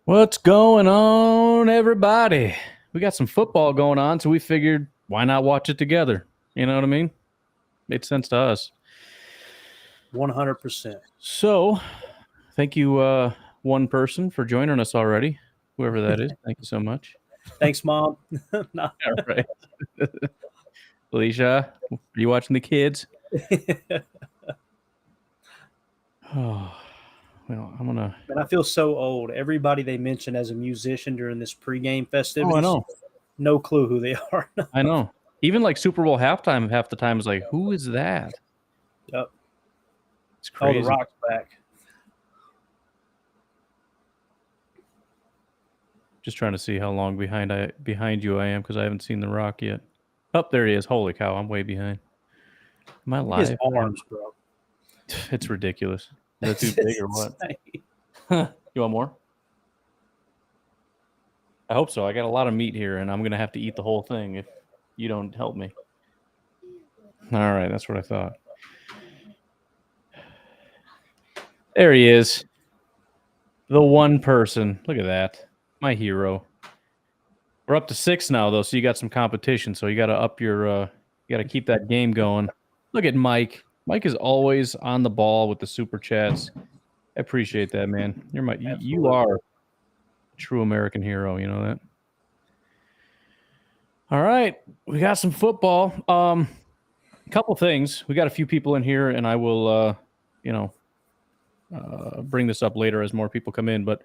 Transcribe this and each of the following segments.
What's going on, everybody? We got some football going on, so we figured why not watch it together? You know what I mean? Made sense to us. 100%. So, thank you, one person, for joining us already. Whoever that is, thank you so much. Thanks, Mom. All right. Alicia, are you watching the kids? Oh, well, I'm gonna. And I feel so old. Everybody they mention as a musician during this pregame festivities, Oh, I know. no clue who they are. I know. Even like Super Bowl halftime, half the time is like, who is that? Yep. It's crazy. Oh, the Rock's back. Just trying to see how long behind you I am because I haven't seen the Rock yet. Oh, there he is. Holy cow, I'm way behind. Am I live? His arms, bro. It's ridiculous. Is that too big or what? You want more? I hope so. I got a lot of meat here, and I'm going to have to eat the whole thing if you don't help me. All right, that's what I thought. There he is. The one person. Look at that. My hero. We're up to 6 now, though, so you got some competition. So you got to up your, you got to keep that game going. Look at Mike. Mike is always on the ball with the super chats. I appreciate that, man. You are a true American hero. You know that. All right, we got some football. A couple things. We got a few people in here, and I will, bring this up later as more people come in. But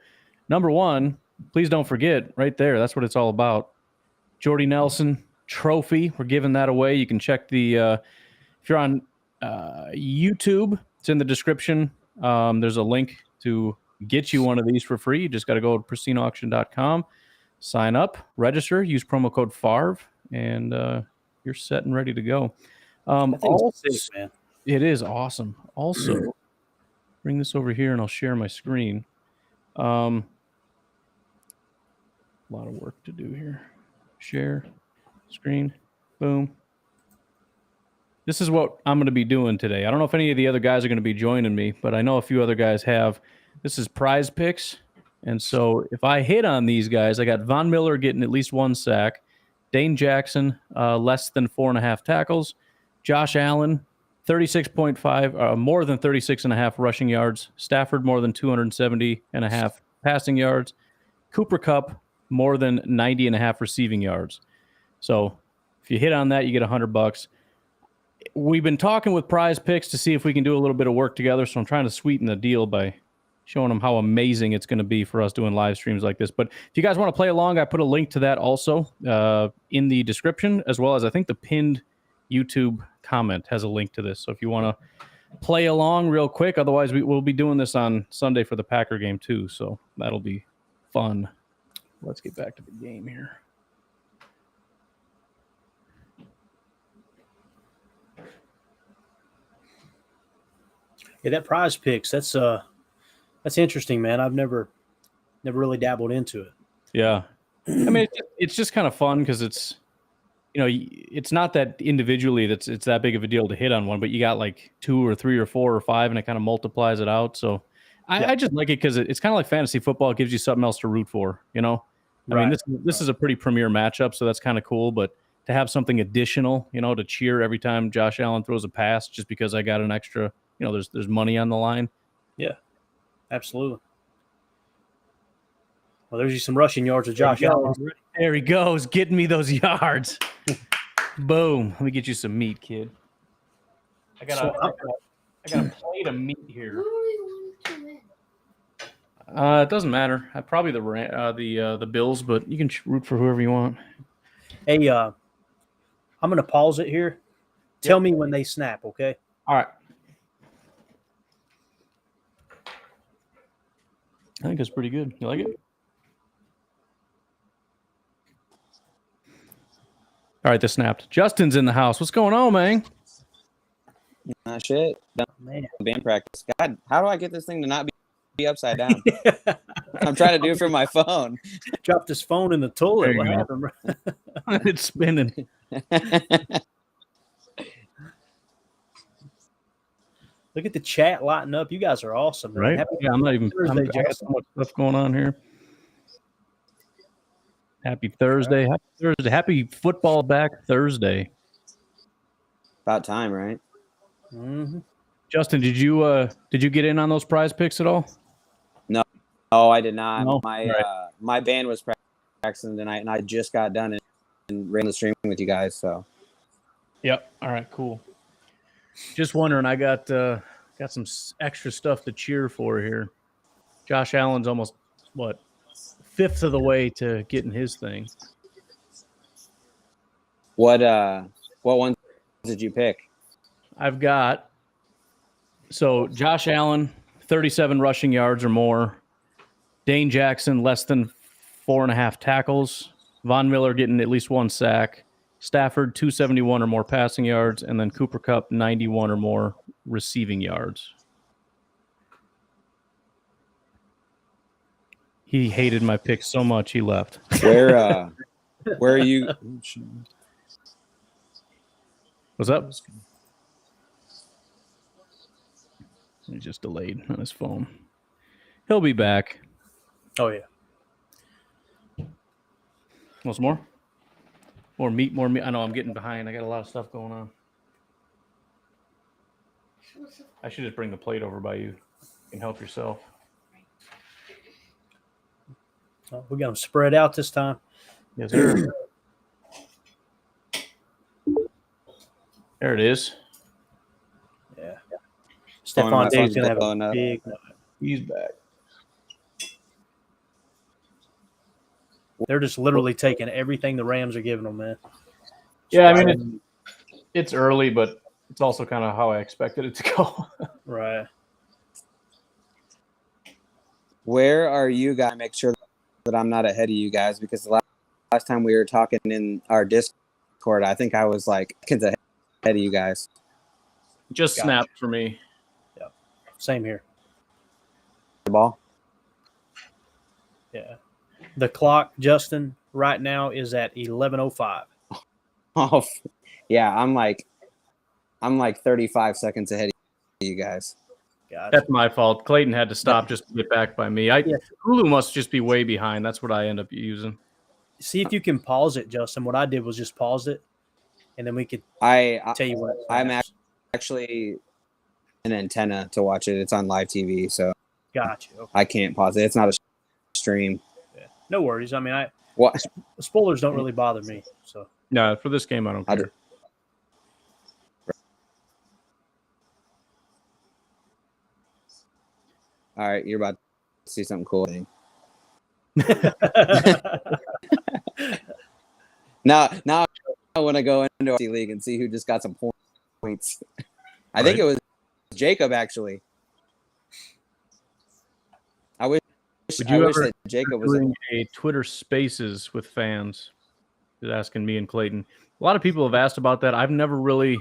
number one, please don't forget, right there, that's what it's all about. Jordy Nelson trophy. We're giving that away. You can check the, if you're on YouTube, it's in the description. There's a link to get you one of these for free. You just got to go to pristineauction.com, sign up, register, use promo code FARV, and you're set and ready to go. Sick, man. It is awesome. Also, bring this over here and I'll share my screen. A lot of work to do here. Share screen. Boom. This is what I'm going to be doing today. I don't know if any of the other guys are going to be joining me, but I know a few other guys have. This is prize picks. And so if I hit on these guys, I got Von Miller getting at least 1 sack, Dane Jackson, less than 4.5 tackles, Josh Allen, 36.5, more than 36.5 rushing yards, Stafford, more than 270.5 passing yards, Cooper Kupp, more than 90.5 receiving yards. So if you hit on that, you get $100. We've been talking with Prize Picks to see if we can do a little bit of work together. So I'm trying to sweeten the deal by showing them how amazing it's going to be for us doing live streams like this. But if you guys want to play along, I put a link to that also in the description, as well as I think the pinned YouTube comment has a link to this. So if you want to play along real quick, otherwise we'll be doing this on Sunday for the Packer game too. So that'll be fun. Let's get back to the game here. Yeah, that Prize Picks, that's interesting, man. I've never really dabbled into it. Yeah. I mean, it's just kind of fun because it's, it's not that individually it's that big of a deal to hit on one, but you got like 2 or 3 or 4 or 5, and it kind of multiplies it out. So I just like it because it's kind of like fantasy football. It gives you something else to root for, I mean, this is a pretty premier matchup, so that's kind of cool. But to have something additional, to cheer every time Josh Allen throws a pass just because I got an extra, there's money on the line. Yeah, absolutely. Well, there's some rushing yards of Josh Allen. There he goes, getting me those yards. Boom. Let me get you some meat, kid. I got a plate of meat here. It doesn't matter. Probably the Bills, but you can root for whoever you want. Hey, I'm going to pause it here. Tell me when they snap, okay? All right. I think it's pretty good. You like it? All right, this snapped. Justin's in the house. What's going on, man? Shit. Man. Band practice. God, how do I get this thing to not be upside down? I'm trying to do it from my phone. Dropped his phone in the toilet. What happened? It's spinning. Look at the chat lighting up. You guys are awesome, man. Right? I'm not even. I got so much stuff going on here. Happy Thursday. Happy Thursday. Happy football back Thursday. About time, right? Mm-hmm. Justin, did you get in on those prize picks at all? No, I did not. No? My Right. my band was practicing tonight, and I just got done and ran the stream with you guys. So Yep. All right, cool. Just wondering, I got some extra stuff to cheer for here. Josh Allen's almost fifth of the way to getting his thing. what ones did you pick? I've got Josh Allen, 37 rushing yards or more. Dane Jackson, less than 4.5 tackles. Von Miller getting at least 1 sack. Stafford, 271 or more passing yards. And then Cooper Kupp, 91 or more receiving yards. He hated my pick so much he left. Where are you? What's up? He's just delayed on his phone. He'll be back. Oh yeah. Want some more? More meat. I know I'm getting behind. I got a lot of stuff going on. I should just bring the plate over by you. You can help yourself. Oh, we got them spread out this time. Yes, sir. There it is. Yeah. Stephon Diggs gonna have blowing a up. big night. He's back. They're just literally taking everything the Rams are giving them, man. Yeah, I mean it's early, but it's also kind of how I expected it to go. Right. Where are you guys? Make sure that I'm not ahead of you guys, because the last time we were talking in our Discord, I think I was like ahead of you guys. Just Gotcha. snapped for me. Yeah. Same here. The ball. Yeah. The clock, Justin, right now is at 11:05. Oh, yeah. I'm like 35 seconds ahead of you guys. Gotcha. That's my fault. Clayton had to stop just to get back by me. Hulu must just be way behind. That's what I end up using. See if you can pause it, Justin. What I did was just pause it, and then we could I tell you what. I'm actually an antenna to watch it. It's on live TV, so Gotcha. Okay. I can't pause it. It's not a stream. Yeah. No worries. I mean, What? spoilers don't really bother me. So No, for this game, I don't care. All right, you're about to see something cool. Now I want to go into our league and see who just got some points. I think it was Jacob, actually. I wish that Jacob was doing a Twitter Spaces with fans. Is asking me and Clayton. A lot of people have asked about that. I've never really,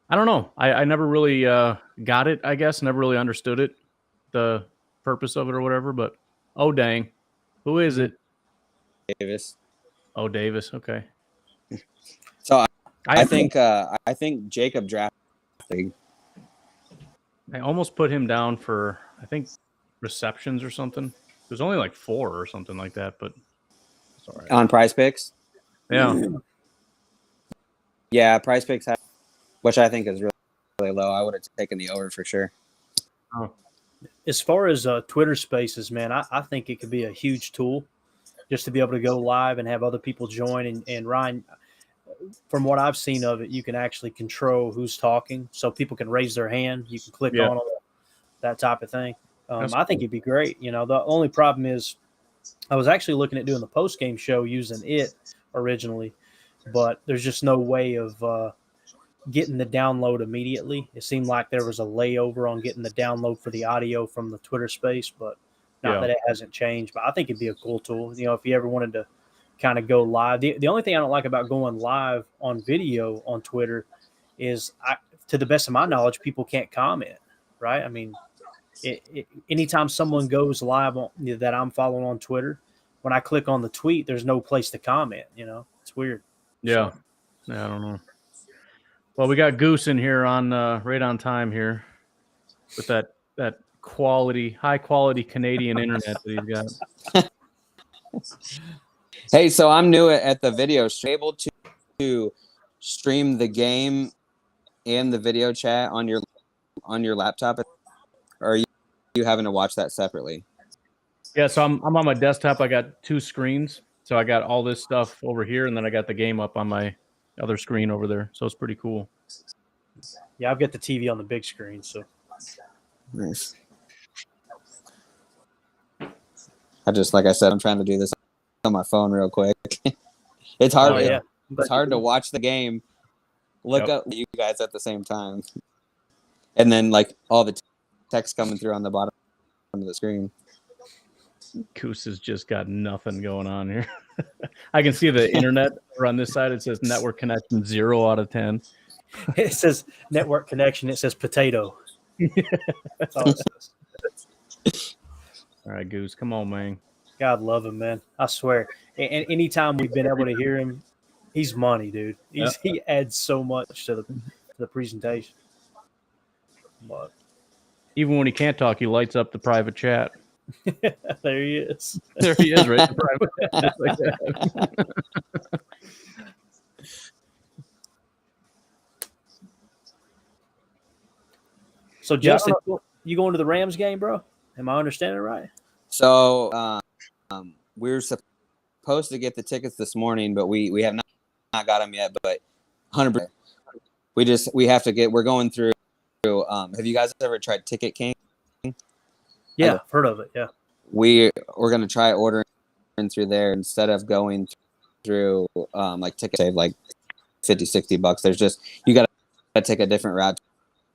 I don't know. I never really got it, I guess. Never really understood it, the purpose of it or whatever. But, oh, dang. Who is it? Davis. Oh, Davis. Okay. So I think Jacob drafted. I almost put him down for, I think, receptions or something. There's only like 4 or something like that, but it's all right. On Prize Picks. Yeah. Yeah, Prize Picks, which I think is really, really low. I would have taken the over for sure. Oh. As far as Twitter Spaces, man, I think it could be a huge tool just to be able to go live and have other people join. And Ryan, from what I've seen of it, you can actually control who's talking, so people can raise their hand. You can click on them, that type of thing. I think it'd be great. You know, the only problem is I was actually looking at doing the post-game show using it originally, but there's just no way of getting the download immediately. It seemed like there was a layover on getting the download for the audio from the Twitter space, but not that it hasn't changed. But I think it'd be a cool tool. You know, if you ever wanted to kind of go live. The only thing I don't like about going live on video on Twitter is, to the best of my knowledge, people can't comment, right? I mean, anytime someone goes live that I'm following on Twitter, when I click on the tweet, there's no place to comment. You know, it's weird. Yeah. So. Yeah, I don't know. Well, we got Goose in here on right on time here with that high quality Canadian internet that he's got. Hey, so I'm new at the video. Able to stream the game and the video chat on your laptop, or are you having to watch that separately? Yeah, so I'm on my desktop. I got 2 screens. So I got all this stuff over here, and then I got the game up on my other screen over there. So it's pretty cool. Yeah, I've got the TV on the big screen, so Nice. I just, like I said, I'm trying to do this on my phone real quick. It's hard. Oh, yeah. It's hard to watch the game, look Yep. up you guys at the same time, and then like all the text coming through on the bottom of the screen. Goose has just got nothing going on here. I can see the internet or on this side. It says network connection 0 out of 10. It says network connection. It says potato. That's all it says. All right, Goose, come on, man. God love him, man. I swear. And anytime we've been able to hear him, he's money, dude. He adds so much to the presentation. But Even when he can't talk, he lights up the private chat. there he is. There he is, right? The private like that. So, Justin, you going to the Rams game, bro? Am I understanding it right? So we were supposed to get the tickets this morning, but we have not got them yet. But 100%, we have to get. We're going through. Have you guys ever tried Ticket King? Yeah, I've heard of it. Yeah, we're going to try ordering through there instead of going through like Ticket Save, like $50-$60. There's just you got to take a different route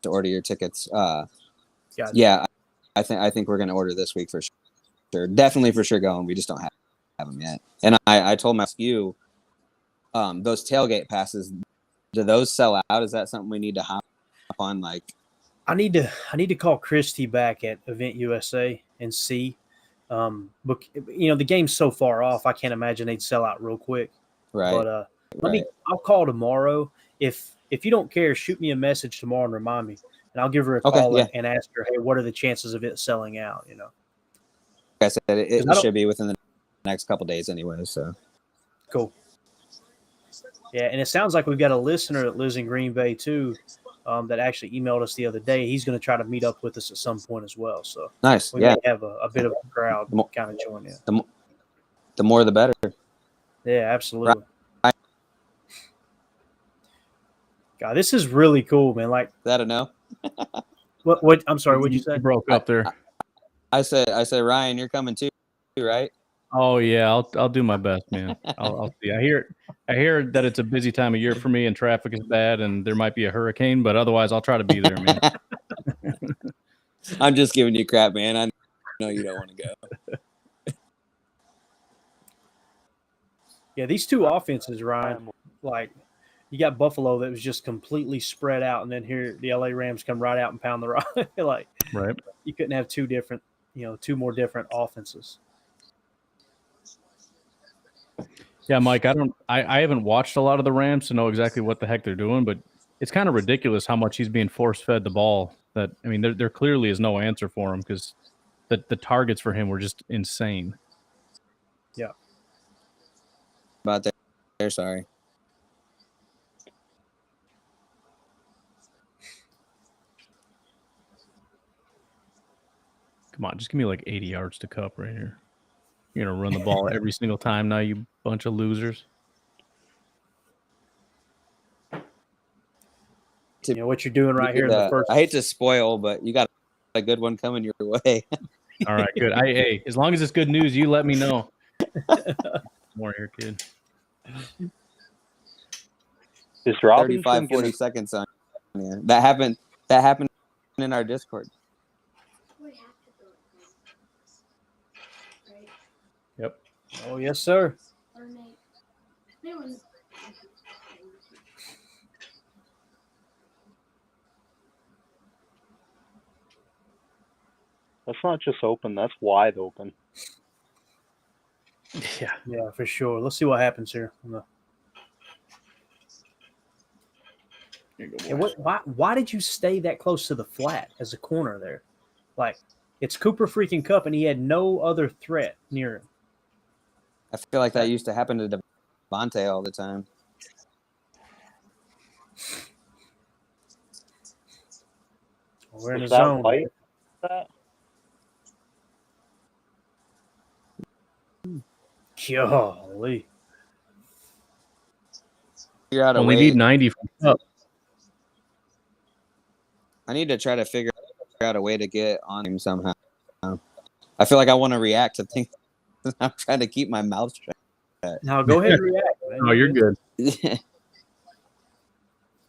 to order your tickets. Gotcha. Yeah, I think we're going to order this week for sure. Definitely for sure going. We just don't have them yet. And I told my you, those tailgate passes, do those sell out? Is that something we need to hop on? Like, I need to call Christy back at Event USA and see. But the game's so far off, I can't imagine they'd sell out real quick. right. But I'll call tomorrow. If you don't care, shoot me a message tomorrow and remind me, and I'll give her a call and ask her, hey, what are the chances of it selling out? Like I said, it should be within the next couple days anyway. So cool. Yeah, and it sounds like we've got a listener that lives in Green Bay too, that actually emailed us the other day. He's going to try to meet up with us at some point as well. So nice. We may have a bit of a crowd kind of join in. The more the better. Yeah, absolutely. Right. God, this is really cool, man. Like that, I know. What? I'm sorry. What'd you say? You broke up there. I said, Ryan, you're coming too, right? Oh yeah, I'll do my best, man. I'll see. I hear that it's a busy time of year for me, and traffic is bad, and there might be a hurricane. But otherwise, I'll try to be there, man. I'm just giving you crap, man. I know you don't want to go. Yeah, these two offenses, Ryan. Like you got Buffalo that was just completely spread out, and then here the LA Rams come right out and pound the rock. Like right. You couldn't have two more different offenses. Yeah, Mike, I haven't watched a lot of the Rams to know exactly what the heck they're doing, but it's kind of ridiculous how much he's being force-fed the ball. That I mean, there clearly is no answer for him because the targets for him were just insane. Yeah. About that, they're sorry. Come on, just give me like 80 yards to cup right here. You're going to run the ball every single time now, you bunch of losers. What you're doing right here in the first. I hate to spoil, but you got a good one coming your way. All right, good. Hey, as long as it's good news, you let me know. More here, kid. Is Robinson 35, 40 seconds on. Yeah, that happened in our Discord. Yep. Oh yes, sir. That's not just open, that's wide open. Yeah, for sure. Let's see what happens here. And why did you stay that close to the flat as a corner there? Like, it's Cooper freaking Kupp, and he had no other threat near him. I feel like that used to happen to Devontae all the time. We're in the Is that zone. white? That? Golly. Figure out a Only way. need 90 from up. I need to try to figure out a way to get on him somehow. I feel like I want to react to things. I'm trying to keep my mouth shut. Now go ahead and react, man. Oh, you're good.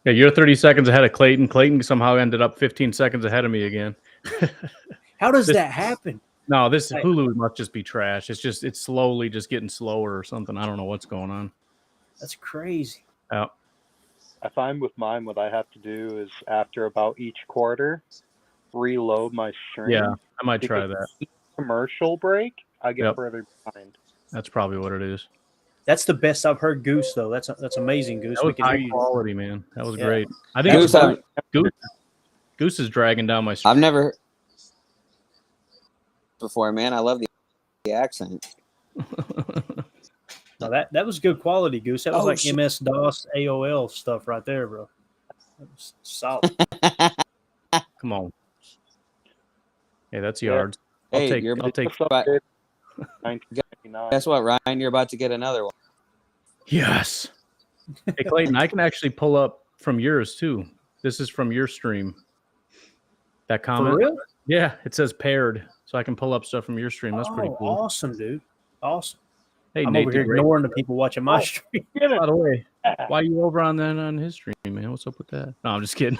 Yeah, you're 30 seconds ahead of Clayton. Clayton somehow ended up 15 seconds ahead of me again. How does that happen? No, this Hulu must just be trash. It's slowly just getting slower or something. I don't know what's going on. That's crazy. Yeah. I find with mine, what I have to do is after about each quarter, reload my stream. Yeah, I might try because that. each commercial break, I get Yep. further behind. That's probably what it is. That's the best I've heard, Goose. Though that's amazing, Goose. That was We can hear high you. quality, man. That was Yeah. great. I think Goose, Goose is dragging down my stream. I've never before, man. I love the accent. No, that was good quality, Goose. That was Oh, like shit. MS DOS AOL stuff right there, bro. That was solid. Come on. Hey, that's Yeah. yards. Hey, I'll take. What's up, but- Dave? 1999. Guess what, Ryan? You're about to get another one. Yes. Hey, Clayton, I can actually pull up from yours too. This is from your stream. That comment. For real? Yeah, it says paired, so I can pull up stuff from your stream. That's pretty cool. Awesome, dude. Awesome. Hey, I'm Nate, over here great. ignoring the people watching my Oh. stream. Get By it. the way, why are you over on his stream, man? What's up with that? No, I'm just kidding.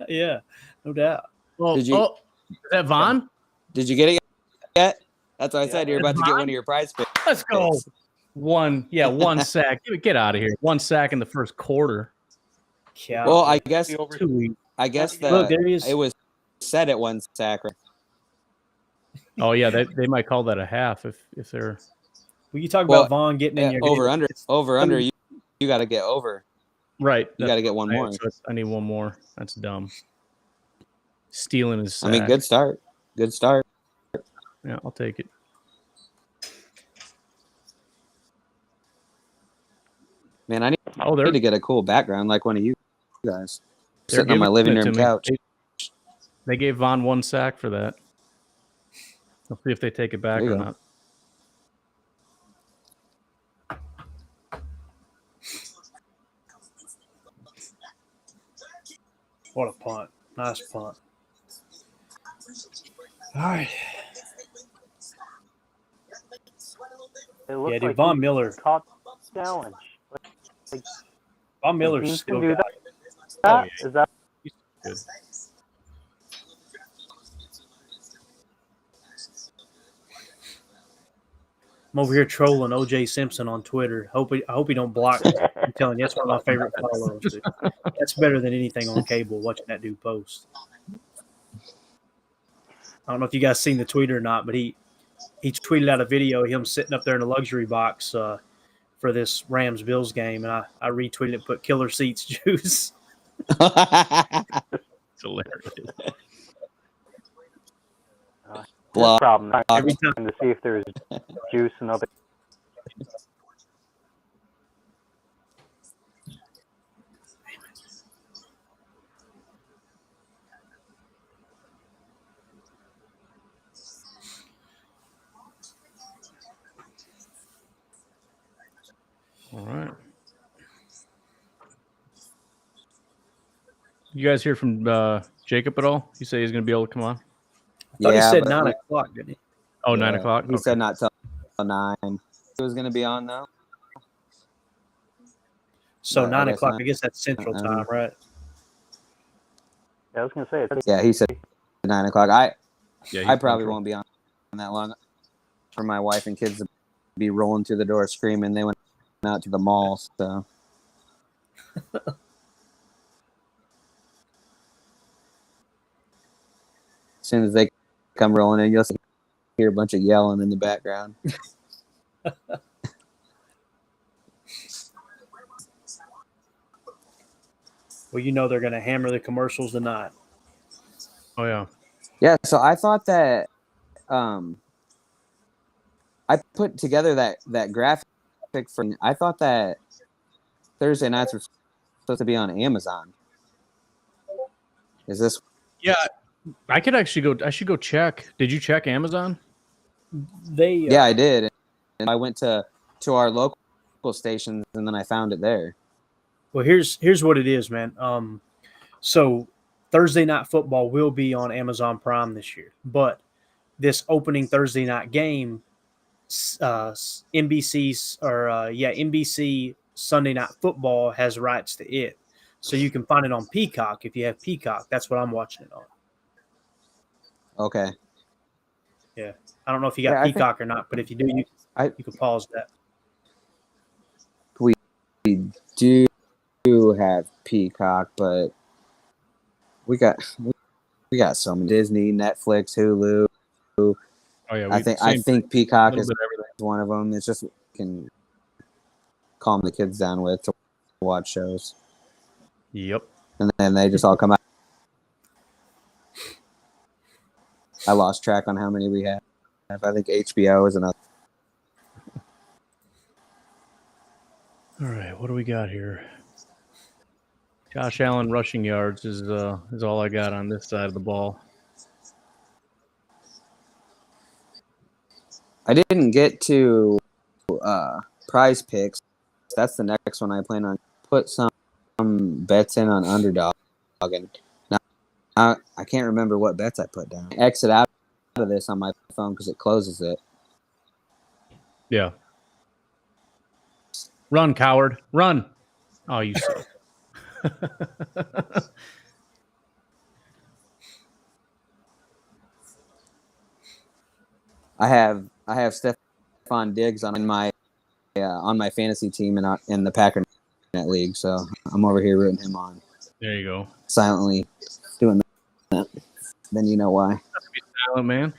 Yeah, no doubt. Well, Did you- is that Vaughn? Did you get it yet? That's what I Yeah. said. You're about to get one of your prize picks. Let's go. One sack. Get out of here. 1 sack in the first quarter. Yeah. Well, I guess The over- 2 weeks. that Look, there he is. it was set at 1 sack. Oh yeah, they might call that a half if they're. Well, you talk Well, about Vaughn getting in your over game. under. It's- Over under. You got to get over. Right. You got to get one more. I need one more. That's dumb. Stealing his sack. I mean, good start. Good start. Yeah, I'll take it. Man, I Oh, need they're to get a cool background like one of you guys. they're Sitting on my giving living it to room me. couch. They gave Vaughn 1 sack for that. I'll see if they take it back There or you go. not. What a punt. Nice punt. All right. It looks Yeah, dude, like Von he Miller. caught the challenge. Von Miller's Teams still can do got that. it. Oh, Is that Good. I'm over here trolling OJ Simpson on Twitter. I hope he don't block me. I'm telling you, that's one of my favorite follows. Dude. That's better than anything on cable, watching that dude post. I don't know if you guys seen the tweet or not, but he tweeted out a video of him sitting up there in a luxury box for this Rams-Bills game, and I retweeted it and put killer seats juice. It's hilarious. Block. problem? Every time. To see if there's juice and other. All right. You guys hear from Jacob at all? You say he's going to be able to come on? I thought he said but 9 o'clock, didn't he? Oh, yeah, 9 o'clock? He said not till 9. He was going to be on though. So But I 9 guess o'clock, not. I guess that's Central time, right? Yeah, I was gonna say it's Yeah, he said 9 o'clock. I Yeah, probably won't be on that long. For my wife and kids to be rolling through the door screaming. They went out to the mall, so. As soon as they come rolling in, you'll hear a bunch of yelling in the background. Well, you know they're going to hammer the commercials tonight. Oh, yeah. Yeah, so I thought that I put together that graphic for. I thought that Thursday nights were supposed to be on Amazon. Is this? Yeah, I could actually go. I should go check. Did you check Amazon? They Yeah, I did, and I went to our local stations, and then I found it there. Well, here's what it is, man. So Thursday Night Football will be on Amazon Prime this year, but this opening Thursday night game, NBC Sunday Night Football has rights to it, so you can find it on Peacock if you have Peacock. That's what I'm watching it on. Okay. Yeah, I don't know if you got Peacock or not, but if you do, you can pause that. We do have Peacock, but we got so many: Disney, Netflix, Hulu. Oh yeah, I think Peacock is one of them. It's just can calm the kids down with to watch shows. Yep. And then they just all come out. I lost track on how many we have. I think HBO is another. All right, what do we got here? Josh Allen rushing yards is all I got on this side of the ball. I didn't get to prize picks. That's the next one I plan on. Put some bets in on underdog, and now I can't remember what bets I put down. Exit out of this on my phone because it closes it. Yeah. Run, coward. Run. Oh, you suck. I have Stephon Diggs on my fantasy team in the Packer Net League, so I'm over here rooting him on. There you go. Silently doing that. Then you know why. Be silent, man.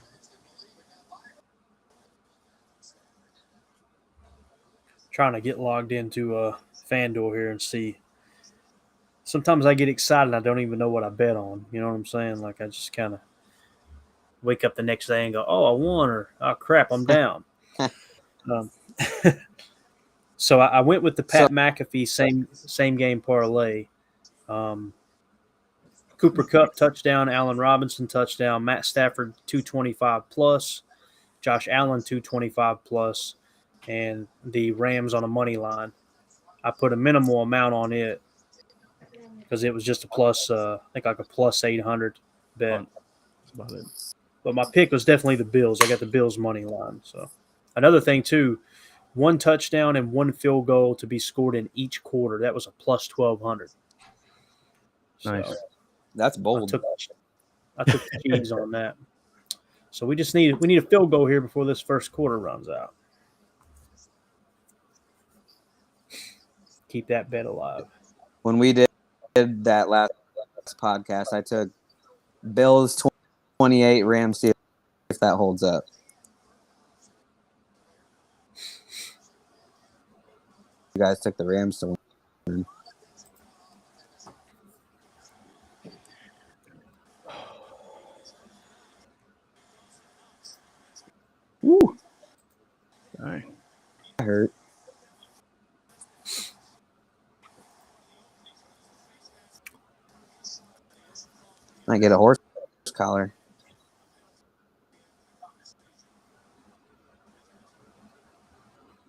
Trying to get logged into FanDuel here and see. Sometimes I get excited. I don't even know what I bet on. You know what I'm saying? Like I just kind of wake up the next day and go, "Oh, I won," or "Oh crap, I'm down." So I went with the Pat McAfee same game parlay. Cooper Kupp touchdown, Allen Robinson touchdown, Matt Stafford 225 plus, Josh Allen 225 plus, and the Rams on a money line. I put a minimal amount on it because it was just a plus, I think like a plus 800 bet. That's about it. But my pick was definitely the Bills. I got the Bills money line. So another thing too, one touchdown and one field goal to be scored in each quarter. That was a plus 1,200. Nice. So That's bold. I took the keys on that. So we need a field goal here before this first quarter runs out. Keep that bet alive. When we did that last podcast, I took Bills 28, Rams, see if that holds up. You guys took the Rams to win. Woo. All right. That hurt. I get a horse collar.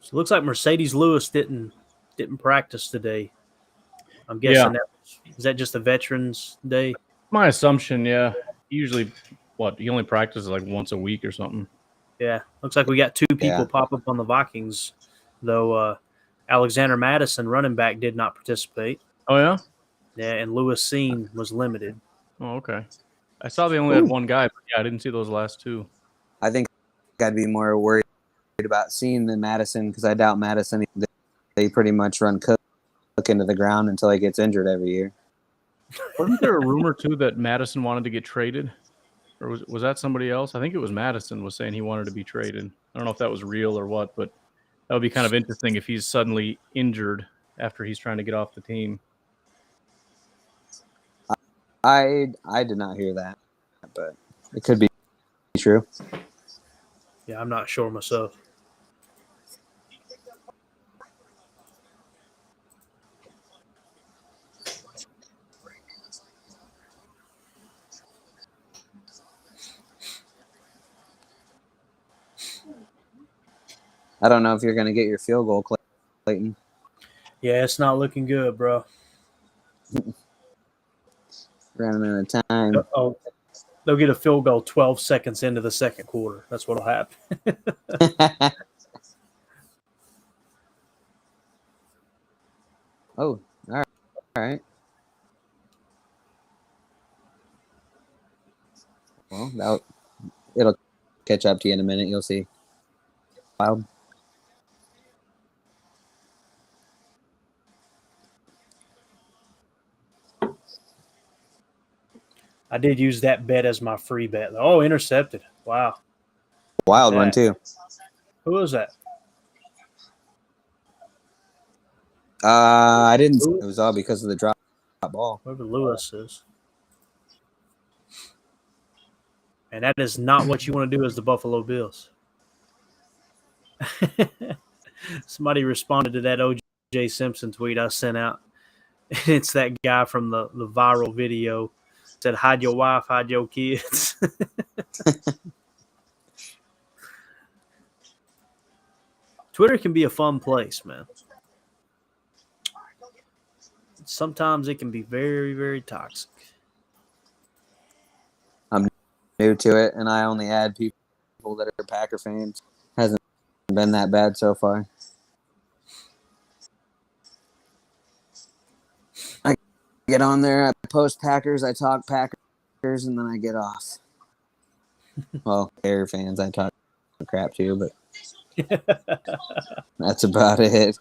So it looks like Mercedes Lewis didn't practice today. I'm guessing is that just a Veterans Day? My assumption, yeah. Usually, he only practices like once a week or something. Yeah. Looks like we got two people pop up on the Vikings, though Alexander Madison, running back, did not participate. Oh, yeah? Yeah, and Lewis Seen was limited. Oh, okay. I saw they only had one guy, but yeah, I didn't see those last two. I think I'd be more worried about seeing than Madison because I doubt Madison. They pretty much run Cook into the ground until he gets injured every year. Wasn't there a rumor, too, that Madison wanted to get traded? Or was that somebody else? I think it was Madison was saying he wanted to be traded. I don't know if that was real or what, but that would be kind of interesting if he's suddenly injured after he's trying to get off the team. I did not hear that, but it could be true. Yeah, I'm not sure myself. I don't know if you're going to get your field goal, Clayton. Yeah, it's not looking good, bro. Running out of time. Oh, they'll get a field goal 12 seconds into the second quarter. That's what'll happen. Oh, all right. Well, it'll catch up to you in a minute. You'll see. Wild. I did use that bet as my free bet. Oh, intercepted. Wow. Wild one, too. Who was that? I didn't. It was all because of the drop ball. Whoever Lewis is. And that is not what you want to do as the Buffalo Bills. Somebody responded to that O.J. Simpson tweet I sent out. It's that guy from the viral video. Said, hide your wife, hide your kids. Twitter can be a fun place, man. Sometimes it can be very, very toxic. I'm new to it, and I only add people that are Packer fans. Hasn't been that bad so far. I get on there, I post Packers, I talk Packers, and then I get off. Well, Bear fans, I talk crap to, but that's about it.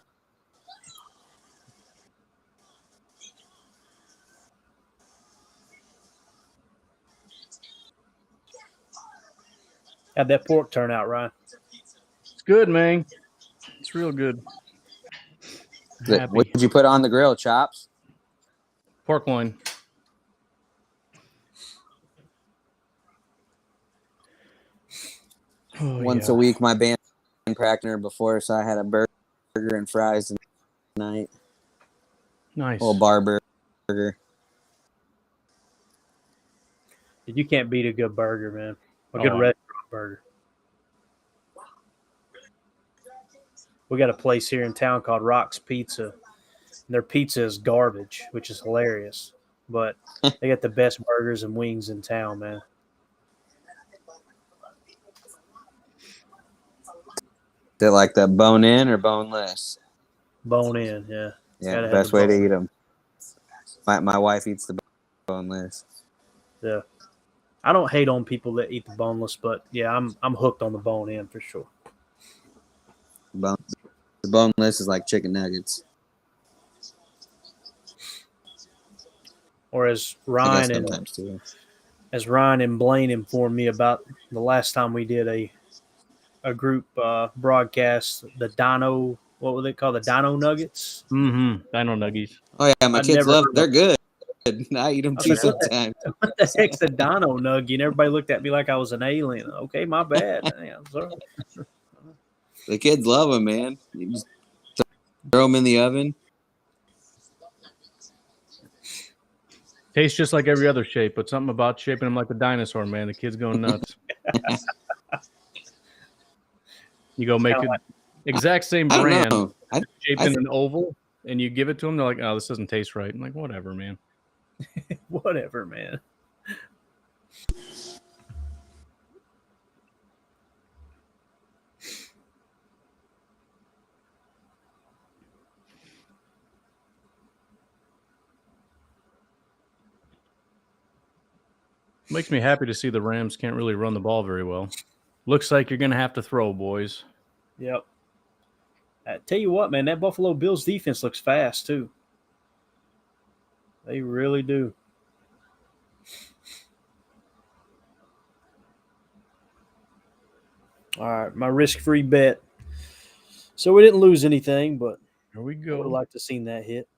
How'd that pork turn out, Ryan? It's good, man. It's real good. What did you put on the grill? Chops? Pork loin. Once a week, my band practitioner before, so I had a burger and fries tonight. Nice. A little bar burger. You can't beat a good burger, man. A good restaurant burger. We got a place here in town called Rock's Pizza. And their pizza is garbage, which is hilarious. But they got the best burgers and wings in town, man. They like that bone in or boneless? Bone in, yeah. Yeah, the best way to eat them. My wife eats the boneless. Yeah. I don't hate on people that eat the boneless, but yeah, I'm hooked on the bone in for sure. The boneless is like chicken nuggets. Or as Ryan and Blaine informed me about the last time we did a group broadcast, the Dino, what were they called? The Dino Nuggets? Mm-hmm. Dino Nuggies. Oh, yeah, my kids love them. They're good. I eat them too sometimes. What the heck's a Dino Nugget? And everybody looked at me like I was an alien. Okay, my bad. Yeah, sorry. The kids love them, man. You just throw them in the oven. Tastes just like every other shape, but something about shaping them like a dinosaur, man. The kids go nuts. You go make it exact same brand, shaped in an oval, and you give it to them. They're like, "Oh, this doesn't taste right." I'm like, "Whatever, man." Whatever, man. Makes me happy to see the Rams can't really run the ball very well. Looks like you're going to have to throw, boys. Yep. I tell you what, man, that Buffalo Bills defense looks fast, too. They really do. All right, my risk-free bet. So we didn't lose anything, but here we go. I would have liked to have seen that hit.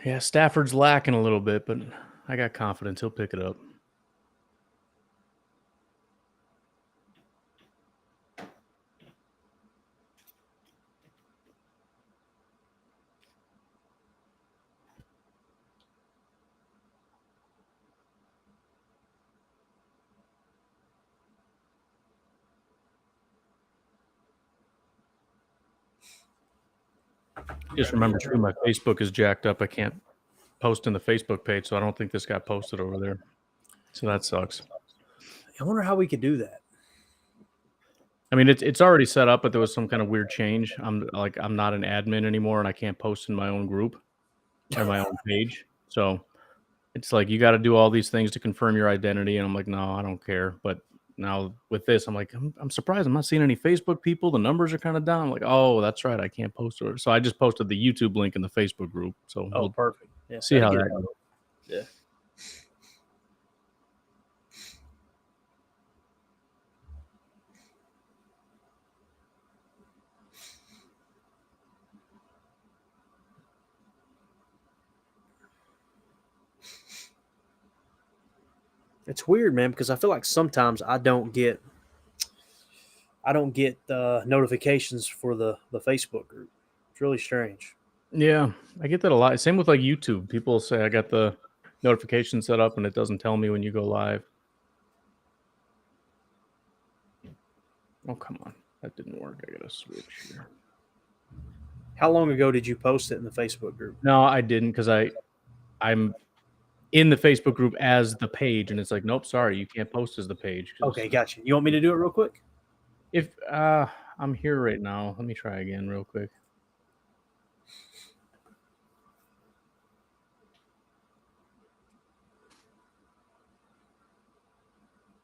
Yeah, Stafford's lacking a little bit, but I got confidence he'll pick it up. Just remember, too, my Facebook is jacked up. I can't post in the Facebook page, so I don't think this got posted over there. So that sucks. I wonder how we could do that. I mean, it's already set up, but there was some kind of weird change. I'm not an admin anymore, and I can't post in my own group or my own page. So it's like you got to do all these things to confirm your identity, and I'm like, no, I don't care. But now with this, I'm like, I'm surprised I'm not seeing any Facebook people. The numbers are kind of down. I'm like, oh, that's right, I can't post it. So I just posted the YouTube link in the Facebook group. So Oh, we'll perfect. Yeah, see how that goes. Yeah. It's weird, man, because I feel like sometimes I don't get notifications for the Facebook group. It's really strange. Yeah, I get that a lot. Same with like YouTube. People say I got the notification set up and it doesn't tell me when you go live. Oh, come on. That didn't work. I got to switch here. How long ago did you post it in the Facebook group? No, I didn't because I'm in the Facebook group as the page, and it's like, nope, sorry, you can't post as the page. Okay, gotcha. You want me to do it real quick? If I'm here right now, let me try again real quick.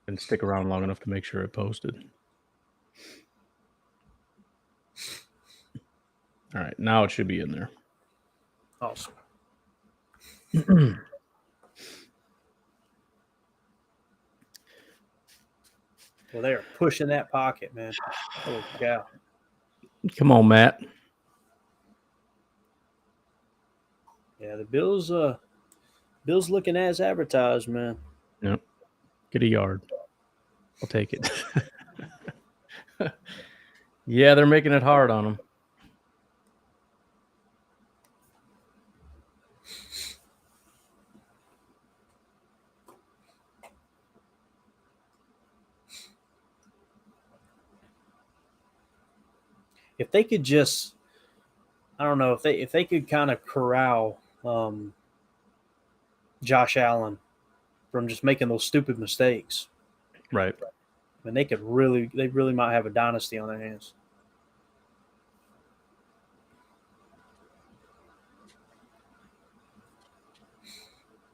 And stick around long enough to make sure it posted. All right, now it should be in there. Awesome. Well, they are pushing that pocket, man. Holy cow. Come on, Matt. Yeah, the Bills looking as advertised, man. Yep. Get a yard. I'll take it. Yeah, they're making it hard on them. If they could just, I don't know, if they could kind of corral Josh Allen from just making those stupid mistakes, Right. I mean, they really might have a dynasty on their hands.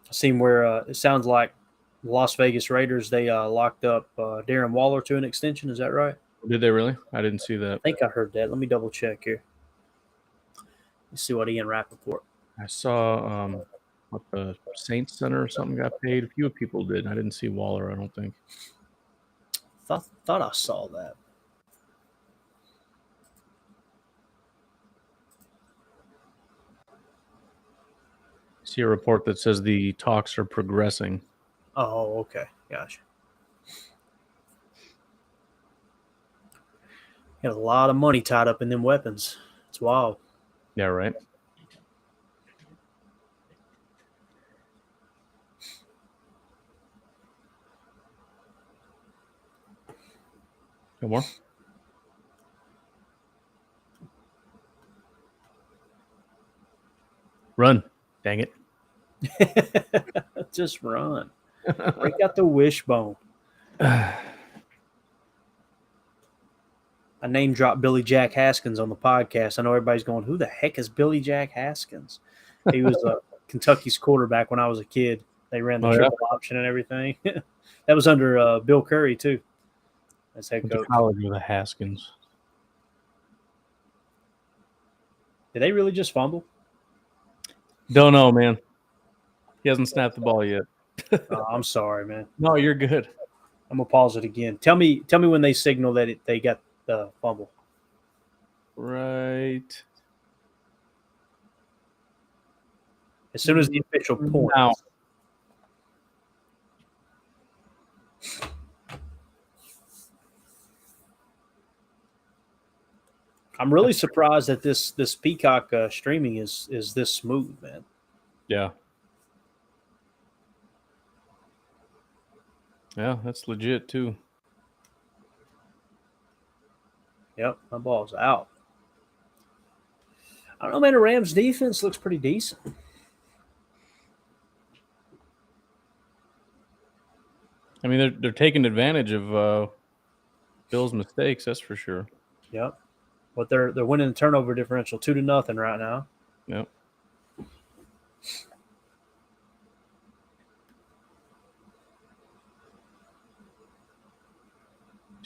I've seen where it sounds like the Las Vegas Raiders, they locked up Darren Waller to an extension. Is that right? Did they really? I didn't see that. I think I heard that. Let me double check here. Let's see what Ian Rappaport. I saw what the Saints Center or something got paid. A few people did. I didn't see Waller, I don't think. Thought I saw that. See a report that says the talks are progressing. Oh, okay. Gotcha. Got a lot of money tied up in them weapons. It's wild. Yeah, right. No more? Run. Dang it. Just run. Break out the wishbone. I name dropped Billy Jack Haskins on the podcast. I know everybody's going, who the heck is Billy Jack Haskins? He was Kentucky's quarterback when I was a kid. They ran the triple option and everything. That was under Bill Curry, too, as head coach. College with the Haskins. Did they really just fumble? Don't know, man. He hasn't snapped the ball yet. I'm sorry, man. No, you're good. I'm gonna pause it again. Tell me when they signal that they got the fumble. Right. As soon as the official point. Now. I'm really surprised that this Peacock streaming is this smooth, man. Yeah. Yeah, that's legit too. Yep, my ball's out. I don't know, man. The Rams defense looks pretty decent. I mean, they're taking advantage of Bill's mistakes, that's for sure. Yep. But they're winning the turnover differential 2-0 right now. Yep. It's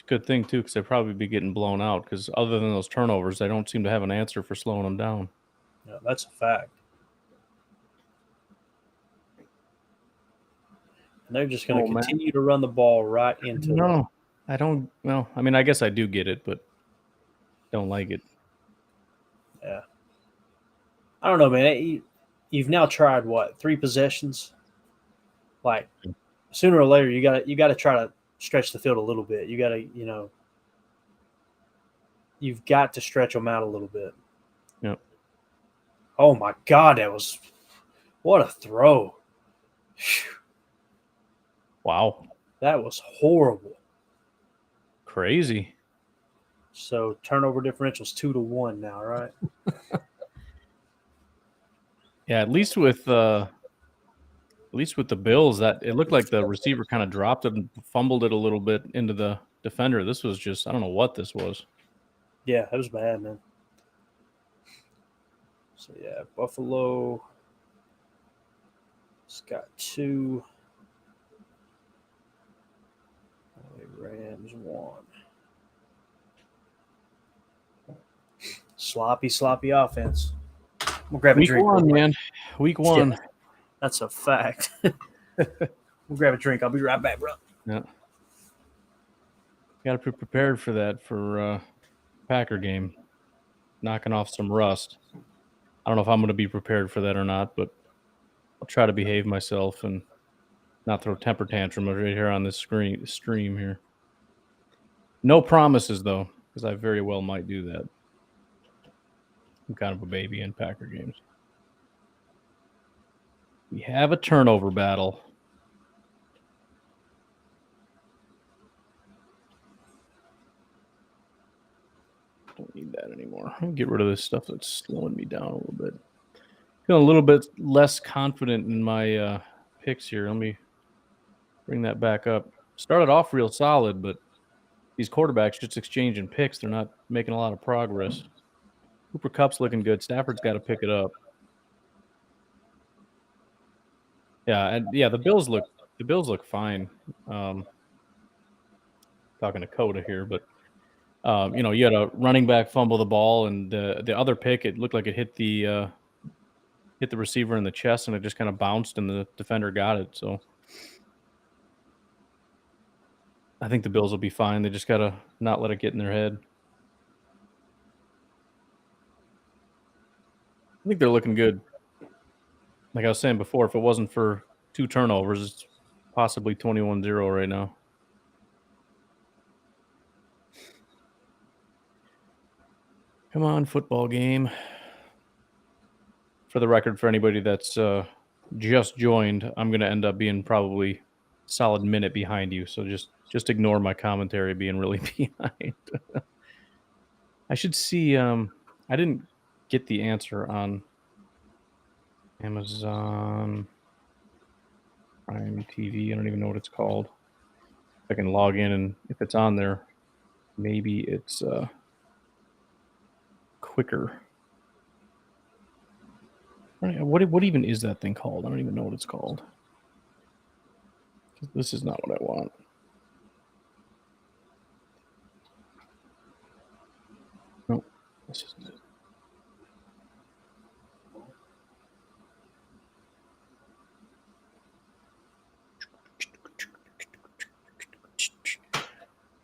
a good thing too, because they'd probably be getting blown out. Because other than those turnovers, they don't seem to have an answer for slowing them down. Yeah, that's a fact. And they're just going to continue to run the ball right into. No, I don't. Well, I mean, I guess I do get it, but don't like it. Yeah. I don't know, man. You've now tried what, 3 possessions? Like, sooner or later, you got to try to stretch the field a little bit. You got to, you've got to stretch them out a little bit. Yep. Oh my God, what a throw! Wow, that was horrible. Crazy. So turnover differential's 2-1 now, right? Yeah, at least with the Bills, that it looked like the receiver kind of dropped it and fumbled it a little bit into the defender. This was just, I don't know what this was. Yeah, that was bad, man. So yeah, Buffalo has got 2. Rams 1. Sloppy offense. We'll grab a drink. Week 1, man. Week 1. Yeah, that's a fact. We'll grab a drink. I'll be right back, bro. Yeah. Got to be prepared for that for Packer game. Knocking off some rust. I don't know if I'm going to be prepared for that or not, but I'll try to behave myself and not throw temper tantrum right here on this stream here. No promises, though, because I very well might do that. I'm kind of a baby in Packer games. We have a turnover battle. Don't need that anymore. I'll get rid of this stuff that's slowing me down a little bit. Feeling a little bit less confident in my picks here. Let me bring that back up. Started off real solid, but these quarterbacks just exchanging picks. They're not making a lot of progress. Cooper Kupp's looking good. Stafford's got to pick it up. Yeah, the Bills look fine. Talking to Coda here, but you had a running back fumble the ball, and the other pick, it looked like it hit the receiver in the chest, and it just kind of bounced, and the defender got it. So I think the Bills will be fine. They just got to not let it get in their head. I think they're looking good. Like I was saying before, if it wasn't for 2 turnovers, it's possibly 21-0 right now. Come on, football game. For the record, for anybody that's just joined, I'm going to end up being probably a solid minute behind you. So just ignore my commentary being really behind. I should see. I didn't get the answer on Amazon Prime TV. I don't even know what it's called. I can log in, and if it's on there, maybe it's quicker. What even is that thing called? I don't even know what it's called. This is not what I want. No, this isn't it.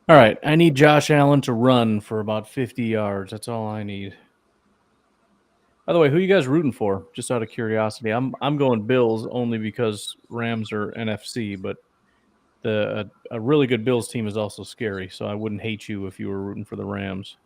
All right, I need Josh Allen to run for about 50 yards. That's all I need. By the way, who you guys rooting for? Just out of curiosity, I'm going Bills only because Rams are NFC, but a really good Bills team is also scary. So I wouldn't hate you if you were rooting for the Rams.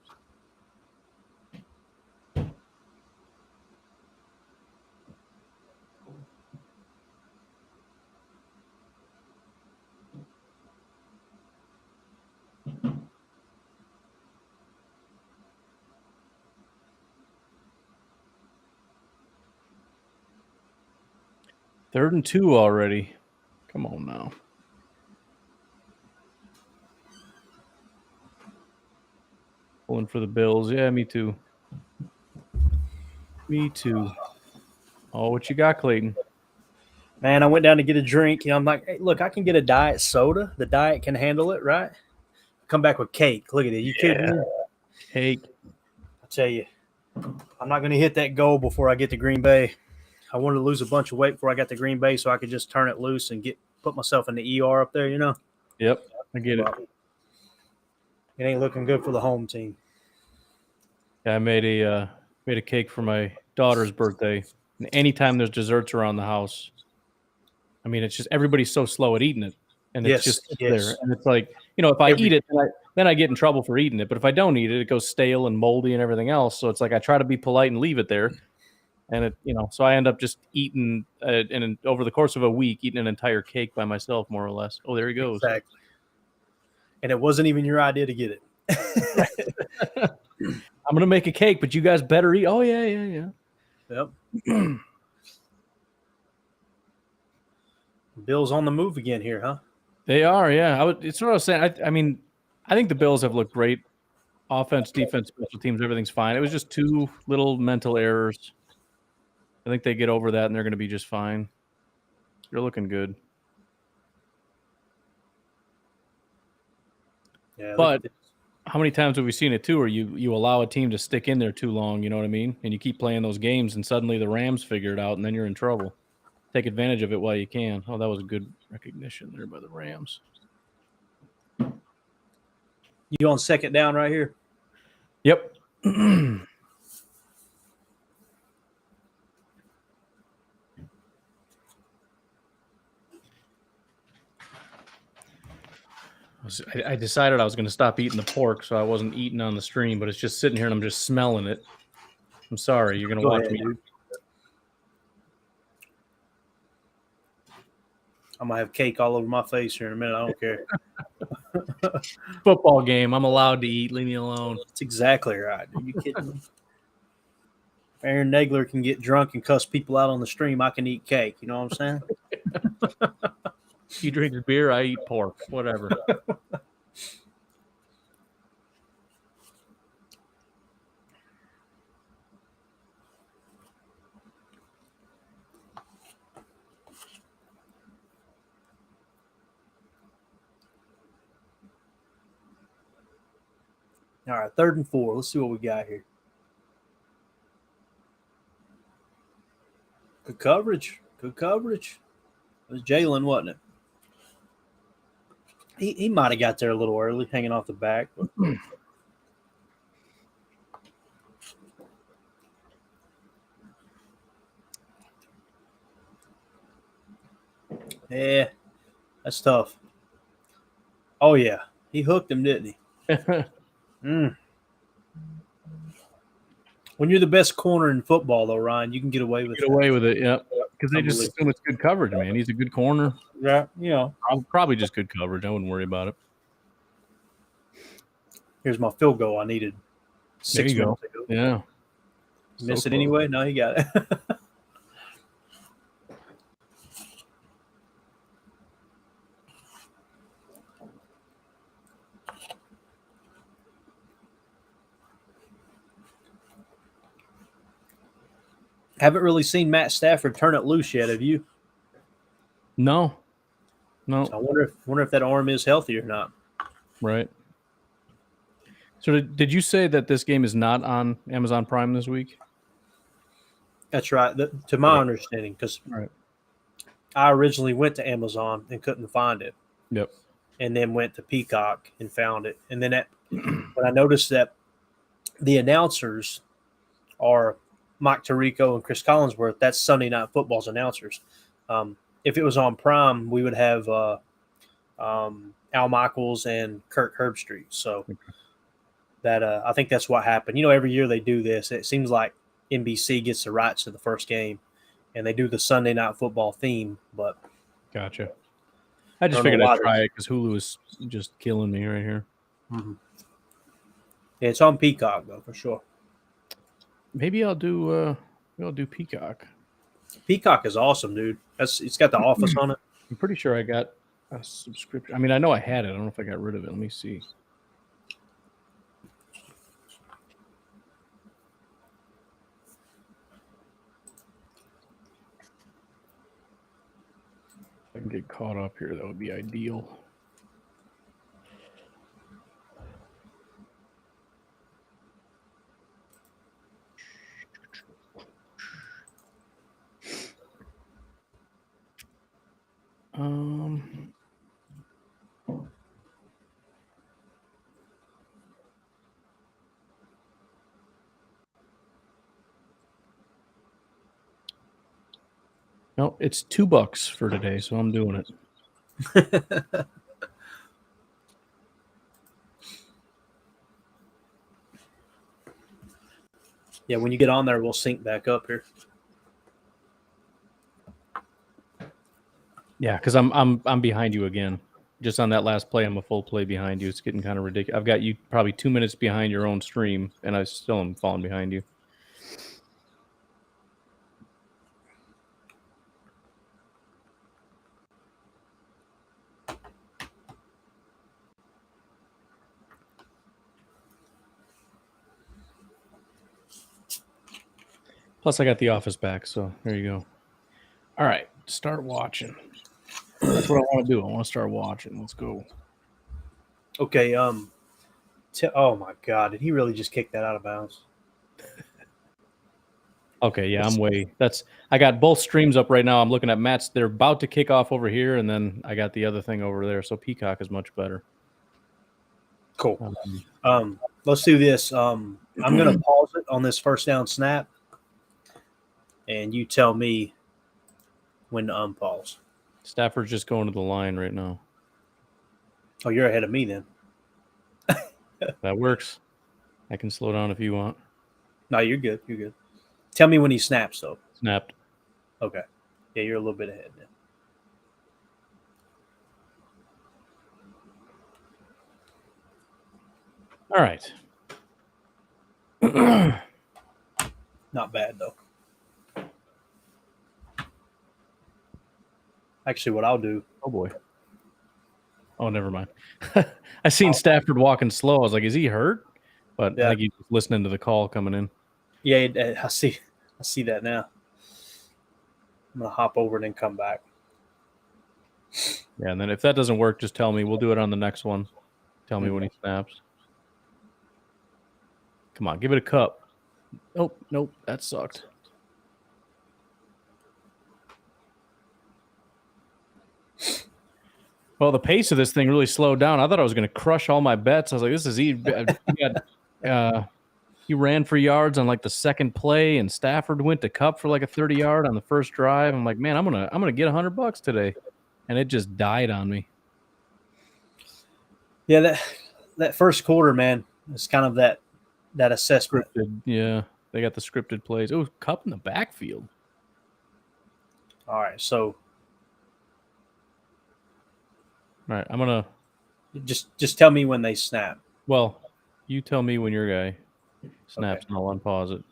Third and 2 already. Come on now. Pulling for the Bills. Yeah, me too. Me too. Oh, what you got, Clayton? Man, I went down to get a drink. I'm like, hey, look, I can get a diet soda. The diet can handle it, right? Come back with cake. Look at it. You kidding me? Cake. I tell you, I'm not going to hit that goal before I get to Green Bay. I wanted to lose a bunch of weight before I got to Green Bay so I could just turn it loose and put myself in the ER up there, Yep, I get it. It ain't looking good for the home team. Yeah, I made a cake for my daughter's birthday. And anytime there's desserts around the house, I mean, it's just everybody's so slow at eating it, and it's just there. And it's like, if I eat it, then I get in trouble for eating it. But if I don't eat it, it goes stale and moldy and everything else. So it's like I try to be polite and leave it there, and it, so I end up just eating, and over the course of a week, eating an entire cake by myself, more or less. Oh, there he goes. Exactly. And it wasn't even your idea to get it. I'm gonna make a cake, but you guys better eat. Oh yeah. Yep. Bills on the move again here, huh? They are, yeah. It's what I was saying. I mean, I think the Bills have looked great. Offense, defense, special teams, everything's fine. It was just 2 little mental errors. I think they get over that, and they're going to be just fine. You're looking good. Yeah, but how many times have we seen it too, where you allow a team to stick in there too long, you know what I mean? And you keep playing those games, and suddenly the Rams figure it out, and then you're in trouble. Take advantage of it while you can. Oh, that was a good recognition there by the Rams. You on second down right here? Yep. I decided I was going to stop eating the pork, so I wasn't eating on the stream, but it's just sitting here and I'm just smelling it. I'm sorry. You're going to watch me. Dude. I'm going to have cake all over my face here in a minute. I don't care. Football game. I'm allowed to eat. Leave me alone. That's exactly right. Are you kidding me? Aaron Nagler can get drunk and cuss people out on the stream. I can eat cake. You know what I'm saying? You drink beer, I eat pork. Whatever. All right, 3rd and 4. Let's see what we got here. Good coverage. Good coverage. It was Jalen, wasn't it? He might have got there a little early, hanging off the back. Yeah, that's tough. Oh, yeah. He hooked him, didn't he? When you're the best corner in football, though, Ryan, you can get away with it. Get away with it, yeah. Because they just assume it's good coverage, man. He's a good corner. Yeah, Probably just good coverage. I wouldn't worry about it. Here's my field goal I needed 6 minutes ago. Yeah. Miss it anyway? No, he got it. Haven't really seen Matt Stafford turn it loose yet, have you? No. So I wonder if that arm is healthy or not. Right. So did you say that this game is not on Amazon Prime this week? That's right. To my understanding, because I originally went to Amazon and couldn't find it. Yep. And then went to Peacock and found it. And then when I noticed that the announcers are Mike Tirico and Chris Collinsworth, that's Sunday Night Football's announcers. If it was on Prime, we would have Al Michaels and Kirk Herbstreit. So that I think that's what happened. Every year they do this. It seems like NBC gets the rights to the first game, and they do the Sunday Night Football theme. But Gotcha. I just don't know figured why I'd try it because Hulu is just killing me right here. yeah, it's on Peacock though for sure. Maybe I'll do Peacock. Peacock is awesome, dude. It's got The Office on it. I'm pretty sure I got a subscription. I mean, I know I had it. I don't know if I got rid of it. Let me see. If I can get caught up here, that would be ideal. No, it's $2 for today, so I'm doing it. Yeah, when you get on there, we'll sync back up here. Yeah, because I'm behind you again. Just on that last play, I'm a full play behind you. It's getting kind of ridiculous. I've got you probably 2 minutes behind your own stream, and I still am falling behind you. Plus, I got The Office back, so there you go. All right, start watching. That's what I want to do. I want to start watching. Let's go. Okay. Oh my God, did he really just kick that out of bounds? Okay, yeah, I got both streams up right now. I'm looking at Matt's. They're about to kick off over here, and then I got the other thing over there. So Peacock is much better. Cool. Let's do this. I'm going to pause it on this first down snap, and you tell me when to unpause. Stafford's just going to the line right now. Oh, you're ahead of me then. That works. I can slow down if you want. No, you're good. You're good. Tell me when he snaps, though. Snapped. Okay. Yeah, you're a little bit ahead then. All right. Not bad, though. Actually, what I'll do. Oh, boy. Oh, never mind. I seen Stafford walking slow. I was like, is he hurt? But Yeah. I think he's listening to the call coming in. Yeah, I see that now. I'm going to hop over and then come back. Yeah, and then if that doesn't work, just tell me. We'll do it on the next one. Tell me when he snaps. Come on, give it a cup. Nope, that sucked. Well, the pace of this thing really slowed down. I thought I was going to crush all my bets. I was like, this is easy. He ran for yards on like the second play, and Stafford went to Cup for like a 30-yard on the first drive. I'm like, man, I'm gonna get $100 today, and it just died on me. Yeah, that first quarter, man, it's kind of that assessment. Yeah, they got the scripted plays. Oh, Cup in the backfield. All right, so All right, I'm gonna just tell me when they snap. Well, you tell me when your guy snaps, and I'll unpause it.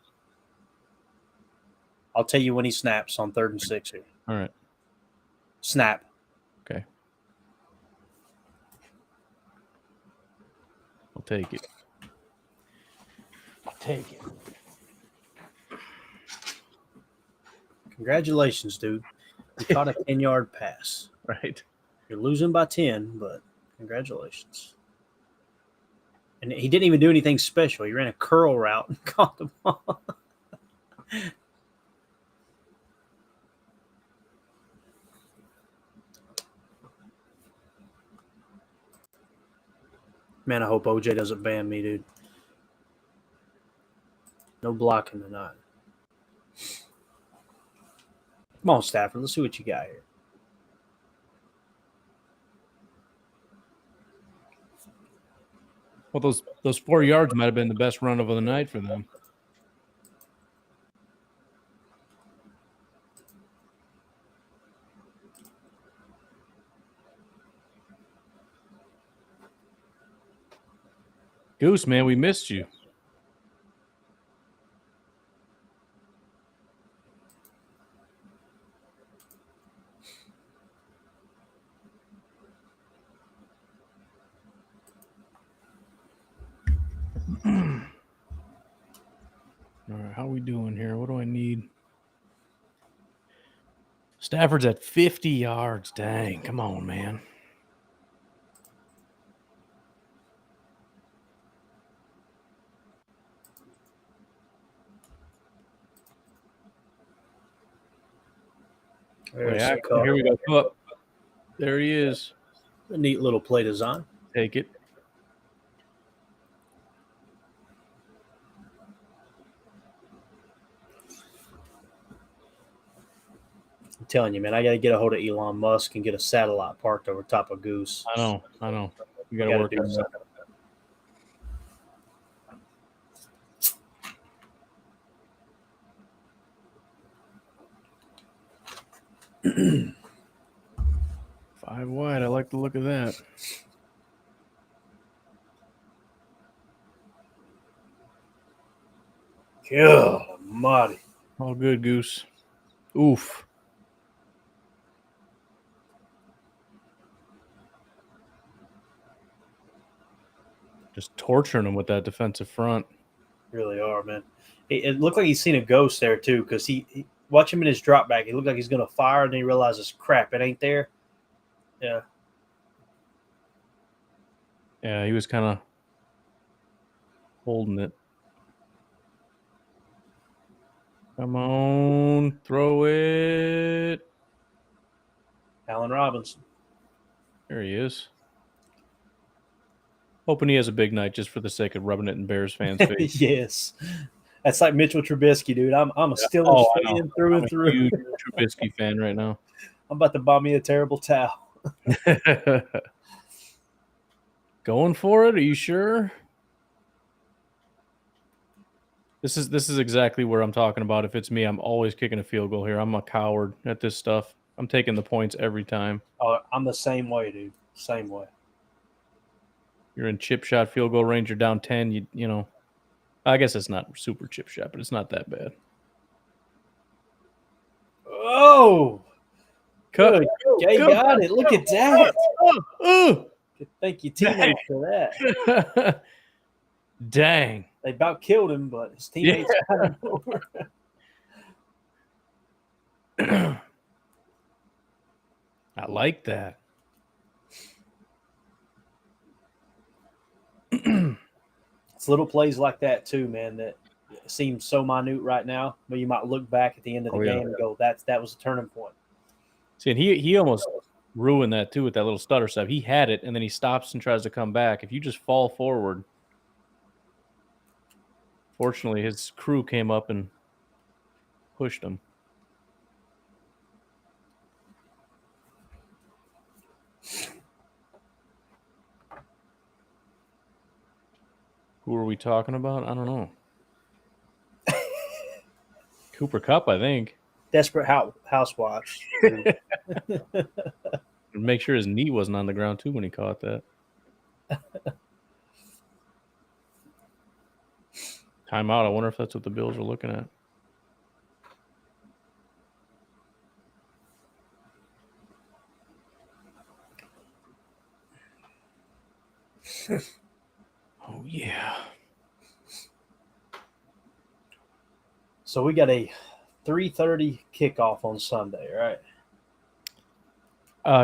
I'll tell you when he snaps on 3rd and 6 here. All right. Snap. Okay. I'll take it. Congratulations, dude. You caught a 10-yard pass. Right. You're losing by 10, but congratulations. And he didn't even do anything special. He ran a curl route and caught the ball. Man, I hope OJ doesn't ban me, dude. No blocking tonight. Come on, Stafford. Let's see what you got here. Well, those 4 yards might have been the best run of the night for them. Goose, man, we missed you. All right, how we doing here? What do I need? Stafford's at 50 yards. Dang, come on, man. There's Yeah, Cup. here we go. Cup. There he is. A neat little play design. Take it. I'm telling you, man, I got to get a hold of Elon Musk and get a satellite parked over top of Goose. I know. You got to Gotta work do on that. something. Five wide. I like the look of that. God almighty. All good, Goose. Oof. Just torturing him with that defensive front. Really are, man. It looked like he's seen a ghost there, too, because he watch him in his drop back. He looked like he's going to fire, and then he realizes, crap, it ain't there. Yeah. Yeah, he was kind of holding it. Come on, throw it. Allen Robinson. There he is. Hoping he has a big night just for the sake of rubbing it in Bears fans' face. Yes. That's like Mitchell Trubisky, dude. I'm a Steelers fan through I'm and a through. huge Trubisky fan right now. I'm about to buy me a terrible towel. Going for it? Are you sure? This is exactly where I'm talking about. If it's me, I'm always kicking a field goal here. I'm a coward at this stuff. I'm taking the points every time. Oh, I'm the same way, dude. Same way. You're in chip shot field goal range. You're down 10. You know, I guess it's not super chip shot, but it's not that bad. Oh, Cut. good. Jay got it. Look at that. Thank you, teammates, for that. Dang. They about killed him, but his teammates got him over. I like that. It's little plays like that too, man, that seem so minute right now, but you might look back at the end of the game and go, that was a turning point. See, and he almost ruined that too with that little stutter step. He had it, and then he stops and tries to come back. If you just fall forward, fortunately, his crew came up and pushed him. Who are we talking about? I don't know. Cooper Kupp, I think. Desperate housewives. Make sure his knee wasn't on the ground too when he caught that. Timeout. I wonder if that's what the Bills are looking at. Oh, yeah. So we got a 3:30 kickoff on Sunday, right?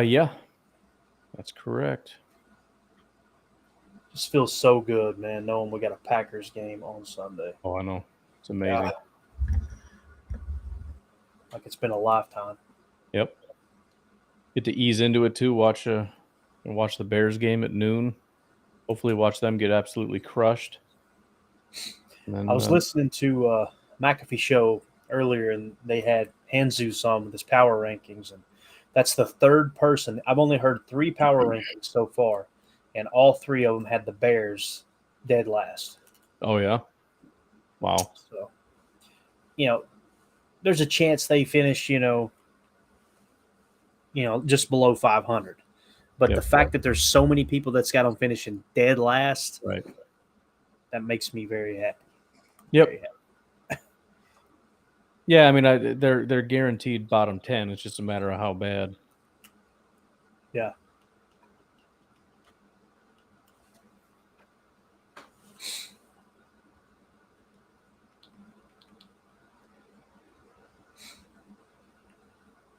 Yeah. That's correct. Just feels so good, man, knowing we got a Packers game on Sunday. Oh, I know. It's amazing. Like it's been a lifetime. Yep. Get to ease into it too. Watch the Bears game at noon. Hopefully watch them get absolutely crushed. And then, I was listening to McAfee show earlier, and they had Hanzu some with his power rankings, and that's the third person. I've only heard 3 power rankings so far, and all 3 of them had the Bears dead last. Oh yeah. Wow. So, there's a chance they finish, just below 500. But Yep. the fact that there's so many people that's got them finishing dead last, Right. that makes me very happy. Yep. Very happy. Yeah, I mean, they're guaranteed bottom 10. It's just a matter of how bad. Yeah.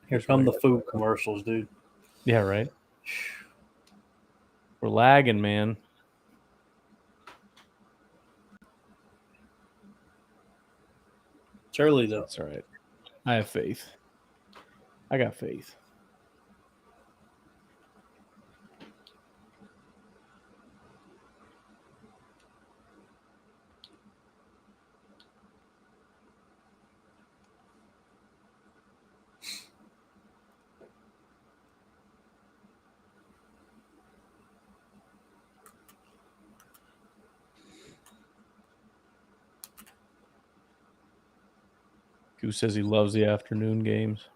Here come the food commercials, dude. Yeah, right. We're lagging, man. It's early, though. That's all right. I have faith. I got faith. Goose says he loves the afternoon games.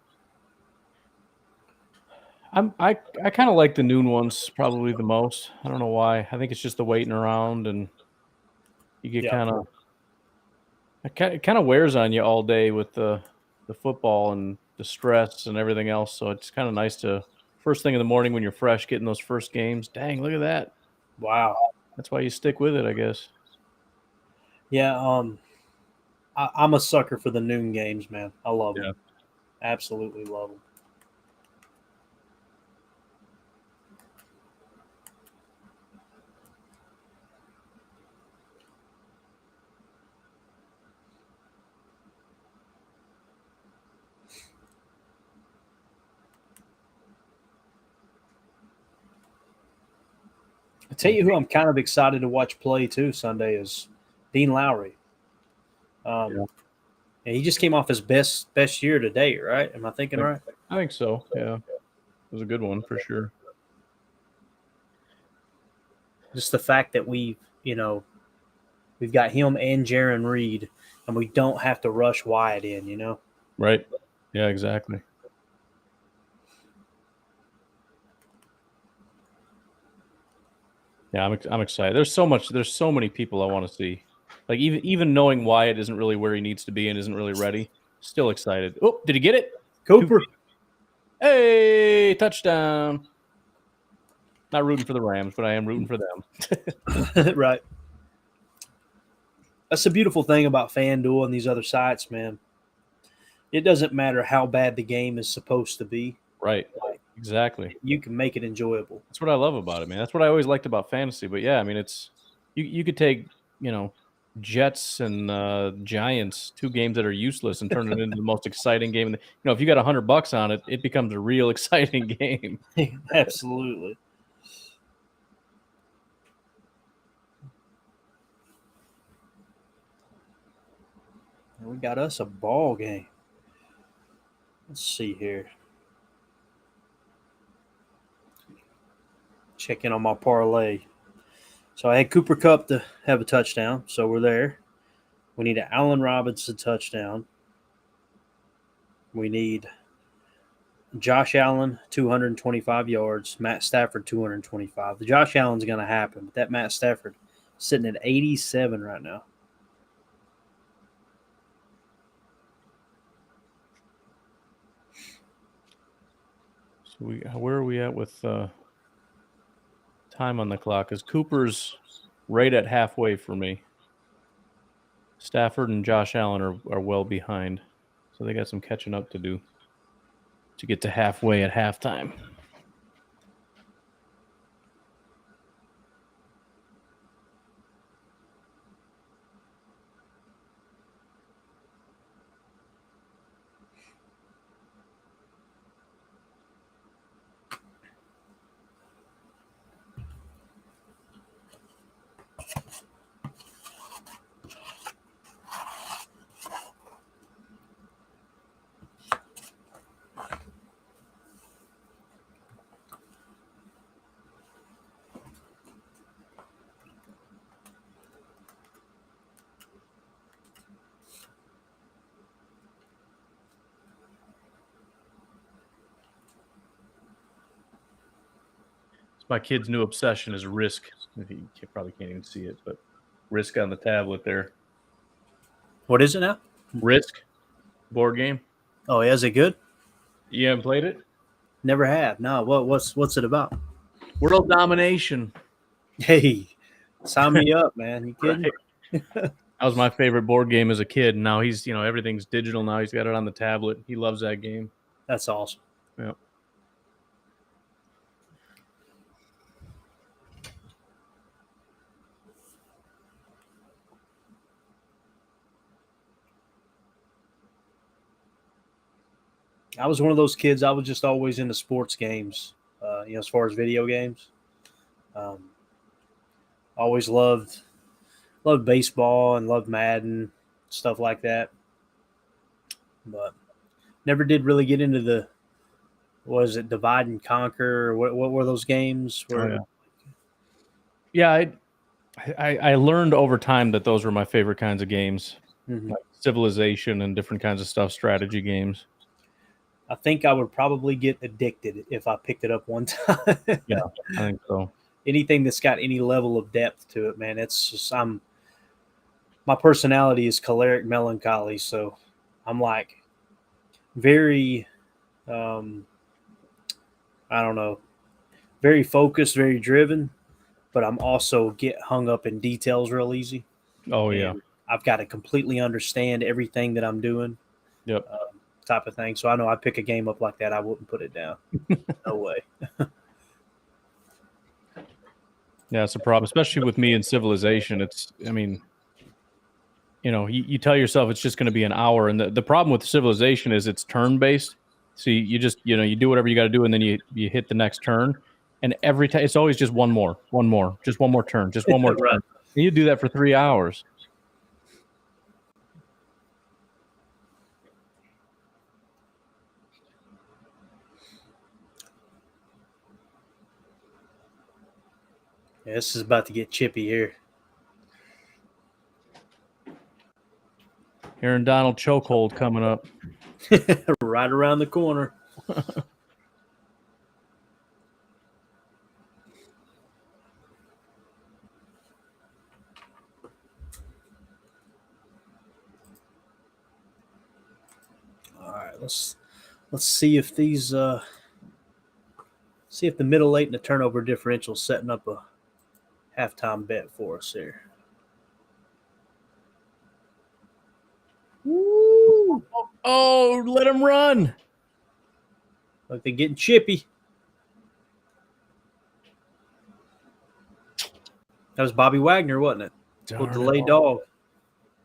I kind of like the noon ones probably the most. I don't know why. I think it's just the waiting around, and you get it kind of wears on you all day with the football and the stress and everything else. So it's kind of nice to first thing in the morning when you're fresh getting those first games. Dang, look at that. Wow. That's why you stick with it, I guess. Yeah, I'm a sucker for the noon games, man. I love them. Absolutely love them. I tell you who I'm kind of excited to watch play too Sunday is Dean Lowry. And he just came off his best year today, right? Am I thinking right? I think so. Yeah, it was a good one for sure. Just the fact that we've got him and Jaron Reed, and we don't have to rush Wyatt in. Right. Yeah, exactly. Yeah, I'm excited. There's so many people I want to see. Like even knowing Wyatt isn't really where he needs to be and isn't really ready, still excited. Oh, did he get it? Cooper. Hey, touchdown. Not rooting for the Rams, but I am rooting for them. Right. That's the beautiful thing about FanDuel and these other sites, man. It doesn't matter how bad the game is supposed to be. Right. Exactly. You can make it enjoyable. That's what I love about it, man. That's what I always liked about fantasy. But yeah, I mean, it's you could take Jets and Giants, 2 games that are useless, and turn it into the most exciting game. If you got $100 on it, it becomes a real exciting game. Absolutely. We got us a ball game. Let's see here. Check in on my parlay. So I had Cooper Kupp to have a touchdown, so we're there. We need an Allen Robinson touchdown. We need Josh Allen, 225 yards. Matt Stafford, 225. The Josh Allen's going to happen, but that Matt Stafford sitting at 87 right now. So where are we at with time on the clock? Because Cooper's right at halfway for me. Stafford and Josh Allen are well behind. So they got some catching up to do to get to halfway at halftime. It's my kid's new obsession is Risk. You probably can't even see it, but Risk on the tablet there. What is it now? Risk board game. Oh, yeah, is it good? You haven't played it? Never have. No. What's it about? World domination. Hey, sign me up, man. You kidding? Right. That was my favorite board game as a kid. And now he's, everything's digital now. He's got it on the tablet. He loves that game. That's awesome. Yeah. I was one of those kids. I was just always into sports games, as far as video games. Always loved baseball and loved Madden, stuff like that. But never did really get into the, was it Divide and Conquer? Or what were those games? Yeah, I learned over time that those were my favorite kinds of games, Mm-hmm. like Civilization and different kinds of stuff, strategy games. I think I would probably get addicted if I picked it up one time. Yeah, I think so. Anything that's got any level of depth to it, man, it's just my personality is choleric melancholy, so I'm like very I don't know, very focused, very driven, but I'm also get hung up in details real easy. Oh yeah. And I've got to completely understand everything that I'm doing. Yep. Type of thing. So I know I pick a game up like that, I wouldn't put it down. No way. Yeah, it's a problem, especially with me in Civilization. You tell yourself it's just going to be an hour. And the problem with Civilization is it's turn-based. So you just, you do whatever you got to do, and then you hit the next turn. And every time, it's always just one more, just one more turn, just one more Right. turn. And you do that for 3 hours. Yeah, this is about to get chippy here. Aaron Donald chokehold coming up. Right around the corner. All right, let's see if these see if the middle eight and the turnover differential is setting up a halftime bet for us here. Woo! Oh, let him run. Like they're getting chippy. That was Bobby Wagner, wasn't it? Little delayed dog.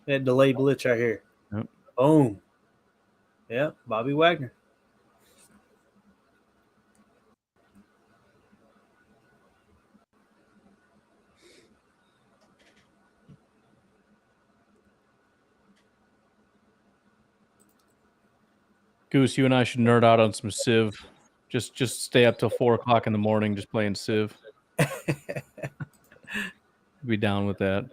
That delayed blitz right here. Yep. Boom. Yeah, Bobby Wagner. Goose, you and I should nerd out on some Civ. Just stay up till 4 o'clock in the morning just playing Civ. Be down with that.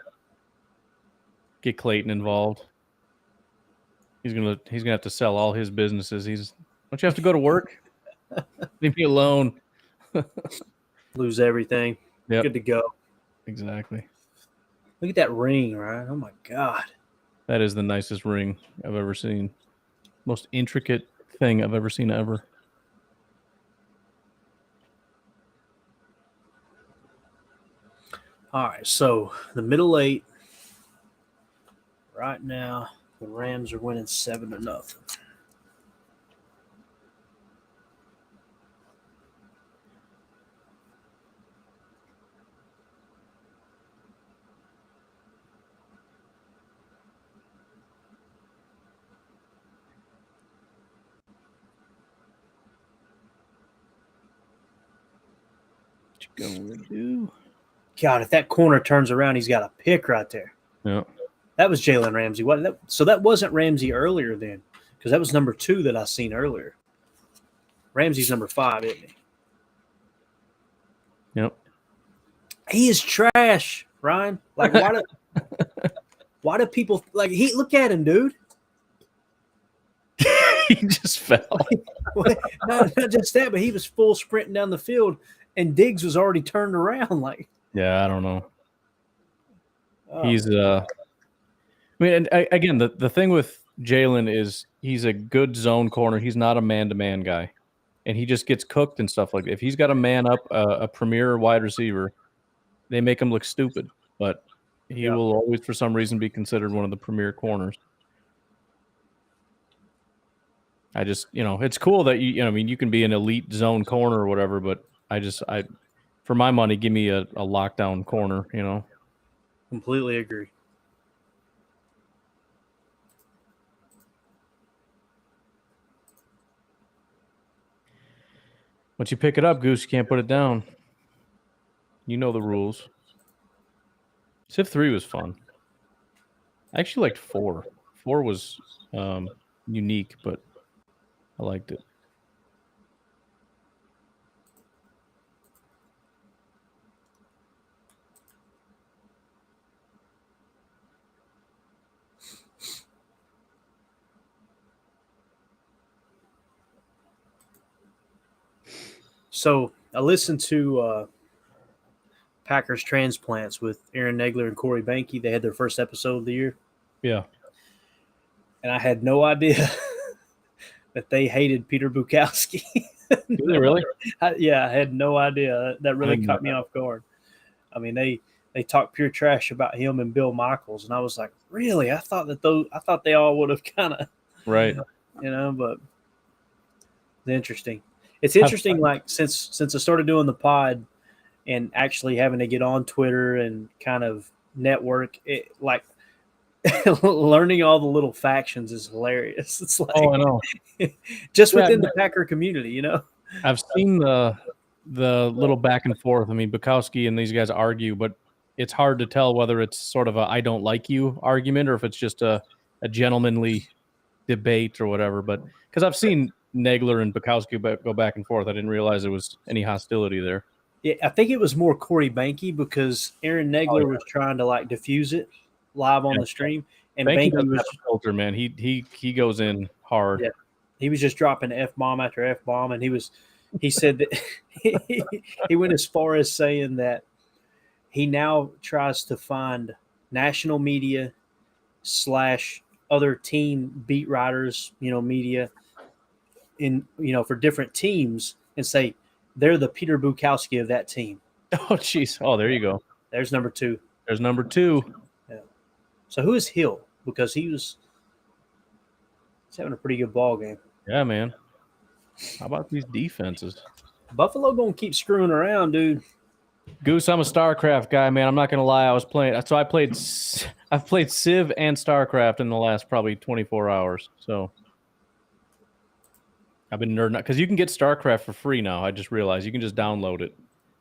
Get Clayton involved. He's gonna have to sell all his businesses. Don't you have to go to work? Leave me alone. Lose everything. Yep. Good to go. Exactly. Look at that ring, right? Oh my God. That is the nicest ring I've ever seen. Most intricate thing I've ever seen ever. All right, so the middle eight right now, the Rams are winning 7-0. What you gonna do? God, if that corner turns around, he's got a pick right there. Yeah. That was Jalen Ramsey. So that wasn't Ramsey earlier then, because that was number 2 that I seen earlier. Ramsey's number 5, isn't he? Yep. He is trash, Ryan. Like, why do people like he? Look at him, dude. He just fell. not just that, but he was full sprinting down the field, and Diggs was already turned around. Like, Yeah, I don't know. oh, He's I mean, and again, the thing with Jalen is he's a good zone corner. He's not a man-to-man guy, and he just gets cooked and stuff like that. If he's got a man up, a premier wide receiver, they make him look stupid. But he will always, for some reason, be considered one of the premier corners. I just, it's cool that I mean, you can be an elite zone corner or whatever, but for my money, give me a lockdown corner, completely agree. Once you pick it up, Goose, you can't put it down. You know the rules. Civ 3 was fun. I actually liked 4. 4 was unique, but I liked it. So I listened to Packers Transplants with Aaron Negler and Corey Banke. They had their first episode of the year. Yeah. And I had no idea that they hated Peter Bukowski. Did they really? I had no idea. That really caught me off guard. I mean, they talked pure trash about him and Bill Michaels, and I was like, really? I thought they all would have kind of right. But it's interesting. It's interesting, like since I started doing the pod and actually having to get on Twitter and kind of network, it like learning all the little factions is hilarious. It's like, I know. just within the Packer community, I've seen the little back and forth. I mean, Bukowski and these guys argue, but it's hard to tell whether it's sort of a I don't like you argument or if it's just a gentlemanly debate or whatever. But because I've seen Negler and Bukowski go back and forth, I didn't realize there was any hostility there. Yeah, I think it was more Corey Banke because Aaron Negler was trying to like diffuse it live on the stream, and Banke was a filter, man. He goes in hard. Yeah, he was just dropping F-bomb after F-bomb, and he said that he went as far as saying that he now tries to find national media / other team beat writers, media in for different teams and say they're the Peter Bukowski of that team. Oh, jeez. Oh, there you go. There's number 2. There's number 2. Yeah. So who is Hill? Because he's having a pretty good ball game. Yeah, man. How about these defenses? Buffalo gonna keep screwing around, dude. Goose, I'm a StarCraft guy, man. I'm not gonna lie. I've played Civ and StarCraft in the last probably 24 hours. So I've been nerding out because you can get StarCraft for free now. I just realized you can just download it.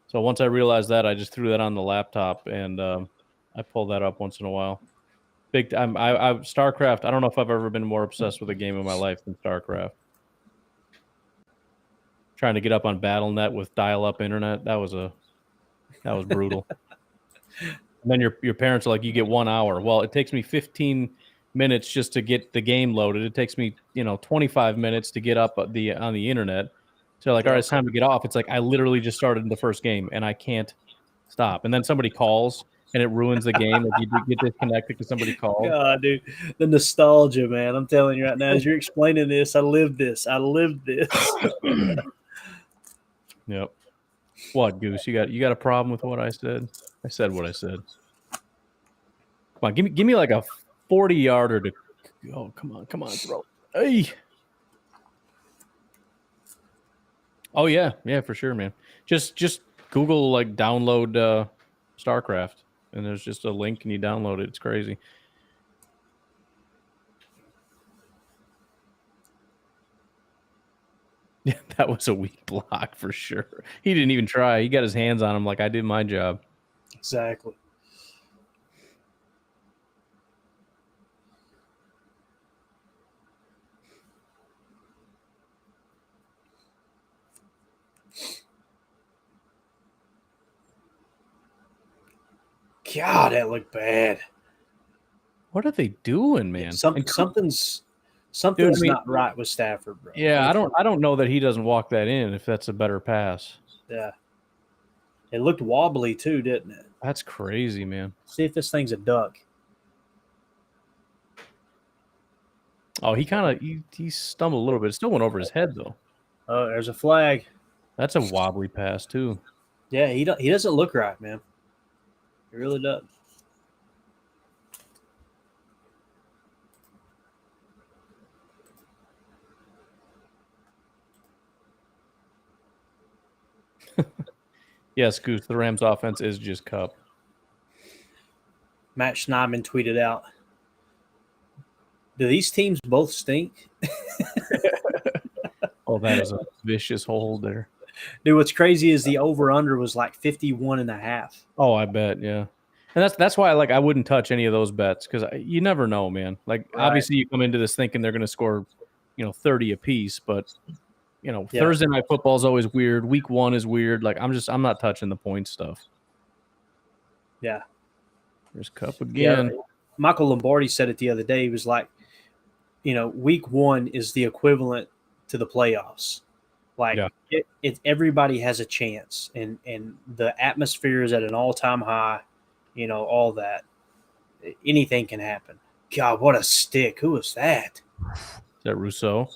So once I realized that, I just threw that on the laptop and I pull that up once in a while. Big time. StarCraft. I don't know if I've ever been more obsessed with a game in my life than StarCraft. Trying to get up on BattleNet with dial-up internet. That was brutal. And then your parents are like, you get 1 hour. Well, it takes me 15 minutes just to get the game loaded. It takes me, 25 minutes to get up on the internet. So they're like, all right, it's time to get off. It's like I literally just started in the first game and I can't stop. And then somebody calls and it ruins the game. Like you get disconnected because somebody called. God, dude, the nostalgia, man. I'm telling you right now, as you're explaining this, I lived this. Yep. What, Goose? You got a problem with what I said? I said what I said. Come on, give me like a 40-yarder to. Oh, come on, throw. Hey. Oh yeah, for sure, man. Just Google like download StarCraft, and there's just a link, and you download it. It's crazy. Yeah, that was a weak block for sure. He didn't even try. He got his hands on him like I did my job. Exactly. God, that looked bad. What are they doing, man? Something's not right with Stafford, bro. Yeah, I don't know that he doesn't walk that in if that's a better pass. Yeah. It looked wobbly too, didn't it? That's crazy, man. See if this thing's a duck. Oh, he stumbled a little bit. It still went over his head though. Oh, there's a flag. That's a wobbly pass too. Yeah, he doesn't look right, man. He really does. Yes, Goose. The Rams' offense is just Cup. Matt Schneidman tweeted out, "Do these teams both stink?" Oh, that is a vicious hold there. Dude, what's crazy is the over-under was like 51.5. Oh, I bet, yeah. And that's why I wouldn't touch any of those bets because you never know, man. Like Right. obviously you come into this thinking they're going to score, 30 apiece, but Yeah. Thursday night football is always weird. Week 1 is weird. Like I'm not touching the point stuff. Yeah. There's Cup again. Yeah. Michael Lombardi said it the other day. He was like, week 1 is the equivalent to the playoffs. Like everybody has a chance, and the atmosphere is at an all-time high. All that. Anything can happen. God, what a stick! Who was that? Is that Rousseau?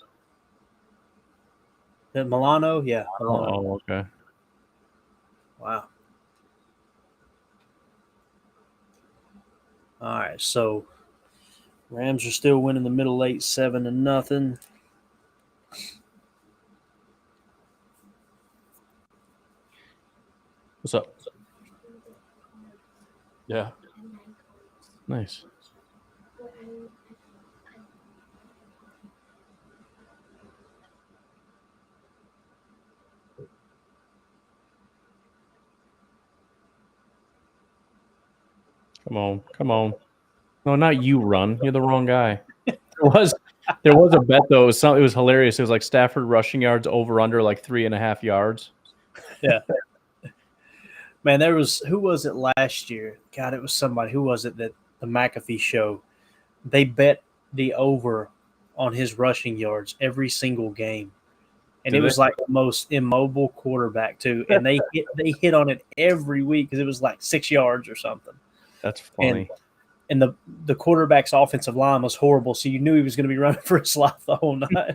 That Milano? Yeah, Milano. Oh, okay. Wow. All right, so Rams are still winning the middle 8, 7-0. What's up? Yeah. Nice. Come on. No, not you, Run. You're the wrong guy. There was a bet though. It was hilarious. It was like Stafford rushing yards over under like 3.5 yards. Yeah. Man, who was it last year? God, it was somebody. Who was it that the McAfee show? They bet the over on his rushing yards every single game. And it was like the most immobile quarterback too. And they hit on it every week because it was like 6 yards or something. That's funny. And the quarterback's offensive line was horrible, so you knew he was going to be running for his life the whole night.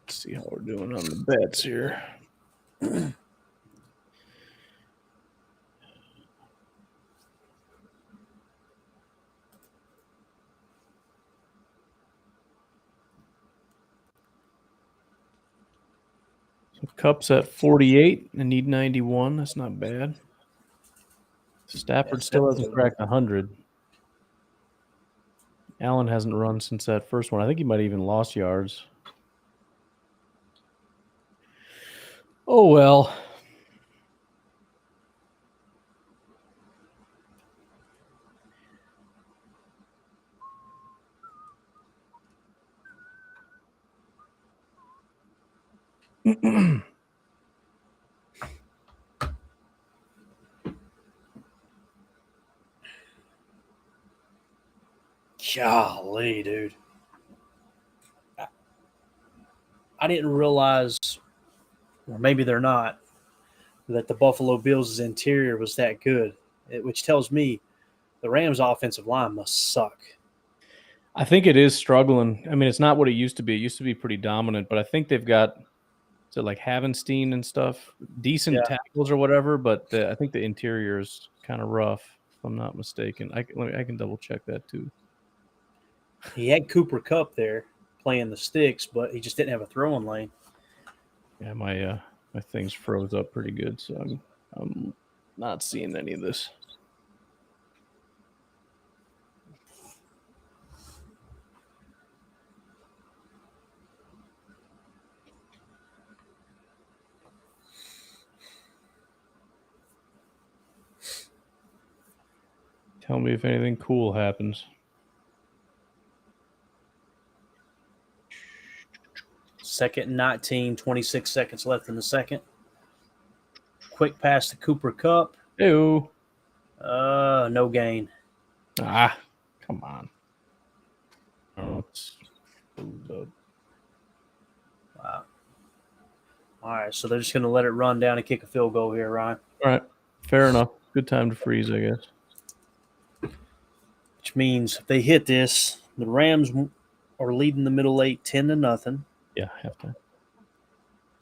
Let's see how we're doing on the bets here. Cup's at 48 and need 91. That's not bad. Stafford still hasn't cracked 100. Allen hasn't run since that first one. I think he might have even lost yards. Oh, well. Golly, dude. I didn't realize, or maybe they're not, that the Buffalo Bills' interior was that good, which tells me the Rams' offensive line must suck. I think it is struggling. I mean, it's not what it used to be. It used to be pretty dominant, but I think they've got, is it like Havenstein and stuff, decent tackles or whatever, but I think the interior is kind of rough, if I'm not mistaken. I can double check that too. He had Cooper Kupp there playing the sticks, but he just didn't have a throwing lane. Yeah, my things froze up pretty good, so I'm not seeing any of this. Tell me if anything cool happens. Second and 19, 26 seconds left in the second. Quick pass to Cooper Kupp. Ew. No gain. Come on. Oh, it's moved up. All right, so they're just going to let it run down and kick a field goal here, Ryan. All right. Fair enough. Good time to freeze, I guess. Which means if they hit this, the Rams are leading the middle 8 10-0. Yeah, halftime.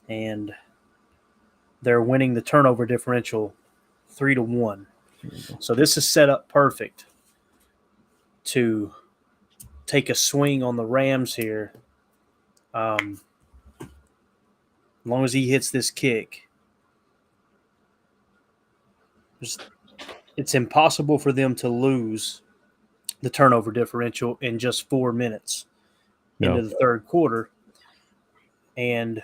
And they're winning the turnover differential 3-1. So this is set up perfect to take a swing on the Rams here. As long as he hits this kick, it's impossible for them to lose the turnover differential in just 4 minutes into the third quarter and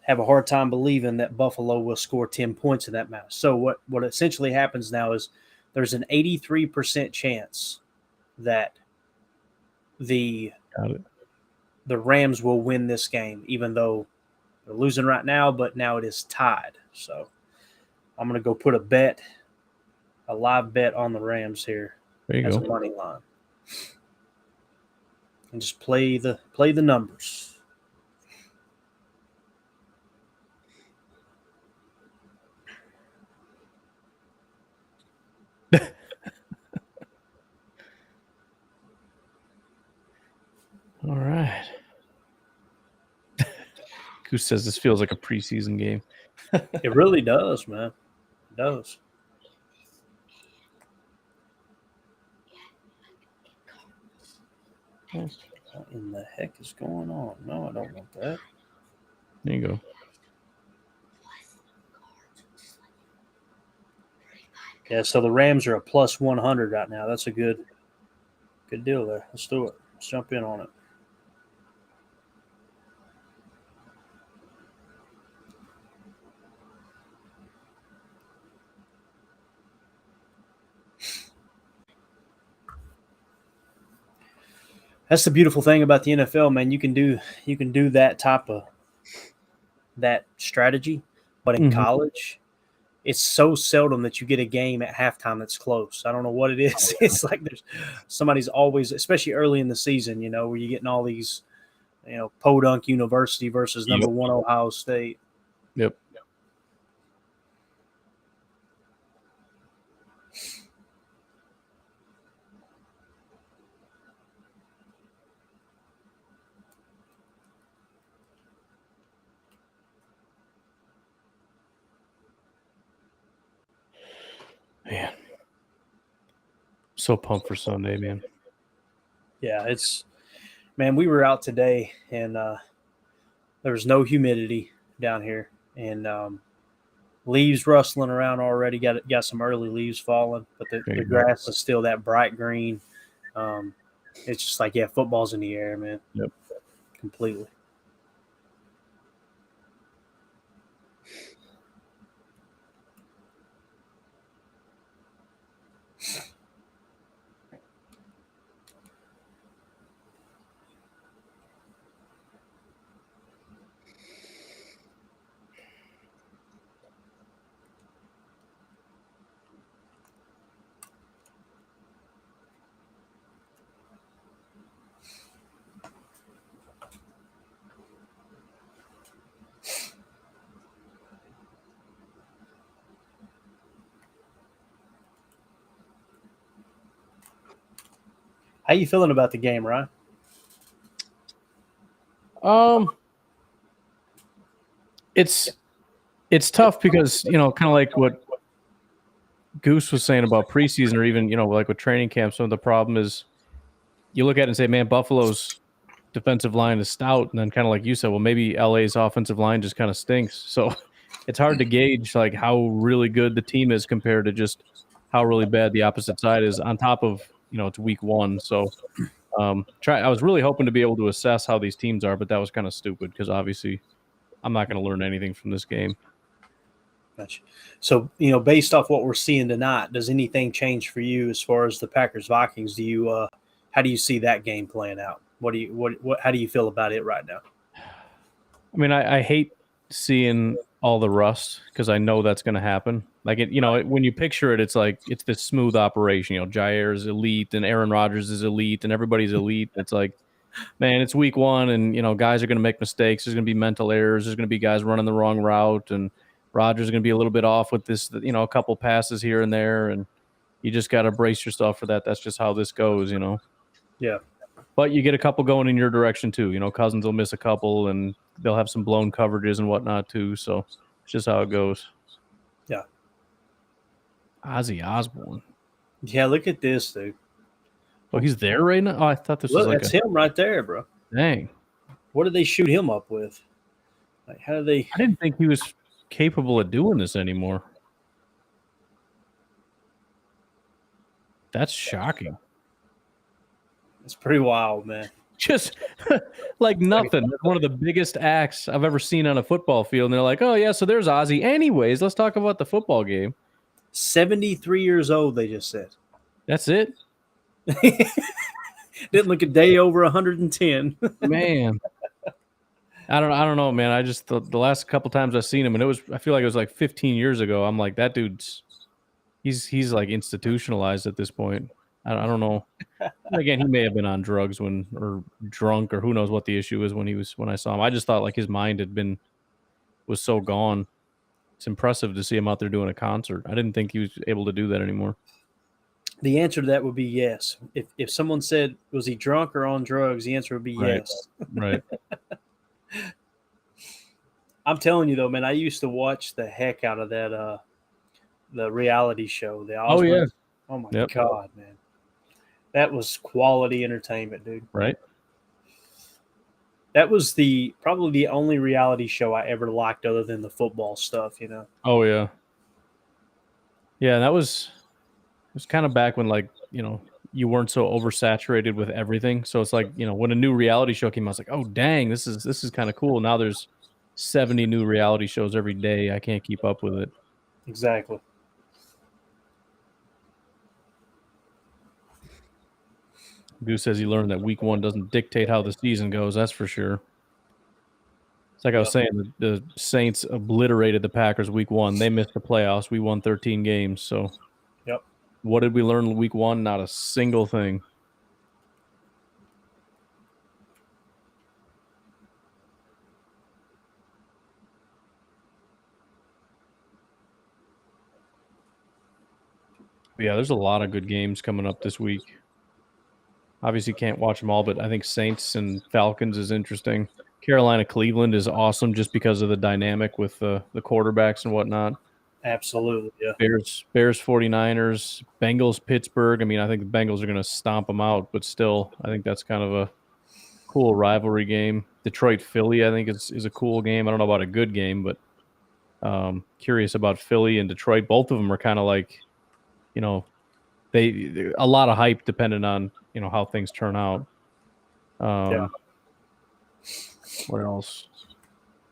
have a hard time believing that Buffalo will score 10 points in that match. So what essentially happens now is there's an 83% chance that the Rams will win this game, even though they're losing right now, but now it is tied. So I'm going to go put a live bet on the Rams here as a money line. And just play the numbers. All right. Goose says this feels like a preseason game. It really does, man. It does. What in the heck is going on? No, I don't want that. There you go. Yeah, so the Rams are a plus 100 right now. That's a good deal there. Let's do it. Let's jump in on it. That's the beautiful thing about the NFL, man. You can do that type of that strategy, but in college, it's so seldom that you get a game at halftime that's close. I don't know what it is. It's like there's somebody's always, especially early in the season, where you're getting all these, Podunk University versus number 1 Ohio State. Yep. Man. So pumped for Sunday, man. Yeah, we were out today and there was no humidity down here and leaves rustling around already. Got some early leaves falling, but the grass is still that bright green. It's just like, football's in the air, man. Yep. Completely. How you feeling about the game, Ryan? It's tough because, kind of like what Goose was saying about preseason or even, like with training camp, some of the problem is you look at it and say, man, Buffalo's defensive line is stout. And then kind of like you said, well, maybe LA's offensive line just kind of stinks. So it's hard to gauge like how really good the team is compared to just how really bad the opposite side is on top of, it's week 1. So I was really hoping to be able to assess how these teams are, but that was kind of stupid because obviously I'm not going to learn anything from this game. Gotcha. So, based off what we're seeing tonight, does anything change for you as far as the Packers-Vikings? How do you see that game playing out? How do you feel about it right now? I mean, I hate seeing all the rust because I know that's going to happen. Like when you picture it, it's like it's this smooth operation. Jair is elite and Aaron Rodgers is elite and everybody's elite. It's like man, it's week one, and guys are going to make mistakes. There's going to be mental errors. There's going to be guys running the wrong route, and Rodgers is going to be a little bit off with this. A couple passes here and there, and you just got to brace yourself for that. That's just how this goes. Yeah. But you get a couple going in your direction too. Cousins will miss a couple, and they'll have some blown coverages and whatnot too. So it's just how it goes. Yeah. Ozzy Osbourne. Yeah, look at this, dude. Oh, he's there right now? Oh, I thought this was Look, like that's him right there, bro. Dang. What did they shoot him up with? Like, how did they? I didn't think he was capable of doing this anymore. That's shocking. It's pretty wild, man. Just like nothing. One of the biggest acts I've ever seen on a football field. And they're like, oh, yeah, so there's Ozzy. Anyways, let's talk about the football game. 73 years old, they just said. That's it? Didn't look a day over 110. Man. I don't know, man. I just the last couple times I've seen him, and I feel like it was like 15 years ago. I'm like, that dude's he's like institutionalized at this point. I don't know. Again, he may have been on drugs or drunk, or who knows what the issue is when I saw him. I just thought like his mind was so gone. It's impressive to see him out there doing a concert. I didn't think he was able to do that anymore. The answer to that would be yes. If someone said, was he drunk or on drugs, the answer would be yes. Right. I'm telling you though, man, I used to watch the heck out of that the reality show. Oh yeah. Oh my God, man. That was quality entertainment, dude. Right. That was probably the only reality show I ever liked other than the football stuff, Oh yeah. Yeah, it was kind of back when you weren't so oversaturated with everything. So it's like, when a new reality show came out, I was like, oh dang, this is kind of cool. Now there's 70 new reality shows every day. I can't keep up with it. Exactly. Goose says he learned that week one doesn't dictate how the season goes. That's for sure. It's like I was saying, the Saints obliterated the Packers week one. They missed the playoffs. We won 13 games. So, yep. What did we learn week one? Not a single thing. Yeah, there's a lot of good games coming up this week. Obviously can't watch them all, but I think Saints and Falcons is interesting. Carolina, Cleveland is awesome just because of the dynamic with the quarterbacks and whatnot. Absolutely, yeah. Bears, 49ers, Bengals, Pittsburgh. I mean, I think the Bengals are going to stomp them out, but still, I think that's kind of a cool rivalry game. Detroit, Philly, I think is a cool game. I don't know about a good game, but curious about Philly and Detroit. Both of them are kind of like, they a lot of hype depending on how things turn out. What else?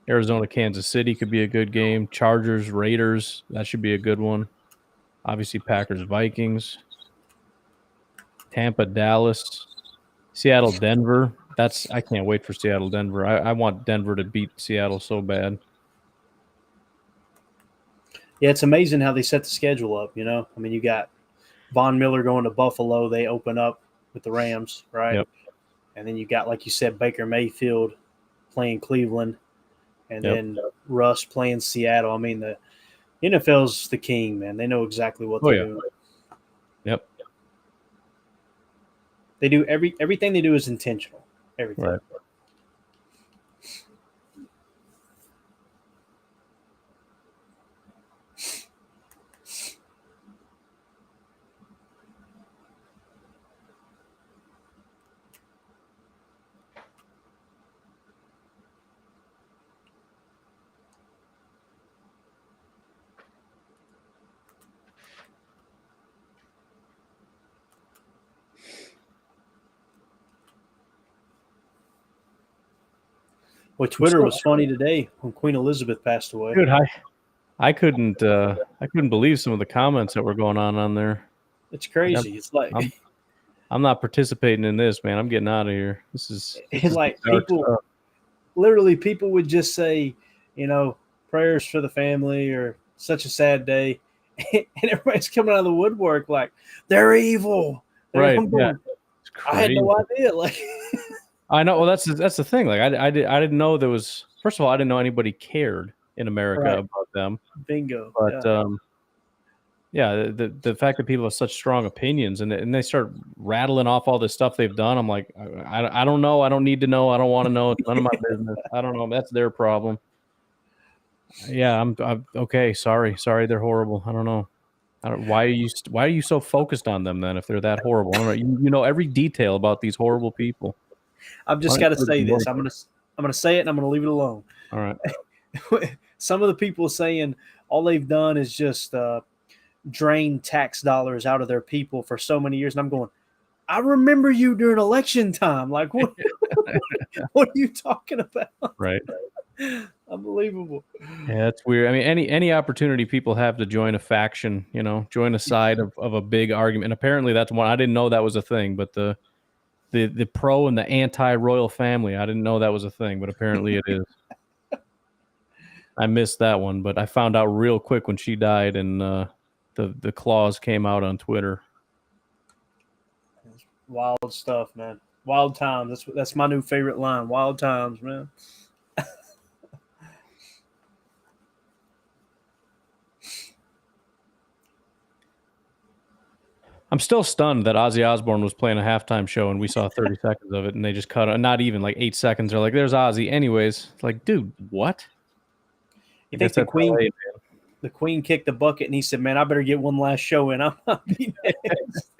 Arizona, Kansas City could be a good game. Chargers, Raiders, that should be a good one. Obviously, Packers, Vikings. Tampa, Dallas. Seattle, Denver. I can't wait for Seattle, Denver. I want Denver to beat Seattle so bad. Yeah, it's amazing how they set the schedule up, I mean, you got Von Miller going to Buffalo. They open up with the Rams, right? Yep. And then you got, like you said, Baker Mayfield playing Cleveland, and then Russ playing Seattle. I mean, the NFL's the king, man. They know exactly what they're doing. Yep. They do everything they do is intentional. Everything. Right. Well, Twitter was funny today when Queen Elizabeth passed away. Dude, I couldn't believe some of the comments that were going on there. It's crazy. It's like I'm not participating in this, man. I'm getting out of here. This is like people would just say, prayers for the family or such a sad day. And everybody's coming out of the woodwork like they're evil. Right. I had no idea. Like I know. Well, that's the thing. Like I didn't know there was. First of all, I didn't know anybody cared in America Right. about them. Bingo. But yeah, the fact that people have such strong opinions and they start rattling off all this stuff they've done, I'm like, I don't know. I don't need to know. I don't want to know. It's none of my business. I don't know. That's their problem. Yeah, I'm okay. Sorry, they're horrible. I don't know. Why are you so focused on them then if they're that horrible? I don't know. You know every detail about these horrible people. I've just got to say this. I'm gonna say it and I'm gonna leave it alone. All right. Some of the people saying all they've done is just drain tax dollars out of their people for so many years, and I'm going, I remember you during election time. Like, what? What are you talking about? Right. Unbelievable. Yeah, it's weird. I mean, any opportunity people have to join a faction, join a side of a big argument. And apparently that's one. I didn't know that was a thing, but the pro and the anti-royal family, I didn't know that was a thing, but apparently it is. I missed that one, but I found out real quick when she died, and the clause came out on Twitter. Wild stuff, man. Wild times. That's my new favorite line. Wild times, man. I'm still stunned that Ozzy Osbourne was playing a halftime show and we saw 30 seconds of it and they just cut it. Not even like 8 seconds. They're like, there's Ozzy. Anyways, it's like, dude, what? You think the Queen LA, the Queen kicked the bucket and he said, man, I better get one last show in. I'm not be next.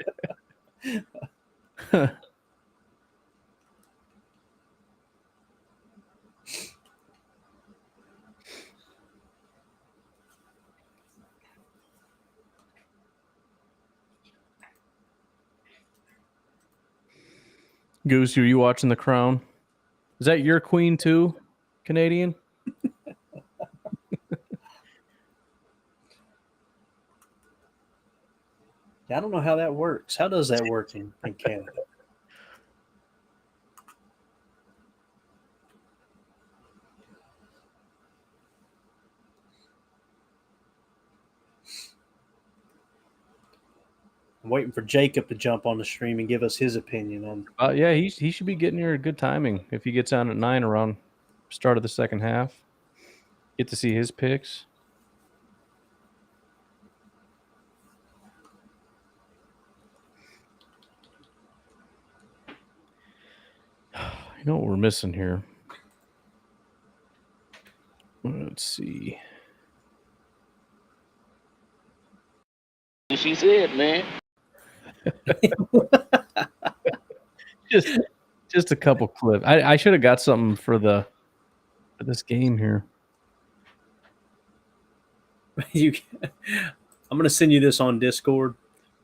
Goose, are you watching The Crown? Is that your queen too, Canadian? I don't know how that works. How does that work in Canada? I'm waiting for Jacob to jump on the stream and give us his opinion on. Yeah, he should be getting here good timing if he gets on at 9 around start of the second half. Get to see his picks. You know what we're missing here? Let's see. She said, man. just a couple clips. I should have got something for this game here. I'm going to send you this on Discord.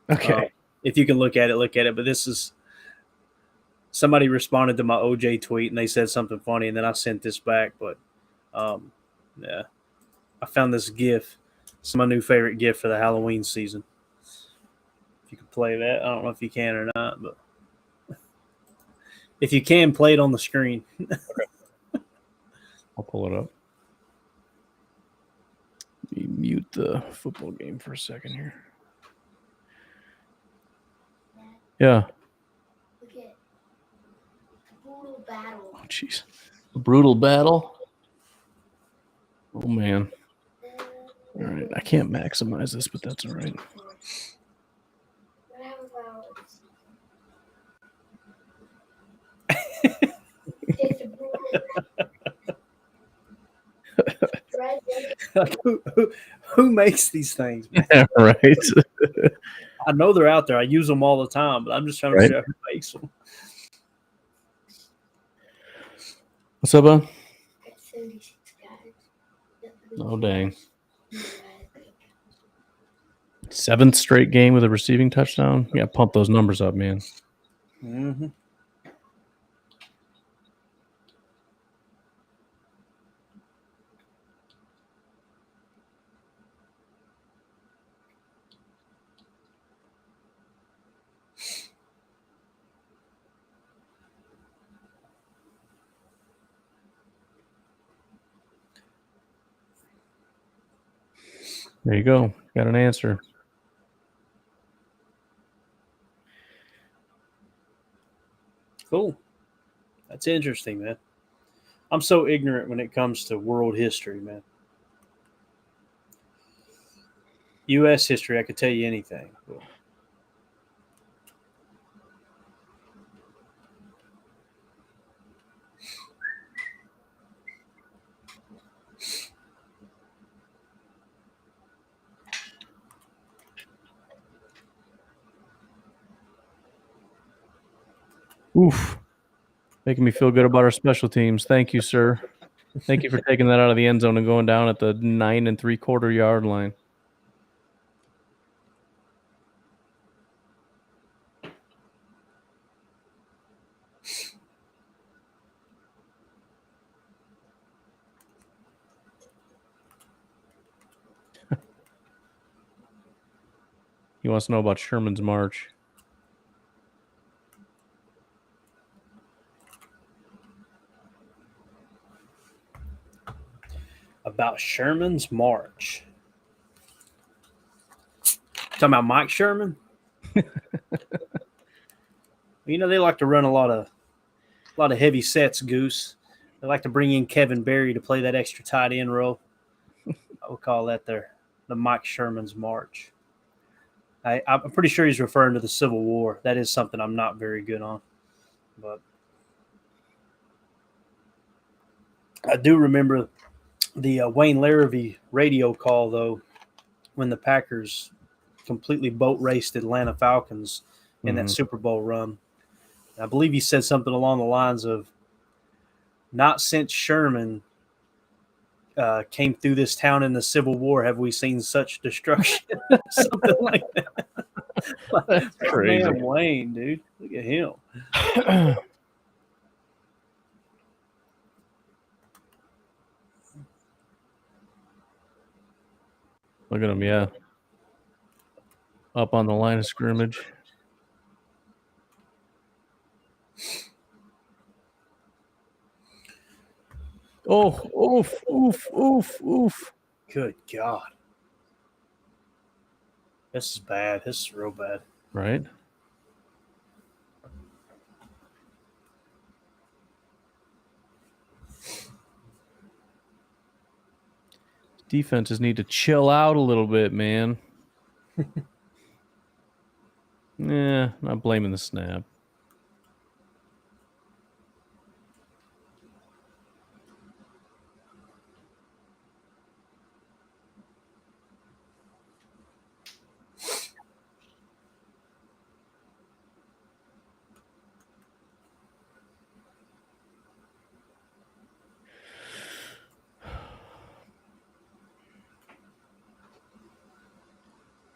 Okay. If you can look at it. But this is somebody responded to my OJ tweet and they said something funny, and then I sent this back. But yeah, I found this GIF. It's my new favorite GIF for the Halloween season. If you can play that, I don't know if you can or not, but if you can, play it on the screen. I'll pull it up. Let me mute the football game for a second here. Yeah. Look at brutal battle. Oh, jeez. A brutal battle. Oh, man. All right. I can't maximize this, but that's all right. Who makes these things, man? Yeah, right. I know they're out there. I use them all the time, but I'm just trying to figure out who makes them. What's up, bud? Oh, dang. 7th straight game with a receiving touchdown. Yeah, pump those numbers up, man. Mm-hmm. There you go. Got an answer. Cool. That's interesting, man. I'm so ignorant when it comes to world history, man. U.S. history, I could tell you anything. But Oof. Making me feel good about our special teams. Thank you, sir. Thank you for taking that out of the end zone and going down at the 9 3/4 yard line. He wants to know about Sherman's March. about Sherman's March. Talking about Mike Sherman? You know, they like to run a lot of heavy sets, Goose. They like to bring in Kevin Berry to play that extra tight end role. I would call that the Mike Sherman's March. I'm pretty sure he's referring to the Civil War. That is something I'm not very good on. But I do remember the Wayne Larrivee radio call, though, when the Packers completely boat raced Atlanta Falcons in that Super Bowl run. I believe he said something along the lines of, not since Sherman came through this town in the Civil War have we seen such destruction. Something like that. That's crazy. Man, Wayne, dude. Look at him. Look at him, yeah. Up on the line of scrimmage. Oh, oof, oof, oof, oof. Good God. This is bad. This is real bad. Right? Defenses need to chill out a little bit, man. Not blaming the snap.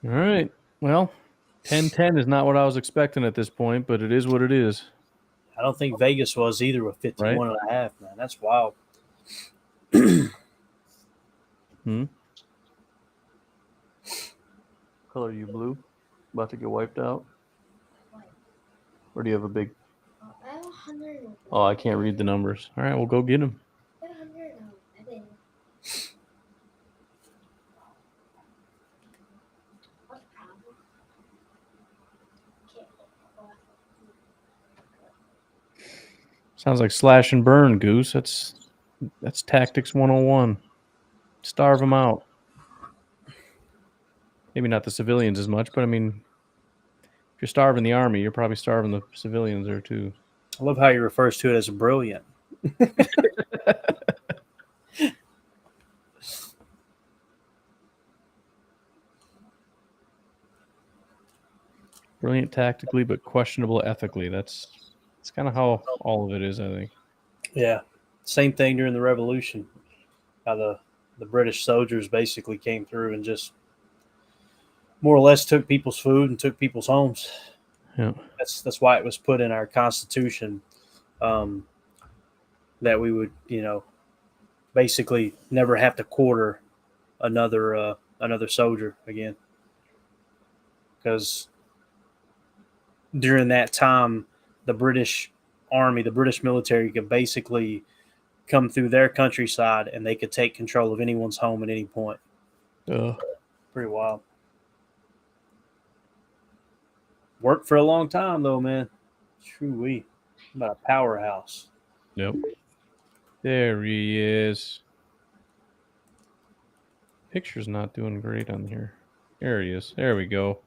All right. Well, 10-10 is not what I was expecting at this point, but it is what it is. I don't think Vegas was either with 51 and a half, man. That's wild. Color you blue? About to get wiped out? Or do you have a big... I have 100. Oh, I can't read the numbers. All right, we'll go get him. 100. I think. What's the problem? Sounds like slash and burn, Goose. That's tactics 101. Starve them out. Maybe not the civilians as much, but I mean, if you're starving the army, you're probably starving the civilians there too. I love how he refers to it as brilliant. Brilliant tactically, but questionable ethically. That's kind of how all of it is, I think. Yeah. Same thing during the Revolution. How the British soldiers basically came through and just more or less took people's food and took people's homes. Yeah. That's why it was put in our Constitution that we would, basically never have to quarter another soldier again. Because during that time, the British Army, the British military could basically come through their countryside and they could take control of anyone's home at any point. Pretty wild. Worked for a long time, though, man. True-wee. About a powerhouse. Yep. There he is. Picture's not doing great on here. There he is. There we go.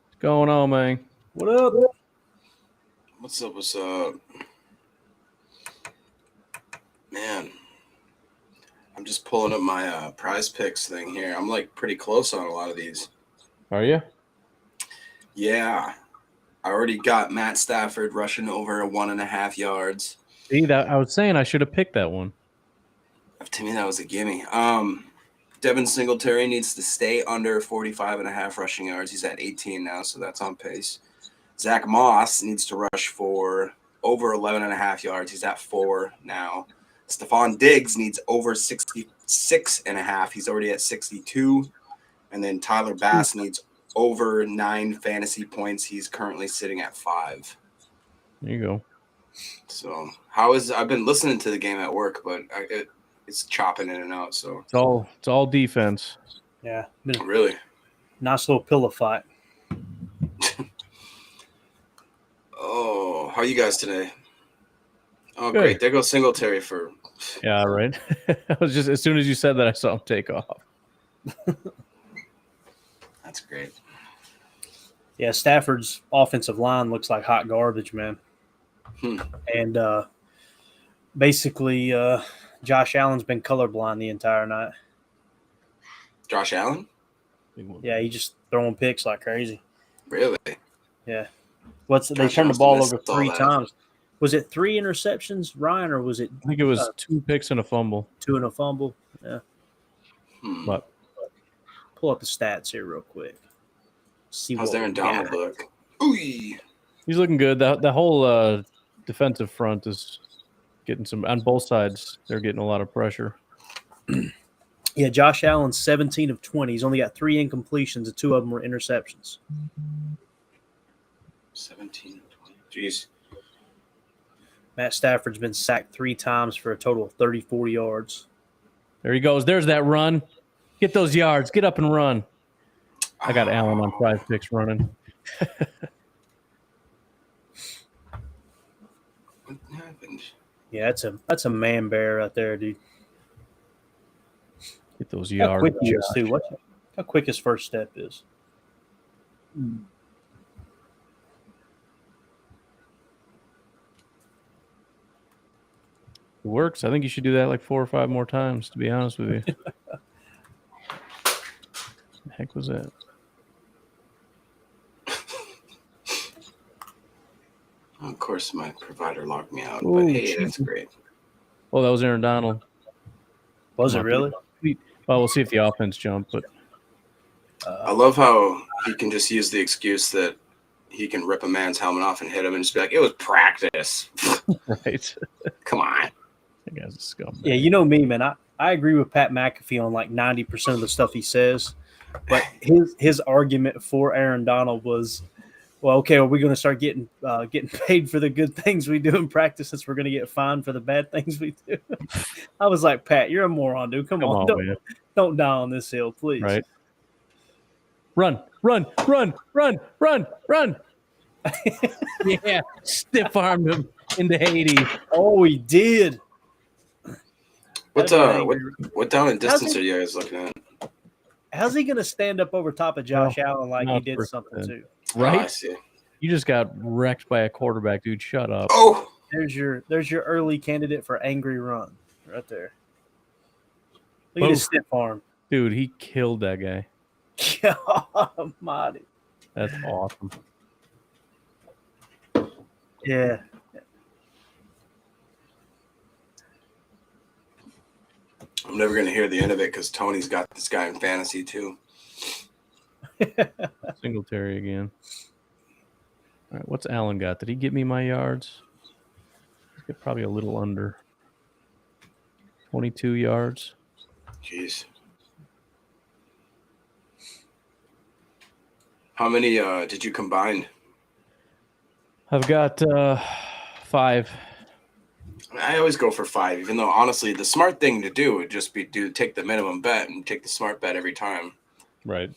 What's going on, man? What up? What's up? What's up? Man, I'm just pulling up my prize picks thing here. I'm like pretty close on a lot of these. Are you? Yeah. I already got Matt Stafford rushing over 1.5 yards. See, that I was saying I should have picked that one. To me, that was a gimme. Devin Singletary needs to stay under 45.5 rushing yards. He's at 18 now, so that's on pace. Zach Moss needs to rush for over 11.5 yards. He's at 4 now. Stephon Diggs needs over 66.5. He's already at 62. And then Tyler Bass needs over 9 fantasy points. He's currently sitting at 5. There you go. So I've been listening to the game at work, but it's chopping in and out. So It's all defense. Yeah. really, Nice little pillow fight. oh, how are you guys today? Oh, Good. great! There goes Singletary for. Yeah, right. I was just as soon as you said that, I saw him take off. That's great. Yeah, Stafford's offensive line looks like hot garbage, man. And basically, Josh Allen's been colorblind the entire night. Josh Allen? Yeah, he just throwing picks like crazy. Really? Yeah. They Josh turned the Allen's ball missed over all 3 that. times. Was it 3 interceptions, Ryan, or was it I think it was 2 picks and a fumble. 2 and a fumble? Yeah. But Pull up the stats here real quick. See How's what Aaron we Donald got. look? Ooh. he's looking good. The whole defensive front is getting some on both sides. They're getting a lot of pressure. Yeah, Josh Allen's 17 of 20. He's only got 3 incompletions, and 2 of them were interceptions. 17 and 20. Jeez. Matt Stafford's been sacked 3 times for a total of 34 yards. There he goes. There's that run. Get those yards. Get up and run. I got Allen on prize picks running. What happened? Yeah, that's a man bear right there, dude. Get those How yards. quick he is too. How quick his first step is. It works. I think you should do that like 4 or 5 more times, to be honest with you. The heck was that? Of course, my provider locked me out, Ooh, but hey, jeez. that's great. Oh, that was Aaron Donald. Was it really? Well, we'll see if the offense jumped, but I love how he can just use the excuse that he can rip a man's helmet off and hit him and just be like, it was practice. right. Come on. That guy's a scumbag. Yeah, you know me, man. I agree with Pat McAfee on like 90% of the stuff he says. But his argument for Aaron Donald was, well, okay, are we going to start getting paid for the good things we do in practice since we're going to get fined for the bad things we do? I was like, Pat, you're a moron, dude. Come on, man. don't die on this hill, please. Right. Run. Yeah, stiff armed him into Hades. Oh, he did. What down and How's distance he- are you guys looking at? How's he going to stand up over top of Josh Allen like he not did for something that. too? Oh, I Right? see. You just got wrecked by a quarterback, dude. Shut up. Oh, There's your early candidate for angry run right there. Look at Boom. his stiff arm. Dude, he killed that guy. God almighty. That's awesome. Yeah. I'm never going to hear the end of it because Tony's got this guy in fantasy too. Singletary again. All right, what's Allen got? Did he get me my yards? He's got probably a little under 22 yards. Jeez. How many did you combine? I've got 5. I always go for 5, even though honestly the smart thing to do would just be take the minimum bet and take the smart bet every time. Right.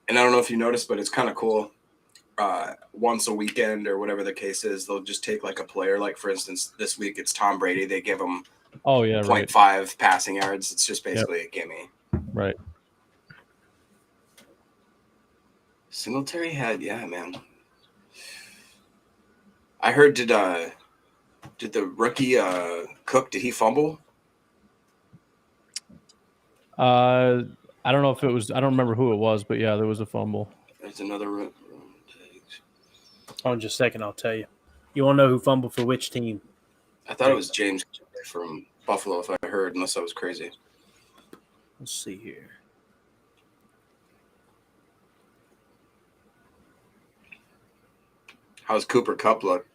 And I don't know if you noticed, but it's kind of cool. once a weekend or whatever the case is. They'll just take like a player. Like for instance, this week it's Tom Brady. They give him Oh yeah, right. 0.5 passing yards. It's just basically a gimme. Right. Singletary had, yeah, man. I heard did the rookie Cook, did he fumble? I don't know if it was. I don't remember who it was, but yeah, there was a fumble. There's another. Hold on just a second, I'll tell you. You want to know who fumbled for which team? I thought it was James from Buffalo, if I heard, unless I was crazy. Let's see here. How's Cooper Kupp look?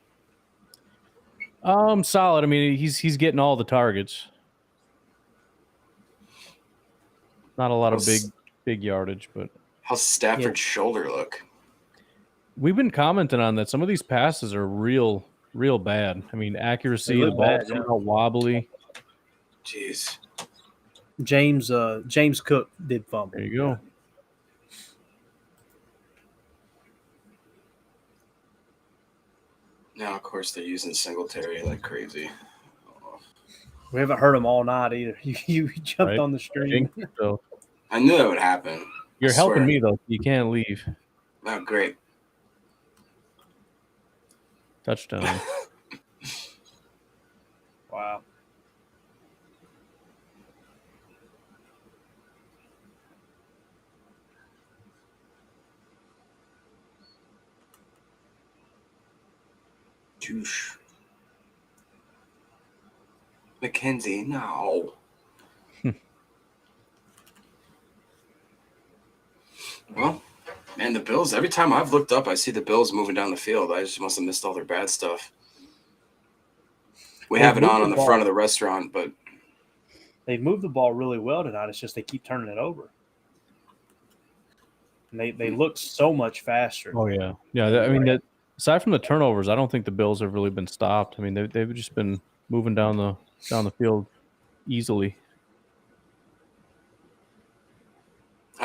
Solid. I mean, he's getting all the targets. Not a lot of big yardage, but how's Stafford's shoulder look? We've been commenting on that. Some of these passes are real bad. I mean, accuracy, the ball's somehow wobbly. Jeez. James Cook did fumble. There you go. Now, of course, they're using Singletary like crazy. We haven't heard them all night either. You jumped on the stream. So I knew that would happen. You're helping me, though. You can't leave. Oh, great. Touchdown. Wow. Juice. McKenzie, no. Well, man, the Bills, every time I've looked up, I see the Bills moving down the field. I just must have missed all their bad stuff. We have it on the front of the restaurant, but they've moved the ball really well tonight. It's just they keep turning it over. And they look so much faster. Oh, yeah. Yeah, I mean, aside from the turnovers, I don't think the Bills have really been stopped. I mean, they've just been moving down the field easily.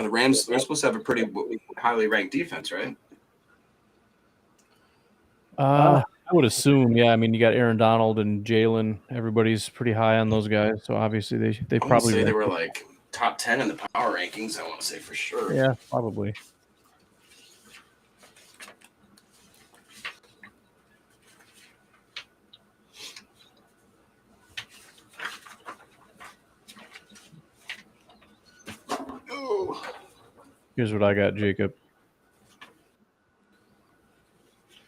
the Rams, they're supposed to have a pretty highly ranked defense, right? I would assume, yeah. I mean, you got Aaron Donald and Jalen. Everybody's pretty high on those guys, so obviously they probably say they were like top 10 in the power rankings. I want to say for sure. Yeah, probably. Oh. Here's what I got, Jacob.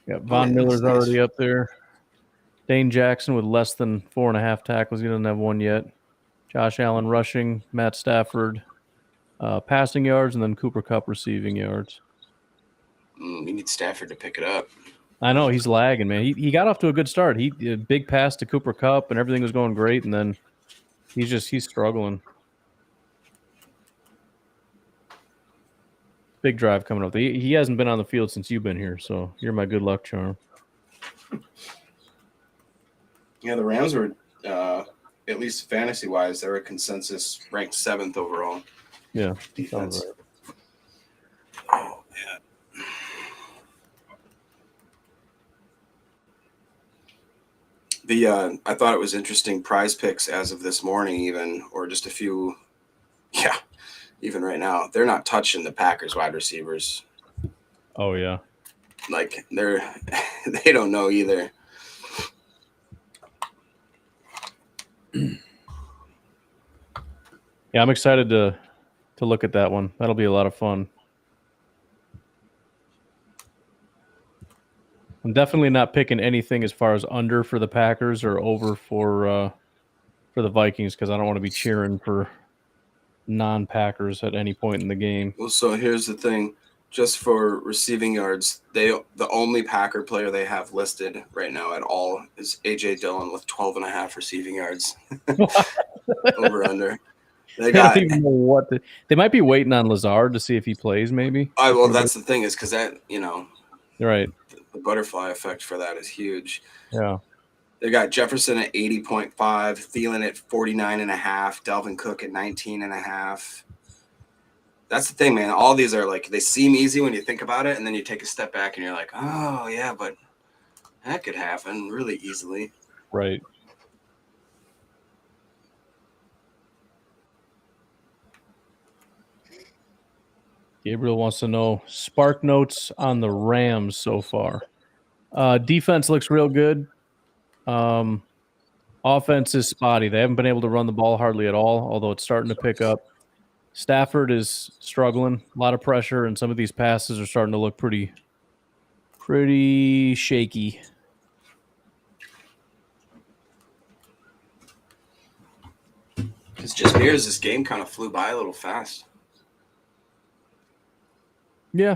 Yeah, Von Miller's already up there. Dane Jackson with less than 4.5 tackles. He doesn't have one yet. Josh Allen rushing. Matt Stafford passing yards, and then Cooper Kupp receiving yards. We need Stafford to pick it up. I know he's lagging, man. He got off to a good start. He a big pass to Cooper Kupp, and everything was going great, and then he's struggling. Big drive coming up. He hasn't been on the field since you've been here, so you're my good luck charm. Yeah, the Rams were, at least fantasy-wise, they were consensus ranked 7th overall. Yeah, defense. Right. Oh, yeah. I thought it was interesting. Prize Picks as of this morning, even, or just a few, even right now, they're not touching the Packers wide receivers. Oh yeah, like they don't know either. Yeah, I'm excited to look at that one. That'll be a lot of fun. I'm definitely not picking anything as far as under for the Packers or over for the Vikings because I don't want to be cheering for non-Packers at any point in the game. Well, so here's the thing. Just for receiving yards, the only Packer player they have listed right now at all is A.J. Dillon with 12.5 receiving yards. Over under. They got. I don't even know what they might be waiting on Lazard to see if he plays. Maybe. Well, that's the thing is because that right. The butterfly effect for that is huge. Yeah. They got Jefferson at 80.5, Thielen at 49.5, Dalvin Cook at 19.5. That's the thing, man. All these are like, they seem easy when you think about it, and then you take a step back and you're like, oh yeah, but that could happen really easily. Right. Gabriel wants to know spark notes on the Rams so far. Defense looks real good. Offense is spotty. They haven't been able to run the ball hardly at all, although it's starting to pick up. Stafford is struggling. A lot of pressure, and some of these passes are starting to look pretty shaky. It's just mirrors this game kind of flew by a little fast. Yeah.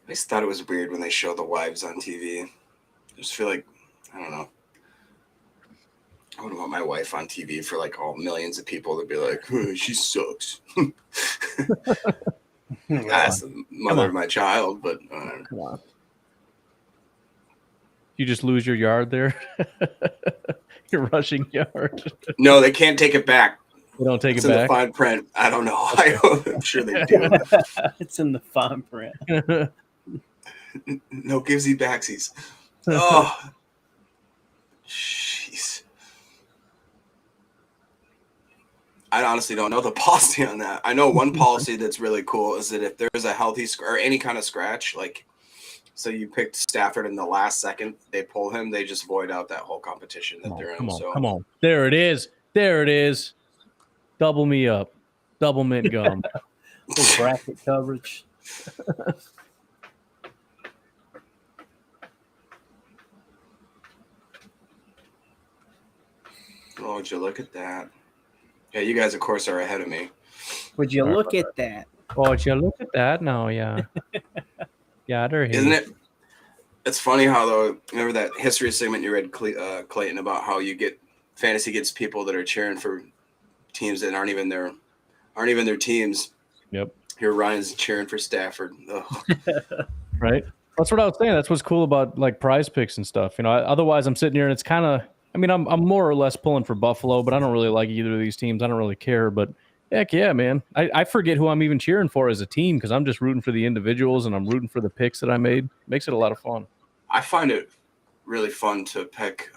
I just thought it was weird when they show the wives on TV. I just feel like, I don't know. I wouldn't want my wife on TV for like all millions of people to be like, oh, she sucks. That's the mother of my child, but Come on. You just lose your yard there? Your rushing yard. No, they can't take it back. They don't take It's it in back. the fine print. I don't know. I'm sure they do. It's in the fine print. No givesy backsies. Oh, jeez. I honestly don't know the policy on that. I know one policy that's really cool is that if there's a healthy or any kind of scratch, like, so you picked Stafford in the last second, they pull him, they just void out that whole competition that they're in. Come on. There it is. Double me up. Double mint gum. Little bracket coverage. Oh, would you look at that? Yeah, you guys, of course, are ahead of me. Would you look at that? Oh, you look at that now, yeah. Yeah, they're here. Isn't it? It's funny how, though, remember that history segment you read, Clayton, about how you get fantasy gets people that are cheering for teams that aren't even their teams. Yep. Here Ryan's cheering for Stafford. Right. That's what I was saying. That's what's cool about like prize picks and stuff. You know, otherwise I'm sitting here and it's kind of, I mean, I'm more or less pulling for Buffalo, but I don't really like either of these teams. I don't really care, but heck yeah, man. I forget who I'm even cheering for as a team because I'm just rooting for the individuals and I'm rooting for the picks that I made. Makes it a lot of fun. I find it really fun to pick,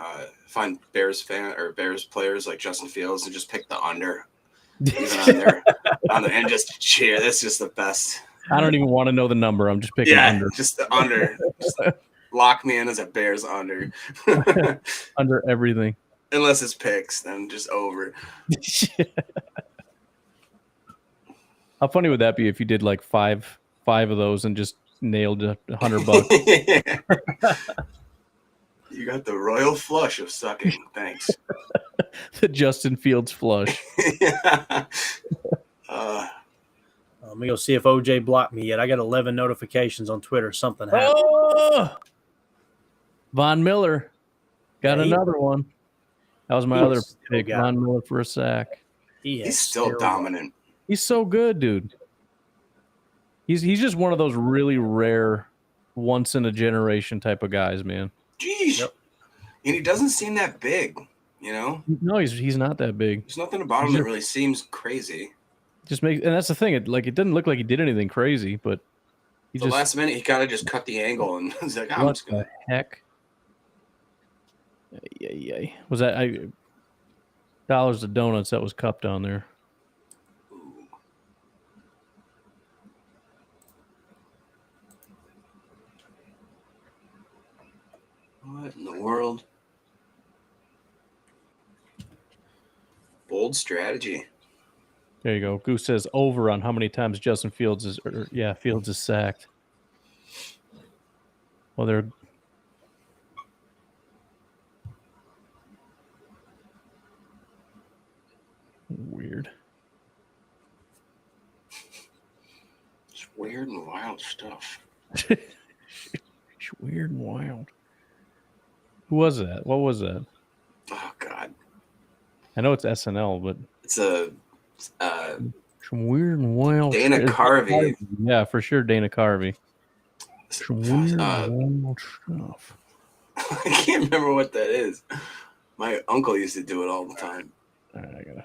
find Bears players like Justin Fields and just pick the under. Even and just cheer. That's just the best. I don't even want to know the number. I'm just picking under. Just the under. Just lock me in as a Bears under. Under everything. Unless it's picks, then just over. How funny would that be if you did like five of those and just nailed $100? You got the royal flush of sucking. Thanks. The Justin Fields flush. Yeah. Let me go see if OJ blocked me yet. I got 11 notifications on Twitter. Something happened. Oh! Von Miller got Yeah, another one. That was my He other still pick. got Von Miller for a sack. He's still dominant. He's so good, dude. He's just one of those really rare, once in a generation type of guys, man. Jeez. Yep. And he doesn't seem that big, you know? No, he's not that big. There's nothing about him that really seems crazy. Just and that's the thing. It didn't look like he did anything crazy, but Last minute he kind of just cut the angle and was like, I'm what just gonna. the heck? Yeah. Was that dollars to donuts that was cupped on there? What in the world? Bold strategy. There you go. Goose says over on how many times Justin Fields is sacked. Well, they're weird. It's weird and wild stuff. It's weird and wild. Who was that? What was that? Oh God. I know it's SNL, but It's a some weird and wild. Dana Carvey. Yeah, for sure, Dana Carvey. Some weird and wild stuff. I can't remember what that is. My uncle used to do it all the time. All right, I gotta.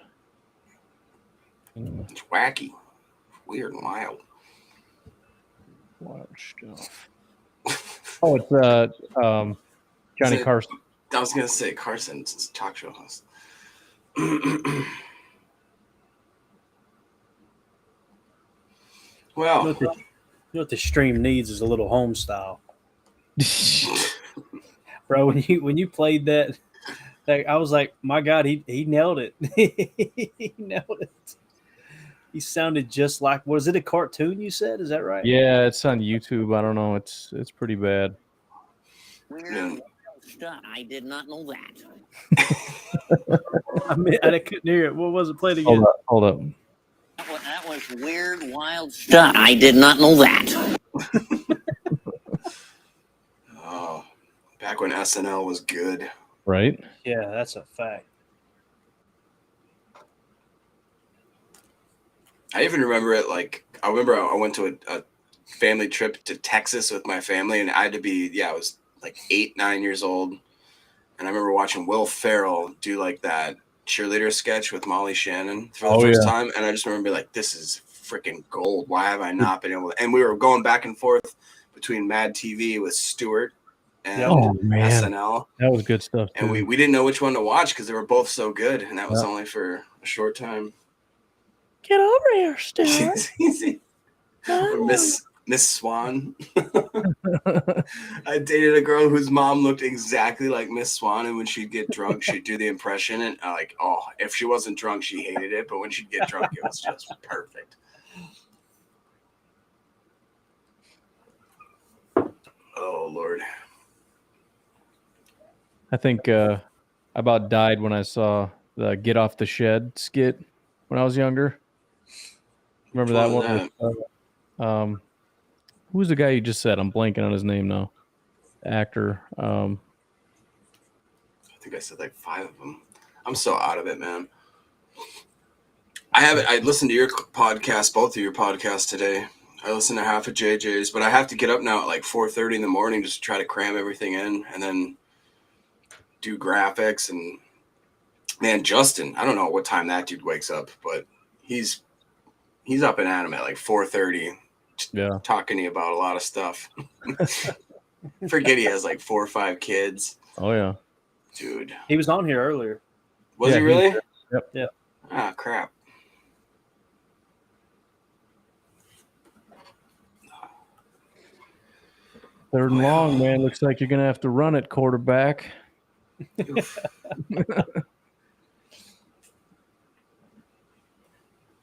It's wacky, weird, and wild. Wild stuff. Oh, it's Johnny Is it- Carson. I was gonna say Carson's talk show host. Well, You know what the stream needs is a little home style, bro. When you played that, I was like, my God, he nailed it. He nailed it. He sounded just like. Was it a cartoon? You said, is that right? Yeah, it's on YouTube. I don't know. It's pretty bad. yeah. I did not know that. I mean, I couldn't hear it. What was it? Play it again. Hold up. That was weird, wild stuff. I did not know that. Oh, back when SNL was good. Right? Yeah, that's a fact. I even remember it. Like I remember I went to a family trip to Texas with my family, and I had to be I was like 8, 9 years old, and I remember watching Will Ferrell do like that cheerleader sketch with Molly Shannon for the first time, and I just remember being like, this is freaking gold. Why have I not been able to? And we were going back and forth between Mad TV with Stewart and SNL. That was good stuff too. And we didn't know which one to watch because they were both so good, and that was only for a short time. Get over here, Stewart. Miss Swan. I dated a girl whose mom looked exactly like Miss Swan, and when she'd get drunk, she'd do the impression, and if she wasn't drunk, she hated it, but when she'd get drunk, it was just perfect. Oh Lord. I think I about died when I saw the Get Off the Shed skit when I was younger. Remember that one? Who's the guy you just said? I'm blanking on his name now. The actor. I think I said like 5 of them. I'm so out of it, man. I listened to your podcast, both of your podcasts today. I listened to half of JJ's, but I have to get up now at like 4:30 in the morning just to try to cram everything in and then do graphics. And man, Justin, I don't know what time that dude wakes up, but he's up and at him at like 4:30. Yeah, talking to you about a lot of stuff. Forget he has like 4 or 5 kids. Oh yeah, dude. He was on here earlier. Was he really? Yep. Yeah. Ah, crap. Third and long, man. Looks like you're gonna have to run it, quarterback.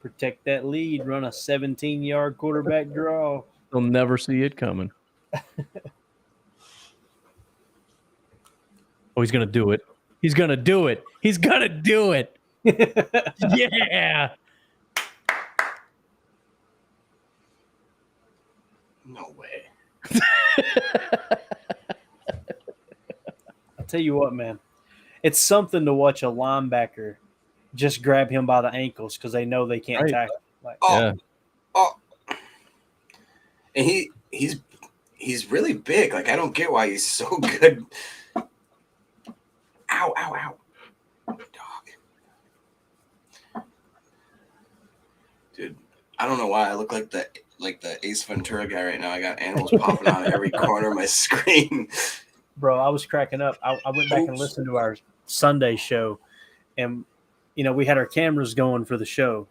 Protect that lead. Run a 17-yard quarterback draw. They'll never see it coming. Oh, he's gonna do it. He's gonna do it. He's gonna do it. Yeah. No way. I'll tell you what, man. It's something to watch a linebacker just grab him by the ankles because they know they can't tackle. Like, And he's really big. Like I don't get why he's so good. Ow, ow, ow. Dog. Dude, I don't know why I look like the Ace Ventura guy right now. I got animals popping out of every corner of my screen. Bro, I was cracking up. I went back and listened to our Sunday show, and we had our cameras going for the show.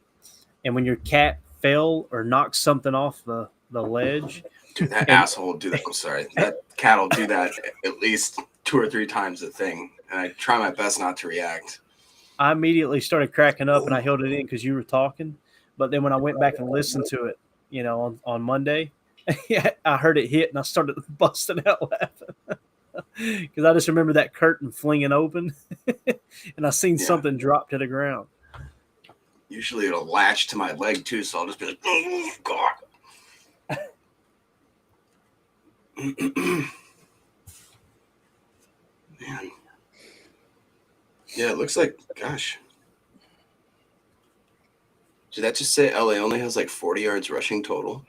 And when your cat fell or knocked something off the ledge, dude, that asshole will do that. I'm sorry, that cat will do that at least 2 or 3 times a thing, and I try my best not to react. I immediately started cracking up, and I held it in because you were talking. But then when I went back and listened to it, on Monday, I heard it hit, and I started busting out laughing because I just remember that curtain flinging open, and I seen something drop to the ground. Usually it'll latch to my leg too, so I'll just be like, "Oh God." Man. Yeah, it looks like, gosh. Did that just say LA only has like 40 yards rushing total?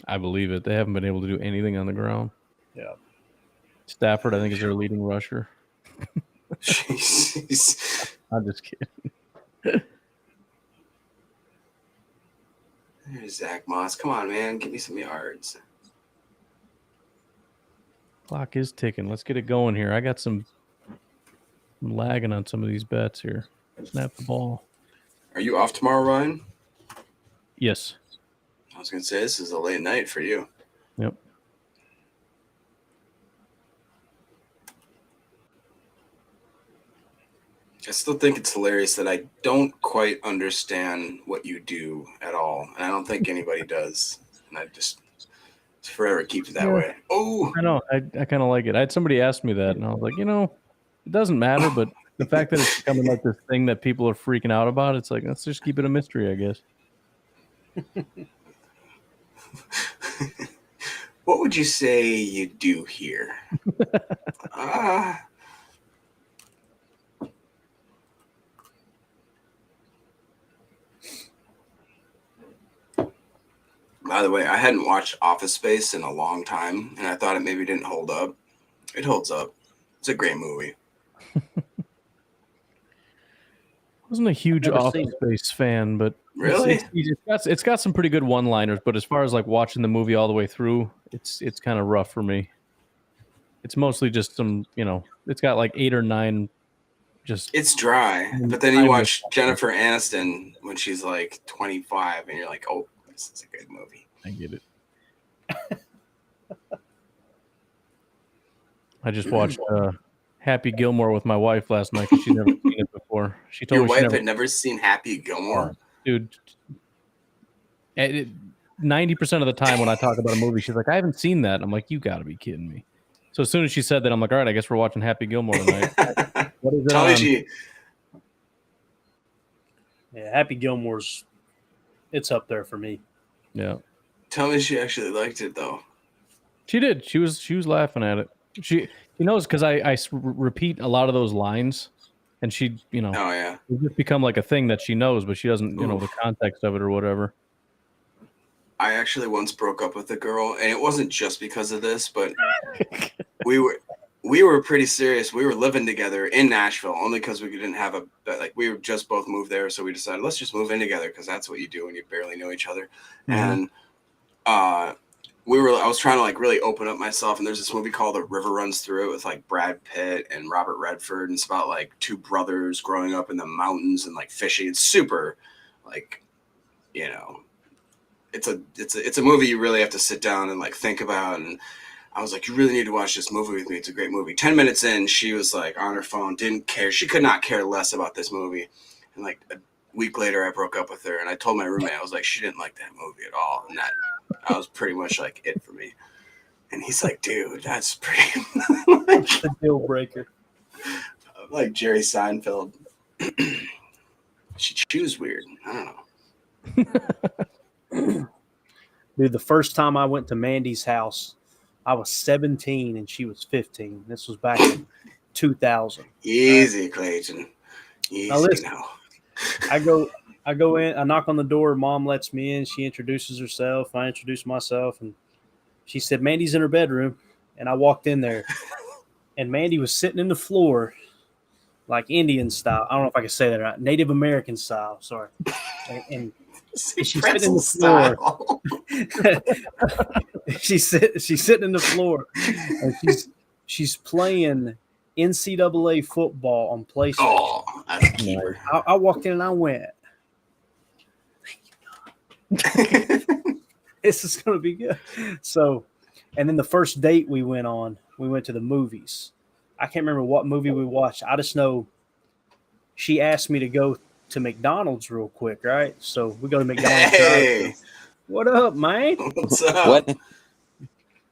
I believe it. They haven't been able to do anything on the ground. Yeah. Stafford, I think, is their leading rusher. Jeez. I'm just kidding. There's Zach Moss. Come on, man. Give me some yards. Clock is ticking. Let's get it going here. I got some I'm lagging on some of these bets here. Snap the ball. Are you off tomorrow, Ryan? Yes. I was going to say, this is a late night for you. Yep. I still think it's hilarious that I don't quite understand what you do at all. And I don't think anybody does. And I just forever keep it that way. Oh, I know. I kind of like it. I had somebody ask me that, and I was like, it doesn't matter, but the fact that it's becoming like this thing that people are freaking out about, it's like, let's just keep it a mystery, I guess. what would you say you do here? By the way, I hadn't watched Office Space in a long time, and I thought it maybe didn't hold up. It holds up. It's a great movie. Wasn't a huge Office Space fan, but really, it's got some pretty good one-liners. But as far as like watching the movie all the way through, it's kind of rough for me. It's mostly just some, it's got like 8 or 9. It's dry. But then you watch Jennifer Aniston when she's like 25, and you're like, oh, this is a good movie. I get it. I just watched Happy Gilmore with my wife last night because she'd never seen it before. She told Your me wife had never seen Happy Gilmore? Dude, 90% of the time when I talk about a movie, she's like, I haven't seen that. I'm like, you got to be kidding me. So as soon as she said that, I'm like, all right, I guess we're watching Happy Gilmore tonight. What is it Tell on? me Yeah, Happy Gilmore's, it's up there for me. Yeah. Tell me she actually liked it, though. She did. She was laughing at it. She knows because I repeat a lot of those lines, and she, oh yeah, it's just become like a thing that she knows, but she doesn't, the context of it or whatever. I actually once broke up with a girl, and it wasn't just because of this, but we were pretty serious. We were living together in Nashville only because we didn't have we were just both moved there, so we decided let's just move in together because that's what you do when you barely know each other. Mm-hmm. And I was trying to like really open up myself, and there's this movie called The River Runs Through It with like Brad Pitt and Robert Redford, and it's about like two brothers growing up in the mountains and like fishing. It's super like, it's a movie you really have to sit down and like think about. And I was like, you really need to watch this movie with me. It's a great movie. 10 minutes in, she was like on her phone, didn't care. She could not care less about this movie. And like a week later, I broke up with her, and I told my roommate, I was like, she didn't like that movie at all. And that was pretty much like it for me. And he's like, dude, that's pretty much the deal breaker. Like Jerry Seinfeld. She was weird. I don't know. Dude, the first time I went to Mandy's house, I was 17 and she was 15. This was back in 2000. Easy, Clayton. Easy now. Listen, now. I go in, I knock on the door, Mom lets me in, she introduces herself, I introduce myself, and she said, Mandy's in her bedroom. And I walked in there, and Mandy was sitting in the floor like Indian style. I don't know if I can say that right. Native American style, sorry. And she's sitting in the floor. she's sitting in the floor, and she's playing NCAA football on PlayStation. Oh, that's a keeper. I walked in and I went, thank you, God. This is going to be good. So, and then the first date we went to the movies. I can't remember what movie we watched. I just know she asked me to go to McDonald's real quick, right? So we go to McDonald's. Hey. What up, man? What's up? What?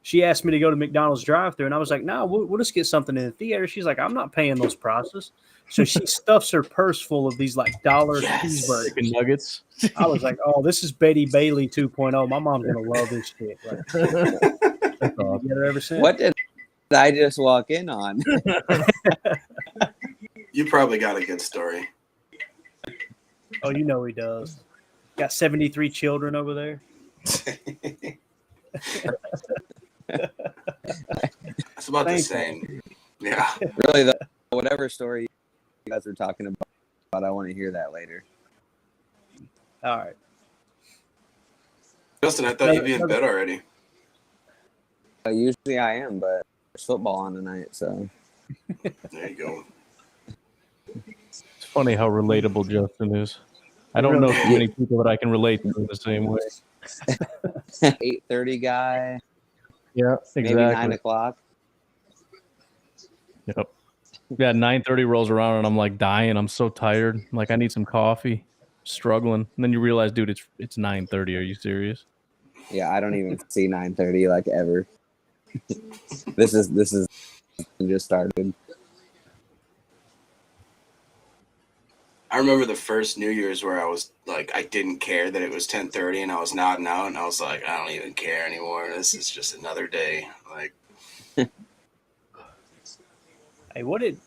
She asked me to go to McDonald's drive-thru, and I was like, no, we'll just get something in the theater. She's like, I'm not paying those prices. So she stuffs her purse full of these like dollar cheeseburgers. Chicken nuggets. I was like, oh, this is Betty Bailey 2.0. My mom's going to love this shit. Like, that's all. Get her ever since. What did I just walk in on? You probably got a good story. Oh, you know he does. Got 73 children over there. It's about the Thank same. Yeah. Really, though, whatever story you guys are talking about, I want to hear that later. All right. Justin, I thought you'd be in bed already. Usually I am, but there's football on tonight, so. There you go. It's funny how relatable Justin is. I don't know too many people that I can relate to in the same way. 8:30 guy. Yeah, Maybe 9 o'clock. Yep. Yeah, 9:30 rolls around and I'm like dying. I'm so tired. I'm like, I need some coffee. Struggling. And then you realize, dude, it's 9:30. Are you serious? Yeah, I don't even see 9:30 like ever. This is just started. I remember the first New Year's where I was like, I didn't care that it was 10:30 and I was nodding out and I was like, I don't even care anymore. This is just another day. Like, Hey, what did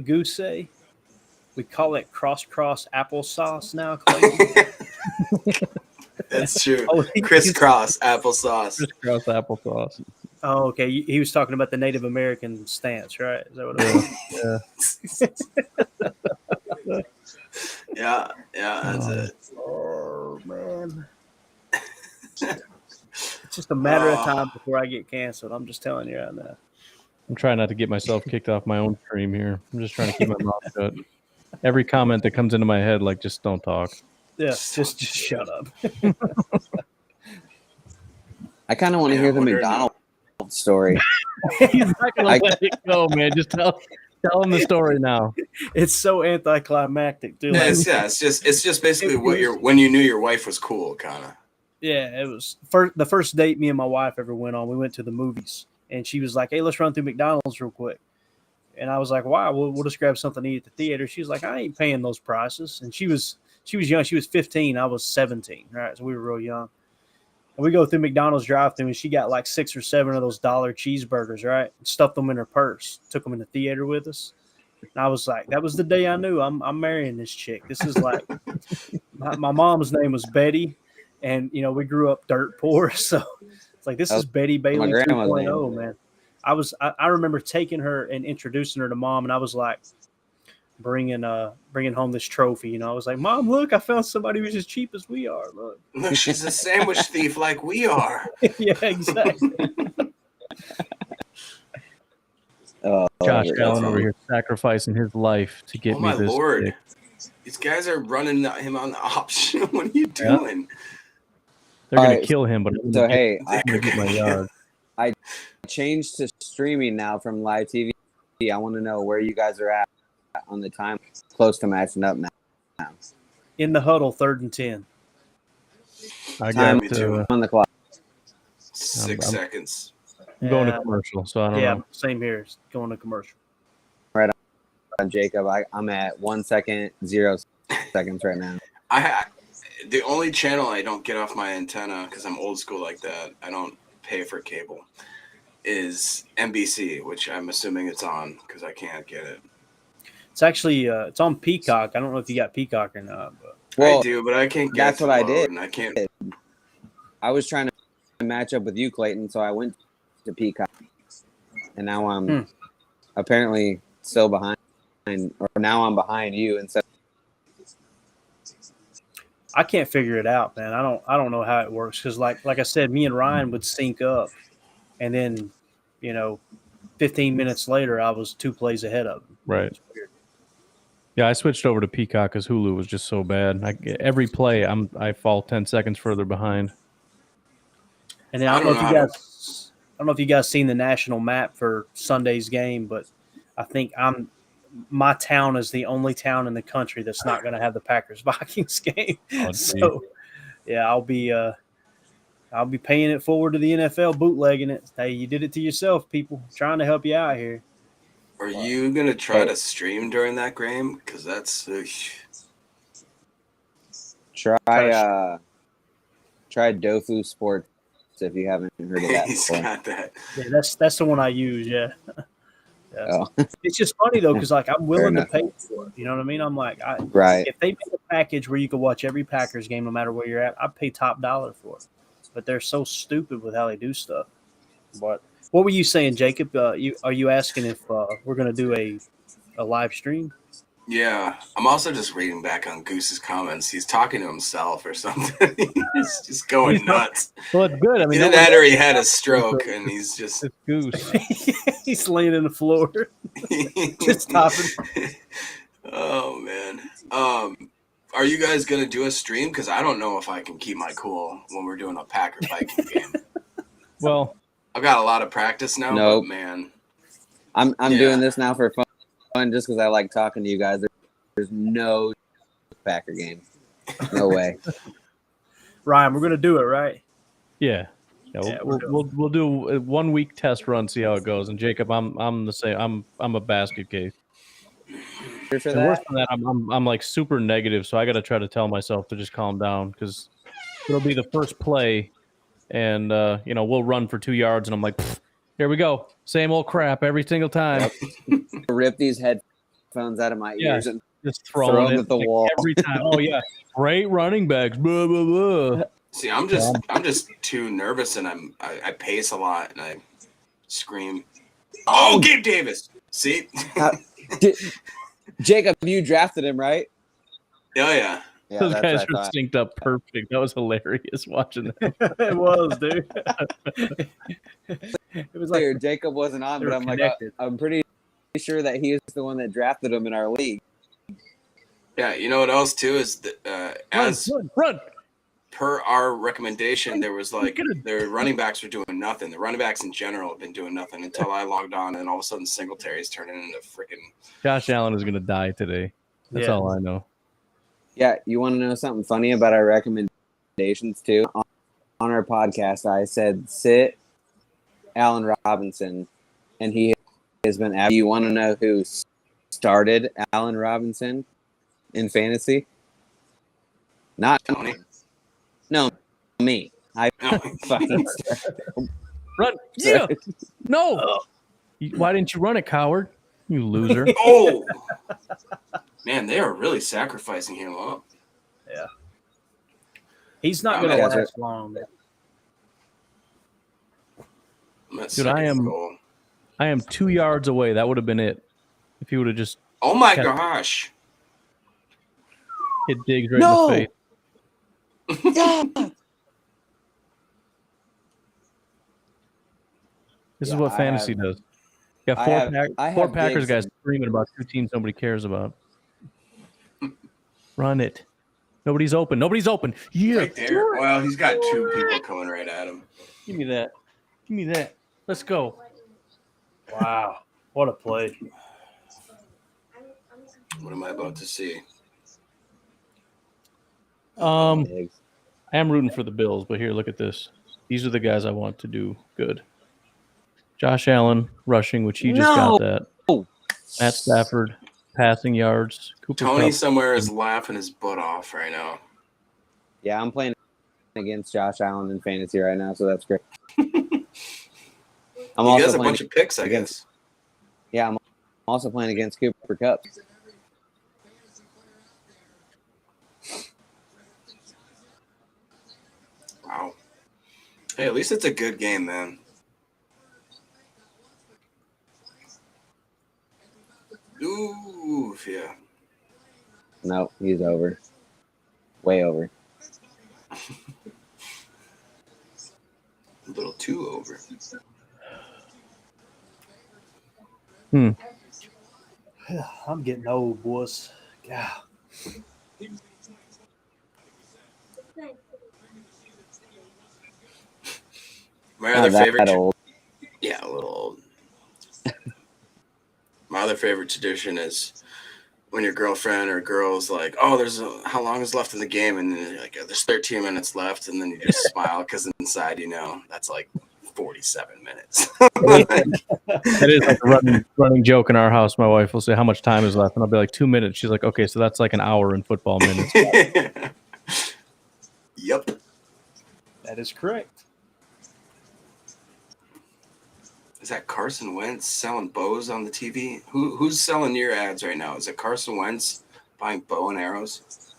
Goose say? We call it crisscross applesauce now, Clayton. that's true. Oh, Crisscross applesauce. Crisscross applesauce. Oh, okay. He was talking about the Native American stance, right? Is that what it was? Yeah, that's it. Oh man. It's just a matter of time before I get canceled. I'm just telling you right now. I'm trying not to get myself kicked off my own stream here. I'm just trying to keep my mouth shut. Every comment that comes into my head, like, just don't talk. Yeah, just shut up. I kind of want to hear the McDonald's story. He's not gonna let it go, man. Just tell him the story now. It's so anticlimactic, too. Yeah, it's just basically when you knew your wife was cool, kind of. Yeah, it was the first date me and my wife ever went on. We went to the movies, and she was like, "Hey, let's run through McDonald's real quick." And I was like, "Why? We'll just grab something to eat at the theater." She was like, "I ain't paying those prices." And she was young. She was 15. I was 17. Right, so we were real young. And we go through McDonald's drive-thru, and she got like 6 or 7 of those dollar cheeseburgers, right? Stuffed them in her purse. Took them in the theater with us. And I was like, that was the day I knew I'm marrying this chick. This is like my mom's name was Betty, and we grew up dirt poor, so it's like this is Betty Bailey 2.0, man. I remember taking her and introducing her to Mom, and I was like bringing home this trophy. I was like, Mom, look, I found somebody who's as cheap as we are. Look, she's a sandwich thief like we are. Yeah, exactly. Josh Allen over here sacrificing his life to get me this. Oh my Lord. Stick. These guys are running him on the option. What are you doing? They're going to kill him, but I'm going to get my yard. I changed to streaming now from live TV. I want to know where you guys are at on the time, close to matching up now. In the huddle, 3rd and 10. I got on the clock. 6 seconds. I'm going to commercial, so I don't know. Yeah, same here. It's going to commercial. Right on, Jacob. I'm at 1 second, 0 seconds right now. The only channel I don't get off my antenna, because I'm old school like that, I don't pay for cable, is NBC, which I'm assuming it's on because I can't get it. It's actually it's on Peacock. I don't know if you got Peacock or not, but I do, but I can't get that's it. What I did. And I can't. I was trying to match up with you, Clayton, so I went to Peacock, and now I'm apparently still behind, or now I'm behind you, and so I can't figure it out, man. I don't know how it works because, like I said, me and Ryan would sync up, and then 15 minutes later, I was 2 plays ahead of him. Right. Yeah, I switched over to Peacock because Hulu was just so bad. Every play, I fall 10 seconds further behind. And then I don't know if you guys seen the national map for Sunday's game, but I think my town is the only town in the country that's not going to have the Packers-Vikings game. Oh, so, yeah, I'll be paying it forward to the NFL, bootlegging it. Hey, you did it to yourself, people. Trying to help you out here. Are you going to try to stream during that game? Because that's... Try Dofu Sports if you haven't heard of that He's before. got that. Yeah, that's the one I use, yeah. Oh. It's just funny, though, because I'm willing to pay for it. You know what I mean? I'm like, right. If they make a package where you can watch every Packers game no matter where you're at, I'd pay top dollar for it. But they're so stupid with how they do stuff. But what were you saying, Jacob? Are you asking if we're going to do a live stream? Yeah, I'm also just reading back on Goose's comments. He's talking to himself or something. He's just going nuts. Well, it's good. I mean, Either that or he had a stroke, and he's just it's Goose. He's laying on the floor, just topping. Oh man. Are you guys gonna do a stream? Because I don't know if I can keep my cool when we're doing a Packer Viking game. Well, I've got a lot of practice now, Nope. but man, I'm Yeah. doing this now for fun, just because I like talking to you guys. There's no Packer game. No way. Ryan, we're going to do it, right? yeah. Yeah, we're We'll do a 1 week test run, see how it goes. And Jacob, I'm the same. I'm a basket case. Here for And worse that? than that, I'm like super negative, so I got to try to tell myself to just calm down because it'll be the first play, and we'll run for 2 yards, and I'm like, here we go, same old crap every single time. Rip these headphones out of my Yeah. ears and Just throw throwing them it at the like, wall. every time. Oh yeah, great running backs. Blah blah blah. see, I'm just too nervous, and I pace a lot, and I scream. Oh, Gabe Davis. See? Jacob, you drafted him, right? Oh yeah. Yeah, Those that's guys what I are thought. synced up perfect. That was hilarious watching that. It was, dude. It was like Here, Jacob wasn't on, they but were I'm like, connected. I'm pretty sure that he is the one that drafted him in our league. Yeah, you know what else too is that as Run. per our recommendation, there was like their running backs were doing nothing. The running backs in general have been doing nothing until I logged on, and all of a sudden Singletary's turning into freaking. Josh Allen is gonna die today. That's Yeah. all I know. Yeah, you want to know something funny about our recommendations too? On our podcast, I said sit Allen Robinson, and he has been. You want to know who started Allen Robinson in fantasy? Not Tony. No, me. I No. fucking Run. Yeah. No. Why didn't you run it, coward? You loser. Oh man, they are really sacrificing him up. He's not I'm going to at- last long. Man. I'm at Dude, second I am- goal. I am 2 yards away. That would have been it. If he would have just Oh my Okay. gosh. hit Diggs right No! in the face. This is Yeah, what I fantasy have- does. You got I four, have- I four have Packers Diggs. guys screaming about 2 teams nobody cares about. Run it. Nobody's open. Nobody's open. Yeah. Right there. Well, he's got 2 people coming right at him. Give me that. Give me that. Let's go. Wow. What a play. What am I about to see? Diggs. I am rooting for the Bills, but here, look at this. These are the guys I want to do good. Josh Allen rushing, which he just got that. Matt Stafford passing yards. Cooper Tony Kupp. somewhere is laughing his butt off right now. Yeah, I'm playing against Josh Allen in fantasy right now, so that's great. I'm He has also a playing bunch of picks, I against- guess. Yeah, I'm also playing against Cooper Kupp. Wow. Hey, at least it's a good game, man. Ooh, yeah. No, he's over. Way over. A little too over. I'm getting old, boys. God. My Not other that favorite. old. Yeah, a little old. My other favorite tradition is when your girlfriend or girl's like, "Oh, how long is left in the game?" And then you're like, "There's 13 minutes left," and then you just smile because inside you know that's like 47 minutes. That is like a running joke in our house. My wife will say, "How much time is left?" And I'll be like, 2 minutes. She's like, "Okay, so that's like an hour in football minutes." Yep. That is correct. Is that Carson Wentz selling bows on the TV? Who's selling your ads right now? Is it Carson Wentz buying bow and arrows?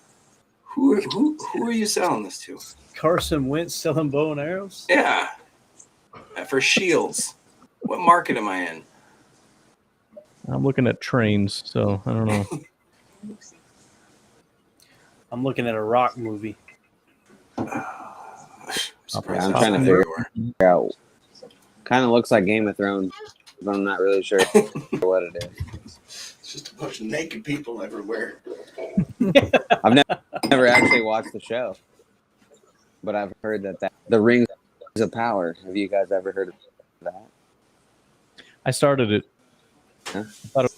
Who are you selling this to? Carson Wentz selling bow and arrows? Yeah. For Shields. What market am I in? I'm looking at trains, so I don't know. I'm looking at a rock movie. Surprised I'm that's trying to not figure everywhere. out. Kind of looks like Game of Thrones, but I'm not really sure what it is. It's just a bunch of naked people everywhere. I've never actually watched the show, but I've heard that the Rings of Power. Have you guys ever heard of that? I started it. Huh? I thought it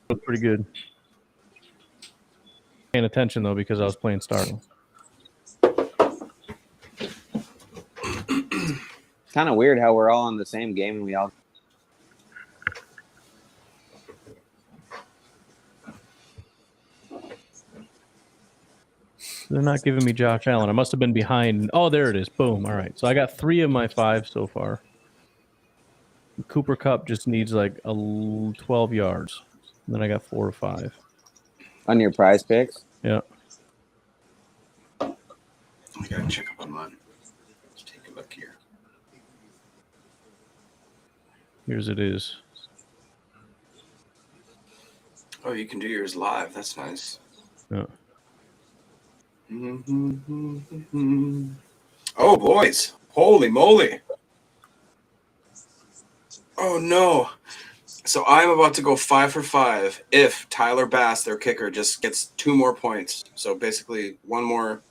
was pretty good. Paying attention though because I was playing Startle. Kind of weird how we're all on the same game and we all. They're not giving me Josh Allen. I must have been behind. Oh, there it is. Boom. All right. So I got 3 of my 5 so far. Cooper Cup just needs like 12 yards. And then I got 4 or 5. On your prize picks? Yeah. I gotta check up on mine. Let's take a look here. Here's it is. Oh, you can do yours live. That's nice. Yeah. Oh, boys. Holy moly. Oh, no. So I'm about to go 5 for 5 if Tyler Bass, their kicker, just gets 2 more points. So basically 1 more.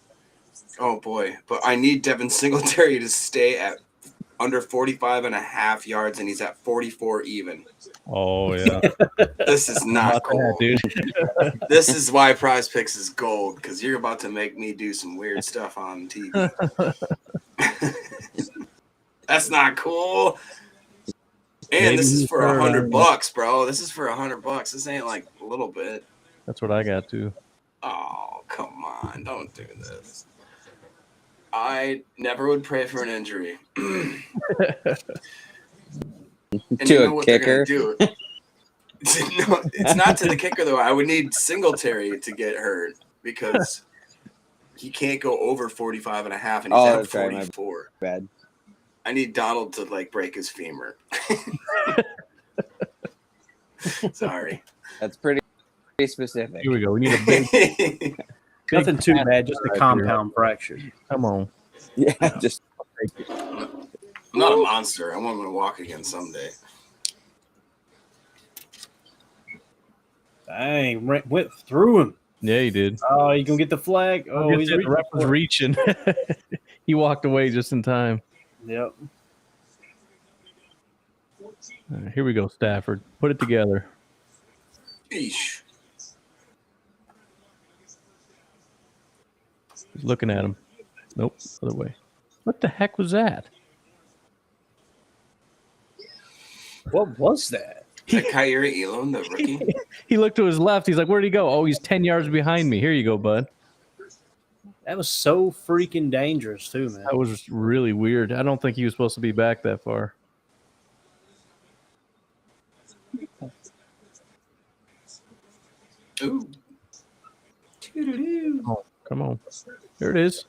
Oh, boy. But I need Devin Singletary to stay at under 45.5 yards, and he's at 44 even. Oh, yeah. This is not cool. Dude. This is why Prize Picks is gold, because you're about to make me do some weird stuff on TV. That's not cool. And Maybe this is he's for hurt, $100, bro. This is for $100. This ain't like a little bit. That's what I got too. Oh, come on. Don't do this. I never would pray for an injury. And To a kicker? Do? No, it's not to the kicker, though. I would need Singletary to get hurt because he can't go over 45.5, and he's at 44. Right, bad. I need Donald to like break his femur. Sorry. That's pretty specific. Here we go. We need a big Nothing too fat bad, just a right compound fracture. Come on. Yeah, just I'm not a monster. I want to walk again someday. Dang, went through him. Yeah, he did. Oh, you gonna get the flag? Oh, he's The ref was reaching. He walked away just in time. Yep. All right, here we go, Stafford. Put it together. Eesh. He's looking at him. Nope, other way. What the heck was that? What was that? Is that Kyrie Elam, the rookie? He looked to his left. He's like, where'd he go? Oh, he's 10 yards behind me. Here you go, bud. That was so freaking dangerous, too, man. That was really weird. I don't think he was supposed to be back that far. Ooh. Oh, come on. There it is.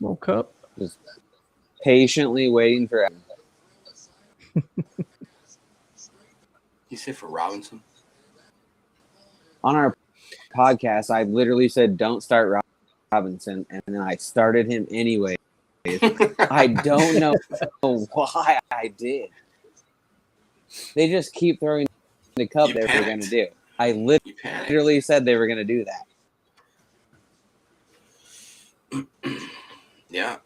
Little cup. just patiently waiting for. You say for Robinson? On our podcast, I literally said, don't start Robinson, and then I started him anyway. I don't know why I did. They just keep throwing the cup they were going to do. I literally said they were going to do that. Yeah.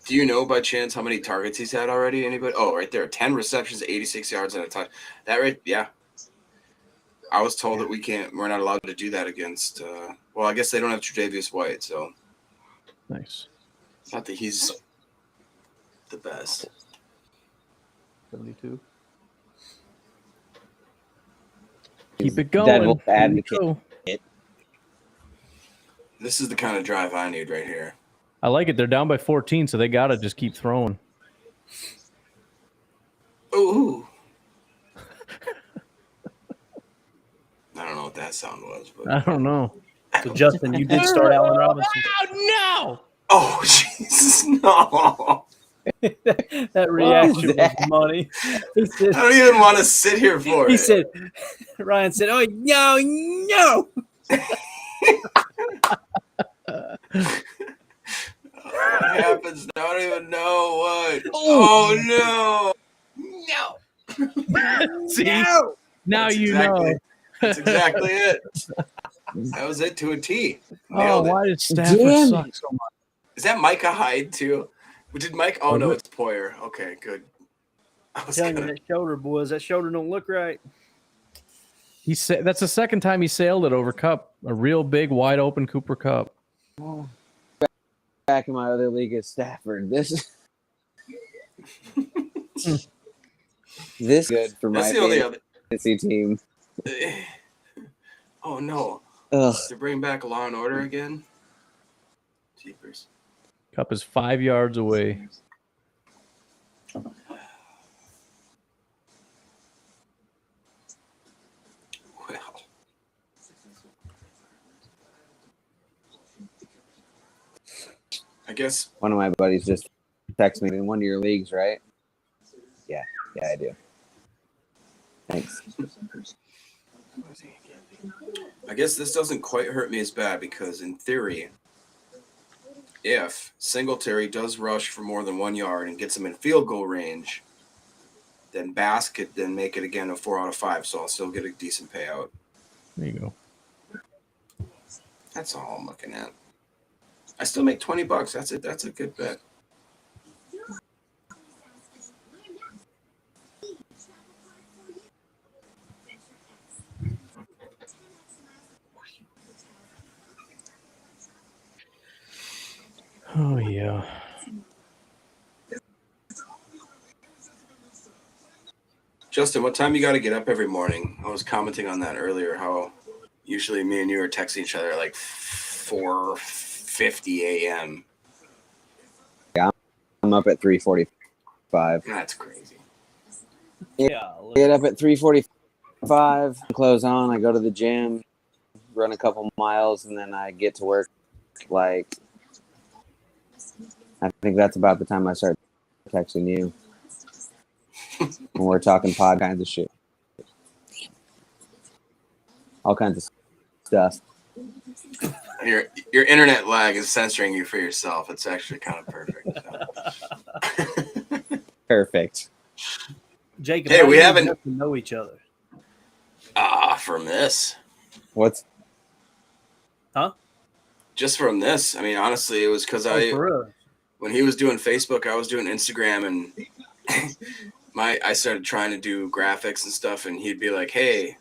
Do you know by chance how many targets he's had already? Anybody? Oh, right there. 10 receptions, 86 yards and a touch. That right? Yeah. I was told that we're not allowed to do that against, well, I guess they don't have Tre'Davious White, so. Nice. Not that he's the best. 72. Keep it going. Devil's Here we advocate. go. This is the kind of drive I need right here. I like it. They're down by 14, so they got to just keep throwing. Ooh. I don't know what that sound was, but I don't know. So, Justin, you did start Allen Robinson. Oh, no! Oh, Jesus, no. That reaction was that? money. He said, I don't even want to sit here for he it. said, Ryan said, "Oh no, no." What happens now? I don't even know what. Oh, no. See, No. now That's you exactly, know. That's exactly it. That was it to a T. Oh, Nailed it. why did Stafford Damn suck it. so much? Is that Micah Hyde too? Did Mike? Oh Was no, it? it's Poyer. Okay, good. I was Telling you gonna. that shoulder, boys. That shoulder don't look right. He said that's the second time he sailed it over Cup, a real big, wide open Cooper Cup. Back in my other league is Stafford. This is good for That's my the only other. fantasy team. Oh no! Ugh. To bring back Law and Order again. Jeepers. Cup is 5 yards away. Well, I guess. One of my buddies just texted me in one of your leagues, right? Yeah, I do. Thanks. I guess this doesn't quite hurt me as bad because, in theory, if Singletary does rush for more than 1 yard and gets him in field goal range, then Bass could then make it again a 4 out of 5. So I'll still get a decent payout. There you go. That's all I'm looking at. I still make $20. That's it. That's a good bet. Oh yeah. Justin, what time you got to get up every morning? I was commenting on that earlier. How usually me and you are texting each other like 4:50 a.m. I'm up at 3:45. That's crazy. Yeah. Get up at 3:45. Clothes on. I go to the gym, run a couple miles, and then I get to work. Like, I think that's about the time I start texting you when we're talking pod kinds of shit, all kinds of stuff. Your internet lag is censoring you for yourself. It's actually kind of perfect. So. Perfect. Jacob, Hey, how do we you and haven't- Justin know each other. From this. What's Just from this. I mean, honestly, it was because Oh, for real? when he was doing Facebook, I was doing Instagram, and I started trying to do graphics and stuff, and he'd be like, "Hey,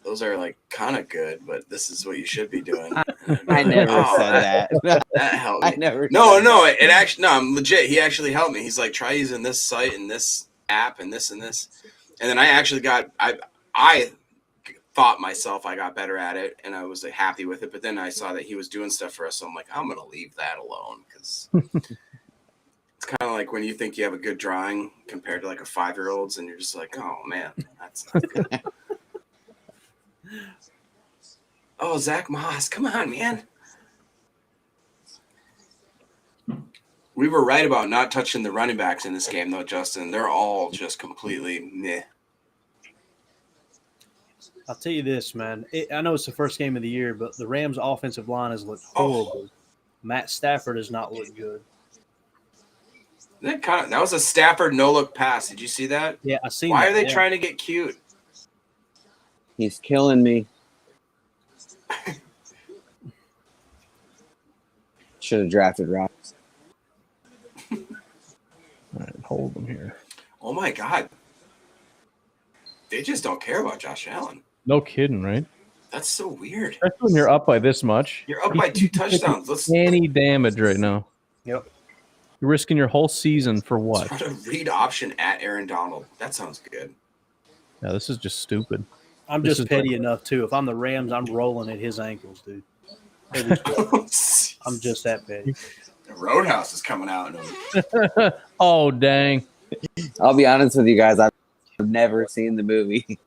those are like kind of good, but this is what you should be doing." I never said that. That helped me. I never. No, said no, that. it actually no. I'm legit. He actually helped me. He's like, try using this site and this app and this, and then I actually got I thought myself I got better at it, and I was like, happy with it. But then I saw that he was doing stuff for us, so I'm like, I'm gonna leave that alone because it's kind of like when you think you have a good drawing compared to like a 5-year-old's, and you're just like, oh man, that's not good. Oh, Zach Moss, come on, man. We were right about not touching the running backs in this game, though, Justin. They're all just completely meh. I'll tell you this, man. I know it's the first game of the year, but the Rams' offensive line has looked horrible. Matt Stafford has not looked good. That was a Stafford no-look pass. Did you see that? Yeah, I seen Why that. are they yeah. trying to get cute? He's killing me. Should have drafted Ross. All right, hold them here. Oh, my God. They just don't care about Josh Allen. No kidding, right? That's so weird. Especially when you're up by this much. You're up by 2 touchdowns. Let's Any damage right now. Yep. You're risking your whole season for what? run a read option at Aaron Donald. That sounds good. Yeah, this is just stupid. I'm This just is petty enough, too. If I'm the Rams, I'm rolling at his ankles, dude. I'm just that petty. The Roadhouse is coming out. And Oh, dang. I'll be honest with you guys. I've never seen the movie.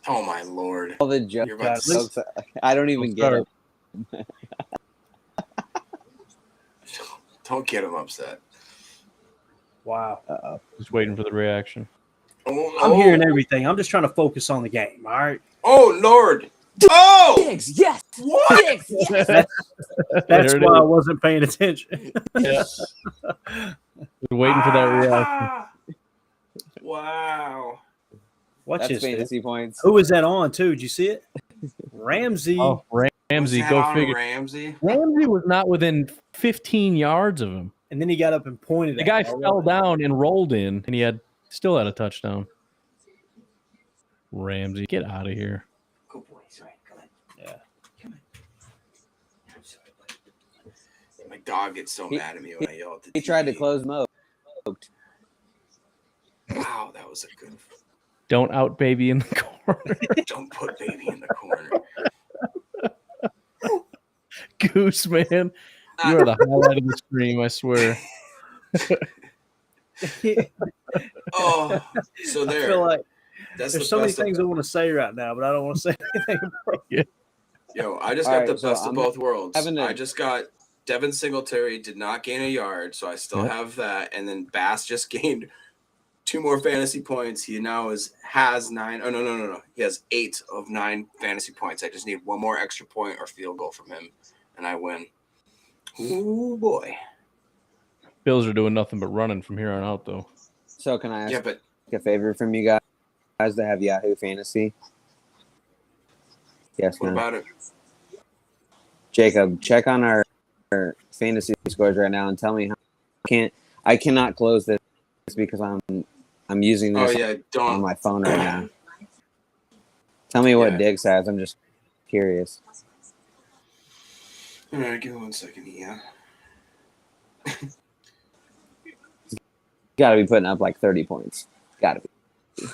oh, my Lord. All the You're about to jokes, I don't even get it. Don't get him upset. Wow. Just waiting for the reaction. Oh, I'm hearing everything. I'm just trying to focus on the game. All right. Oh Lord. Oh, Diggs, yes. what? Diggs, yes. That's There it why I is. wasn't paying attention. Yeah. Waiting for that reaction. Wow. Watch That's this, dude. fantasy points. Who was that on too? Did you see it? Ramsey. Oh, Ramsey, Was that go on figure. Ramsey? Ramsey was not within 15 yards of him. And then he got up and pointed The at guy him. fell down and rolled in, and he still had a touchdown. Ramsey, get out of here. Good boy. Sorry. Come on. Yeah. Come on. I'm sorry, buddy. My dog gets so mad at me when I yell at the He tried to TV. close Mo. Wow, that was a good. Don't out baby in the corner. Don't put baby in the corner. Goose, man. You are the highlight of the stream, I swear. Oh, so I there. feel like That's there's the so many best of- things I want to say right now, but I don't want to say anything. Yo, I just All got right, the so best of I'm both worlds. having a- I just got Devin Singletary did not gain a yard, so I still Yep. have that. And then Bass just gained 2 more fantasy points. He now has 9. Oh no. He has 8 of 9 fantasy points. I just need 1 more extra point or field goal from him, and I win. Ooh boy. Bills are doing nothing but running from here on out, though. So can I ask Yeah, but a favor from you guys that have Yahoo Fantasy? Yes, what no. about it? Jacob, check on our fantasy scores right now and tell me how I cannot close this because I'm using Oh this yeah, on don't. my phone right now. Tell me what Yeah. Diggs has. I'm just curious. All right, give me 1 second. Yeah. Got to be putting up like 30 points. Got to be.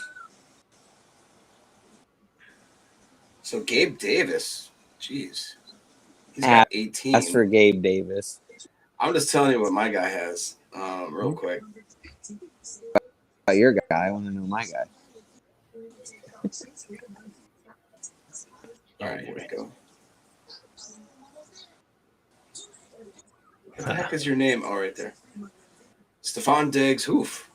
So Gabe Davis, jeez, he's got 18. That's for Gabe Davis. I'm just telling you what my guy has, real quick. About your guy, I want to know my guy. All right, here we go. What the heck is your name? Oh, right there. Stephon Diggs. Oof.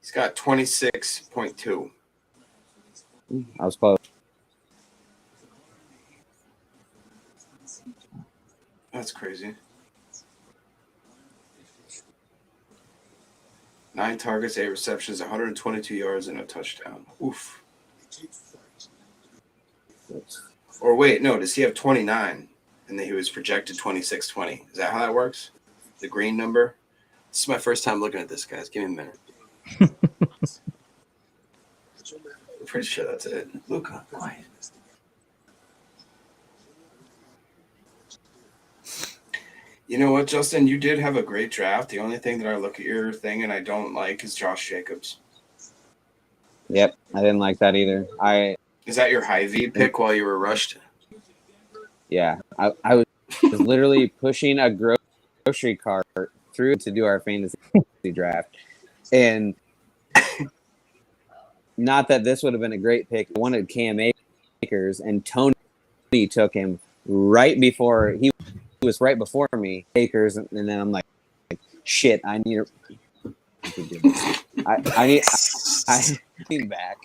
He's got 26.2. I was close. That's crazy. 9 targets, 8 receptions, 122 yards, and a touchdown. Oof. Or wait, no, does he have 29? And then he was projected 26-20. Is that how that works? The green number? This is my first time looking at this, guys. Give me a minute. I'm pretty sure that's it. Luca, quiet. You know what, Justin? You did have a great draft. The only thing that I look at your thing and I don't like is Josh Jacobs. Yep, I didn't like that either. Is that your high V pick while you were rushed? Yeah, I was literally pushing a grocery cart through to do our fantasy draft. And not that this would have been a great pick. I wanted Cam Akers, and Tony took him right before he was right before me, Akers, and then I'm like shit, I need back.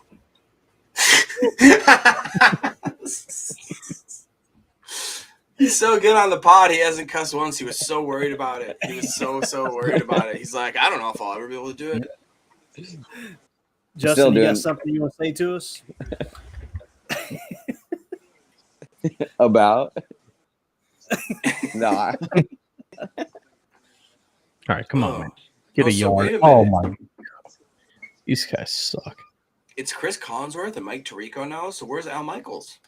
He's so good on the pod. He hasn't cussed once. He was so worried about it. He was so worried about it. He's like, I don't know if I'll ever be able to do it. Justin, you got something you want to say to us? About? No. All right, come on, man. Get Oh, a so yard. wait a Oh minute. my God. These guys suck. It's Chris Collinsworth and Mike Tirico now. So where's Al Michaels?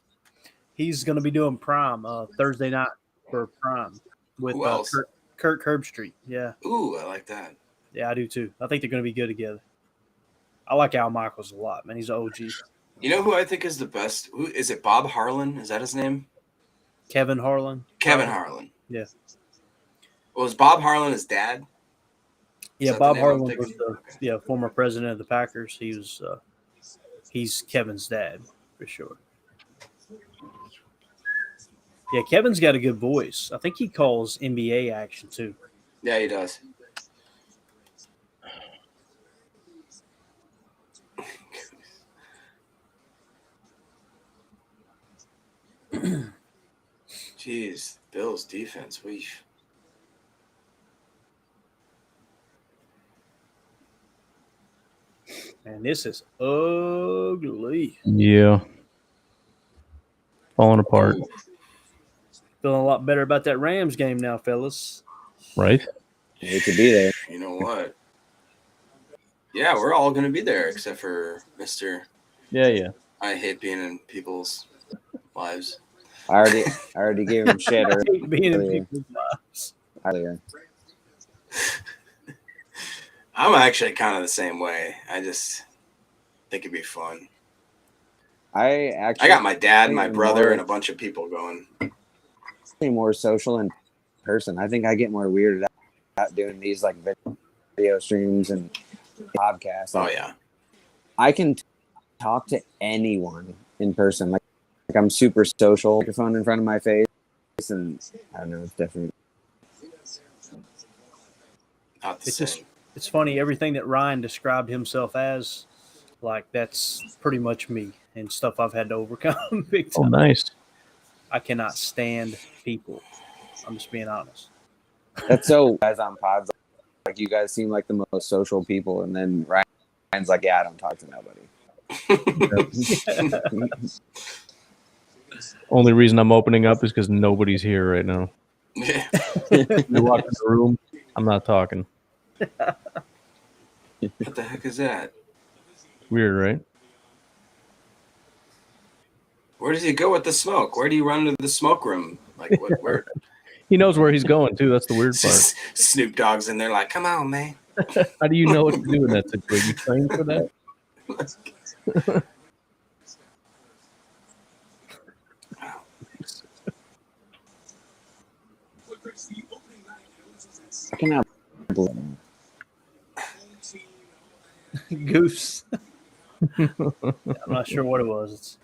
He's going to be doing Prime Thursday night for Prime with Who else? Kirk Herbstreit. Yeah. Ooh, I like that. Yeah, I do too. I think they're going to be good together. I like Al Michaels a lot, man. He's an OG. You know who I think is the best? Who is it? Bob Harlan? Is that his name? Kevin Harlan. Kevin Harlan. Yeah. Well, is Bob Harlan his dad? Yeah, that the Bob name I'm Harlan was thinking? the former president of the Packers. He was he's Kevin's dad for sure. Yeah, Kevin's got a good voice. I think he calls NBA action too. Yeah, he does. Jeez, Bills defense. Man, this is ugly. Yeah. Falling apart. Oh, Feeling a lot better about that Rams game now, fellas. Right? Hate to be there. you know what? Yeah, we're all going to be there except for Mr. Yeah. I hate being in people's lives. I already gave him shit I hate being in earlier. people's lives. earlier. I'm actually kind of the same way. I just think it'd be fun. I got my dad, my am brother, more- and a bunch of people going. more social in person. I think I get more weirded out doing these like video streams and podcasts. Oh Like, yeah, I can talk to anyone in person. Like I'm super social. Microphone in front of my face, and I don't know. It's different. not the It's same. just it's funny, everything that Ryan described himself as, like that's pretty much me and stuff I've had to overcome big Oh, time. nice. I cannot stand people. I'm just being honest. That's so guys on pods. Like you guys seem like the most social people, and then Ryan's like, "Yeah, I don't talk to nobody." Only reason I'm opening up is because nobody's here right now. Yeah. You walk in the room, I'm not talking. What the heck is that? Weird, right? Where does he go with the smoke? Where do you run to the smoke room? Like what? Where? He knows where he's going too. That's the weird part. Snoop Dogg's in there, like, come on, man. How do you know what to do in that situation? You train for that? I cannot believe Goose. I'm not sure what it was.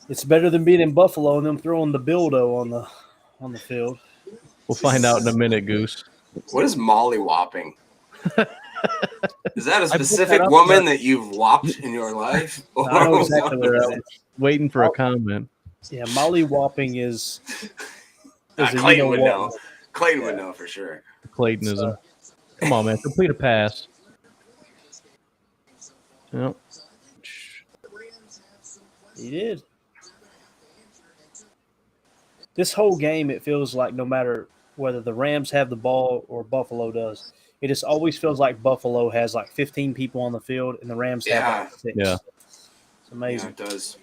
It's better than being in Buffalo and them throwing the dildo on the field. We'll find out in a minute, Goose. What is molly-whopping? Is that a that specific up, woman but- that you've whopped in your life? I know exactly where that is. Waiting for a comment. Yeah, molly whopping is a Clayton would what. know. Clayton would know for sure. Claytonism. Come on, man. Complete a pass. Yep. He did. This whole game, it feels like no matter whether the Rams have the ball or Buffalo does, it just always feels like Buffalo has like 15 people on the field and the Rams have like 6. Yeah. It's amazing. Yeah, it does.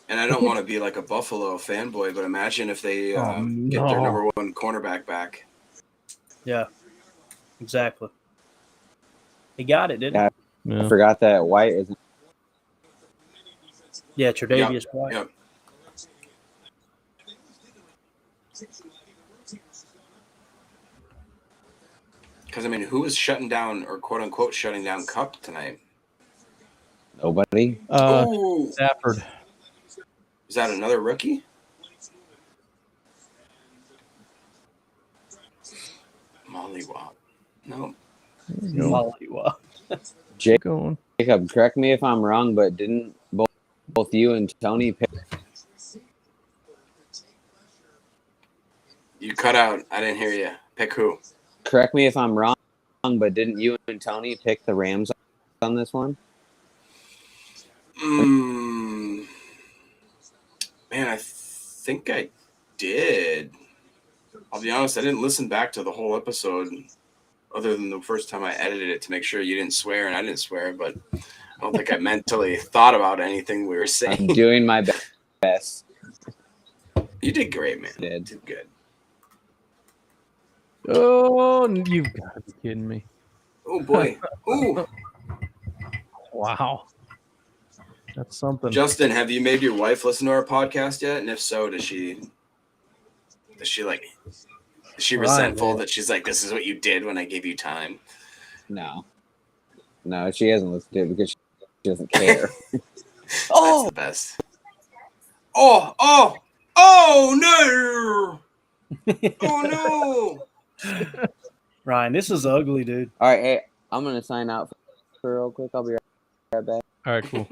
And I don't want to be like a Buffalo fanboy, but imagine if they get their number one cornerback back. Yeah, exactly. He got it, didn't Yeah. he? I forgot that White is. Yeah, Tre'Davious White. Yep. Because, I mean, who is shutting down or quote-unquote shutting down Cup tonight? Nobody. Ooh. Stafford. Is that another rookie? Mollywop. No. Molly Wop. Going. Jacob, correct me if I'm wrong, but didn't both you and Tony pick? You cut out. I didn't hear you. Pick who? Correct me if I'm wrong, but didn't you and Tony pick the Rams on this one? Man, I think I did. I'll be honest, I didn't listen back to the whole episode other than the first time I edited it to make sure you didn't swear and I didn't swear, but I don't think I mentally thought about anything we were I'm saying. doing my best. You did great, man. Did. You did good. Oh, you've got to be kidding me. Oh, boy. Ooh. Wow. That's something. Justin, have you made your wife listen to our podcast yet? And if so, is she resentful man. that she's like, this is what you did when I gave you time? No, she hasn't listened to it because she doesn't care. That's the best. Oh no! Oh no! Ryan, this is ugly, dude. All right, hey, I'm gonna sign out for real quick. I'll be right back. All right, cool.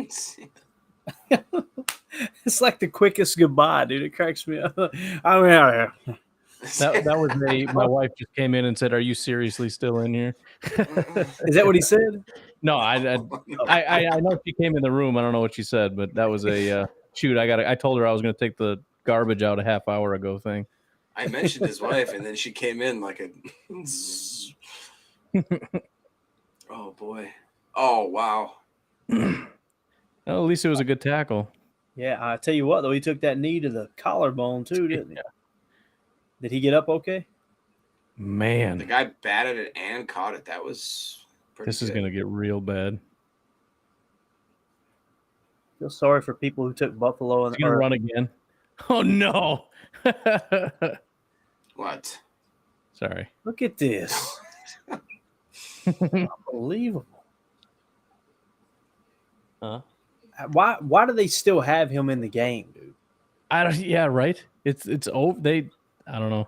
It's like the quickest goodbye, dude. It cracks me up. I'm out of here. That was my wife just came in and said, "Are you seriously still in here?" Is that what he said? No, I know she came in the room. I don't know what she said, but that was a shoot. I told her I was going to take the garbage out a half hour ago thing. I mentioned his wife, and then she came in like a. Oh boy! Oh wow! Well, at least it was a good tackle. Yeah, I tell you what, though, he took that knee to the collarbone too, didn't he? Did he get up okay? Man, The guy batted it and caught it. That was pretty this is good. going to get real bad. Feel sorry for people who took Buffalo and He's going to run again. Oh no! What? Sorry. Look at this. Unbelievable. Huh? Why do they still have him in the game, dude? I don't. Yeah, right. It's over. I don't know.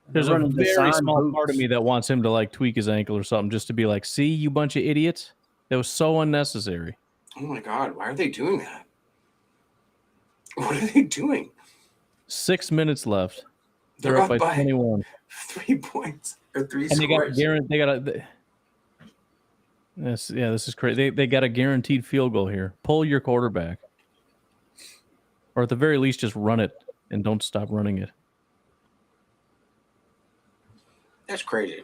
There's a running very design small part of boots. me that wants him to like tweak his ankle or something, just to be like, "See, you bunch of idiots." That was so unnecessary. Oh my God! Why are they doing that? What are they doing? 6 minutes left. They're They're up up by by 21, 3 points or 3 and scores. they got a. This is crazy. They got a guaranteed field goal here. Pull your quarterback, or at the very least, just run it and don't stop running it. That's crazy.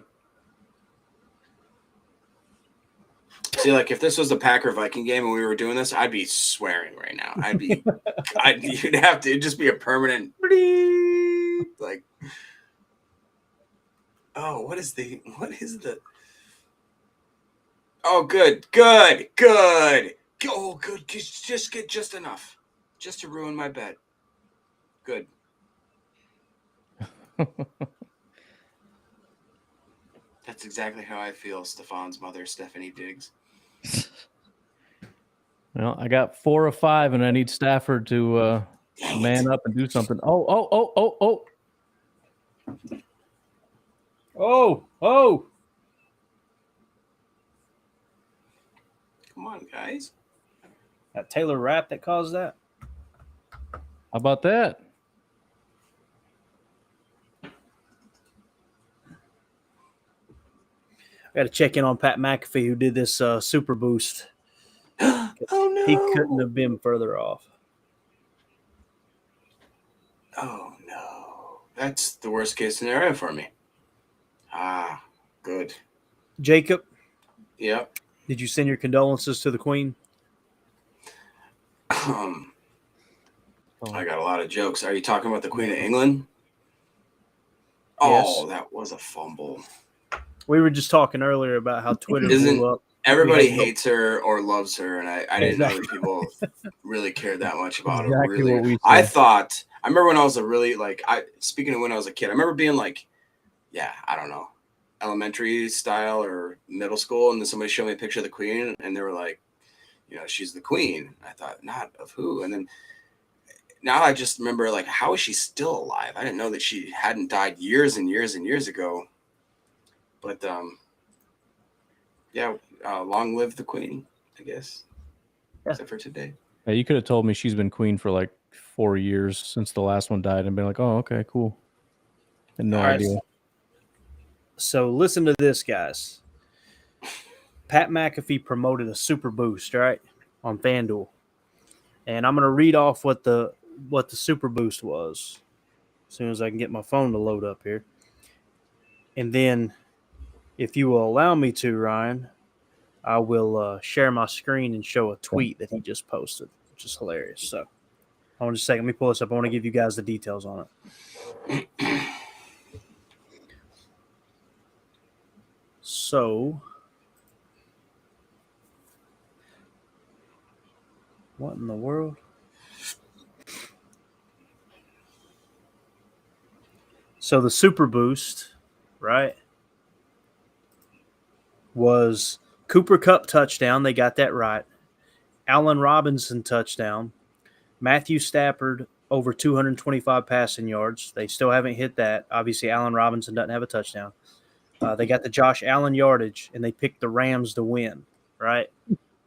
See, like if this was the Packer Viking game and we were doing this, I'd be swearing right now. You'd have to. It'd just be a permanent bleep, like. Oh, what is the? Oh, good. Oh, good. Just get just enough, just to ruin my bet. Good. That's exactly how I feel. Stefan's mother, Stephanie Diggs. Well, I got 4 of 5, and I need Stafford to man up and do something. Oh! Oh! Come on, guys. That Taylor Rapp that caused that? How about that? I got to check in on Pat McAfee, who did this super boost. Oh no! He couldn't have been further off. Oh no! That's the worst case scenario for me. Ah, good. Jacob, Yep. did you send your condolences to the Queen? I got a lot of jokes. Are you talking about the Queen of England? Yes. Oh, that was a fumble. We were just talking earlier about how Twitter Isn't- blew up. Everybody We had no- hates her or loves her, and I didn't know that Exactly. people really cared that much about her. Exactly Really, what we I said. thought. I remember when I was speaking of when I was a kid. I remember being like, yeah, I don't know, elementary style or middle school, and then somebody showed me a picture of the Queen, and they were like, she's the Queen. I thought, not of who, and then. Now I just remember, like, how is she still alive? I didn't know that she hadn't died years and years and years ago. But, long live the Queen, I guess. Yeah. Except for today. Yeah, you could have told me she's been queen for like 4 years since the last one died, and been like, "Oh, okay, cool." Had no All right. idea. So listen to this, guys. Pat McAfee promoted a super boost, right, on FanDuel. And I'm going to read off what the super boost was as soon as I can get my phone to load up here. And then, if you will allow me to, Ryan, I will share my screen and show a tweet that he just posted, which is hilarious. So, hold on just a second. Let me pull this up. I want to give you guys the details on it. So, what in the world? So the super boost, right, was Cooper Kupp touchdown. They got that right. Allen Robinson touchdown. Matthew Stafford over 225 passing yards. They still haven't hit that. Obviously, Allen Robinson doesn't have a touchdown. They got the Josh Allen yardage, and they picked the Rams to win, right?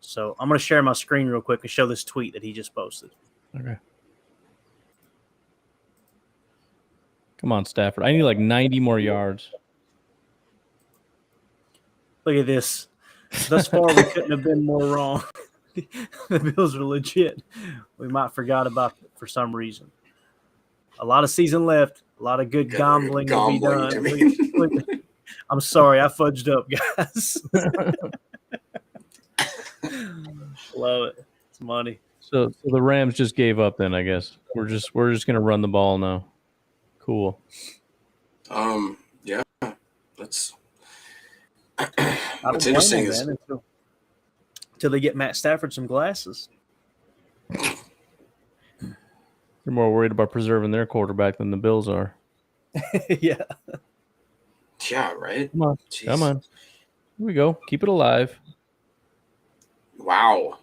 So I'm going to share my screen real quick and show this tweet that he just posted. Okay. Come on, Stafford. I need like 90 more yards. Look at this. Thus far, we couldn't have been more wrong. The Bills are legit. We might forgot about it for some reason. A lot of season left. A lot of good gambling to be done. I'm sorry, I fudged up, guys. Love it. It's money. So the Rams just gave up. Then I guess we're just gonna run the ball now. Cool. Yeah. That's I don't what's blame interesting them, is man, until they get Matt Stafford some glasses. They're more worried about preserving their quarterback than the Bills are. Yeah. yeah, right. Come on. Jeez. Come on. Here we go. Keep it alive. Wow.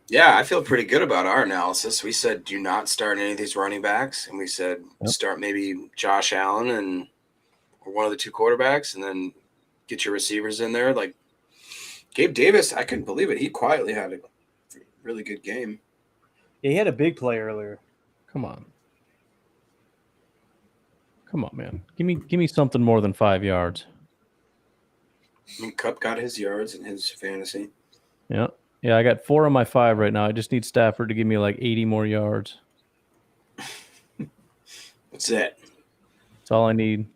Yeah, I feel pretty good about our analysis. We said do not start any of these running backs, and we said start maybe Josh Allen or one of the two quarterbacks, and then get your receivers in there. Like Gabe Davis, I couldn't believe it. He quietly had a really good game. Yeah, he had a big play earlier. Come on. Come on, man. Give me something more than 5 yards. I mean, Kupp got his yards in his fantasy. Yeah. Yeah, I got 4 of my 5 right now. I just need Stafford to give me like 80 more yards. That's it. That's all I need.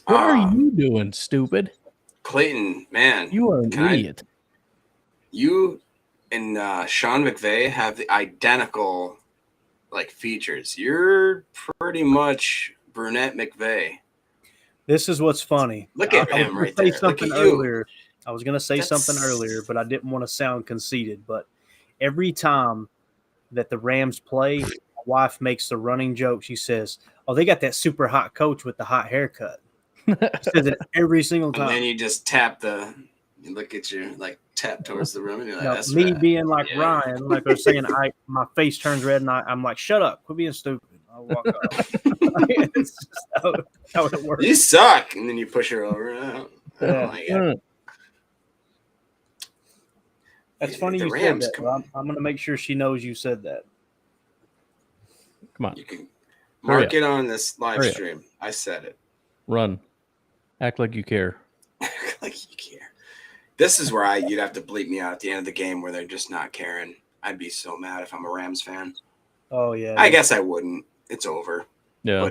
What are you doing, stupid? Clayton, man. You are an idiot. You and Sean McVay have the identical features. You're pretty much brunette McVay. This is what's funny. Look at him right there. Look at you. Earlier. I was going to say something earlier, but I didn't want to sound conceited. But every time that the Rams play, my wife makes the running joke. She says, "Oh, they got that super hot coach with the hot haircut." She says it every single time. And then you just you look at your tap towards the room, and you're like, "That's me right." being like Ryan, like I was saying, my face turns red, and I'm like, "Shut up, quit being stupid." I'll walk off. It's just how it works. You suck, and then you push her over. I don't like it. That's funny you said that. I'm going to make sure she knows you said that. Come on. You can mark it on this live stream. I said it. Run. Act like you care. Act like you care. This is where you'd have to bleep me out at the end of the game where they're just not caring. I'd be so mad if I'm a Rams fan. Oh, yeah. I guess I wouldn't. It's over. Yeah.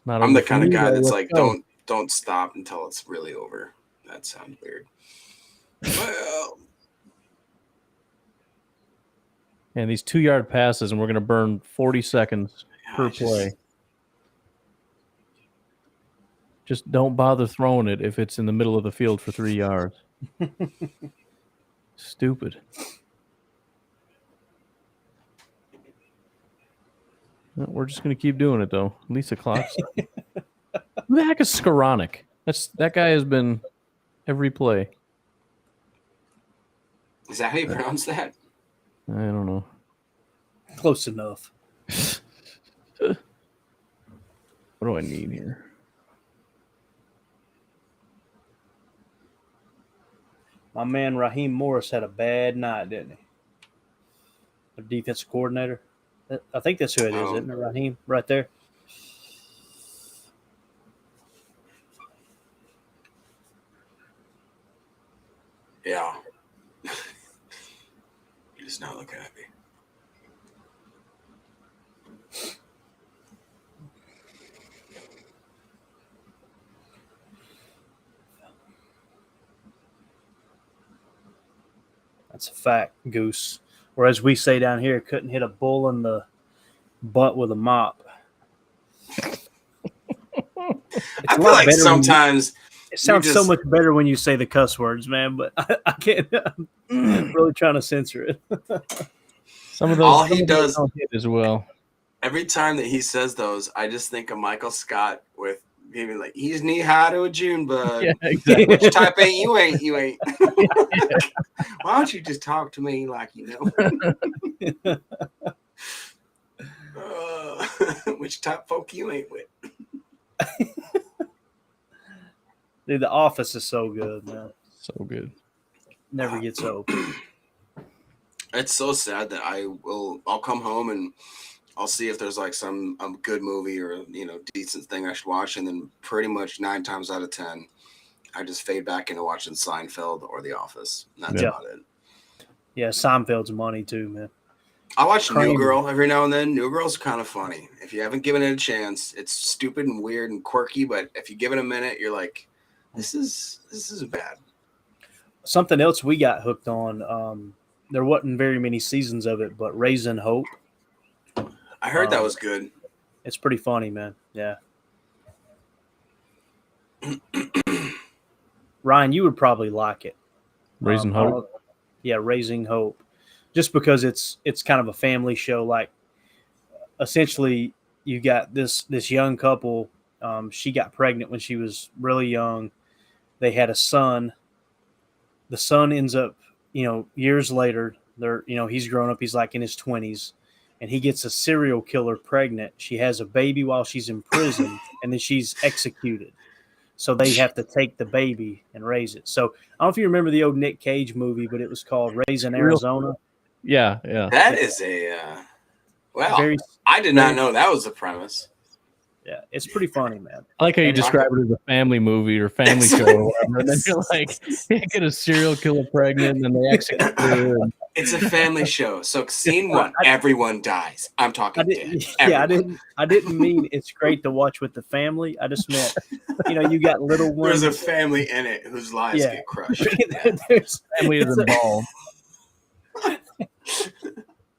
But I'm the kind of guy that's like, don't stop until it's really over. That sounds weird. Well, and these 2-yard passes, and we're going to burn 40 seconds per play. Just don't bother throwing it if it's in the middle of the field for 3 yards. Stupid. We're just going to keep doing it, though. At least the clock's Who the heck is Skoranek? That guy has been every play. Is that how you pronounce that? I don't know. Close enough. What do I need here? My man Raheem Morris had a bad night, didn't he? The defensive coordinator. I think that's who it is, isn't it, Raheem? Right there. Yeah. He does not look happy. That's a fact, Goose. Or as we say down here, couldn't hit a bull in the butt with a mop. I feel like sometimes it sounds so much better when you say the cuss words, man, but I can't. I'm really trying to censor it. Some of those all he does don't hit as well. Every time that he says those, I just think of Michael Scott with Maybe like he's knee high to a June bug. Yeah, exactly. Which type ain't you? Ain't you? Ain't. Why don't you just talk to me like you know? Which type folk you ain't with? Dude, The Office is so good, man. So good. Never gets old. It's so sad that I'll come home and I'll see if there's like some good movie or decent thing I should watch, and then pretty much 9 times out of 10, I just fade back into watching Seinfeld or The Office. And that's about it. Yeah, Seinfeld's money too, man. I watch Kramer. New Girl every now and then. New Girl's kind of funny. If you haven't given it a chance, it's stupid and weird and quirky, but if you give it a minute, you're like, this isn't bad. Something else we got hooked on. There wasn't very many seasons of it, but Raising Hope. I heard that was good. It's pretty funny, man. Yeah. Ryan, you would probably like it. Raising Hope. Yeah, Raising Hope. Just because it's kind of a family show. Like, essentially, you got this young couple. She got pregnant when she was really young. They had a son. The son ends up, years later, he's grown up. He's like in his 20s. And he gets a serial killer pregnant. She has a baby while she's in prison, and then she's executed. So they have to take the baby and raise it. So I don't know if you remember the old Nick Cage movie, but it was called Raising Arizona. Yeah. That is I did not know that was the premise. Yeah, it's pretty funny, man. I like how you describe it as a family movie or family show or whatever. And then you're like, they get a serial killer pregnant and they execute her. It's a family show. So scene 1, everyone dies. I'm talking dead. Yeah, I didn't mean it's great to watch with the family. I just meant, you got little ones. There's a family in it whose lives get crushed. Family is involved.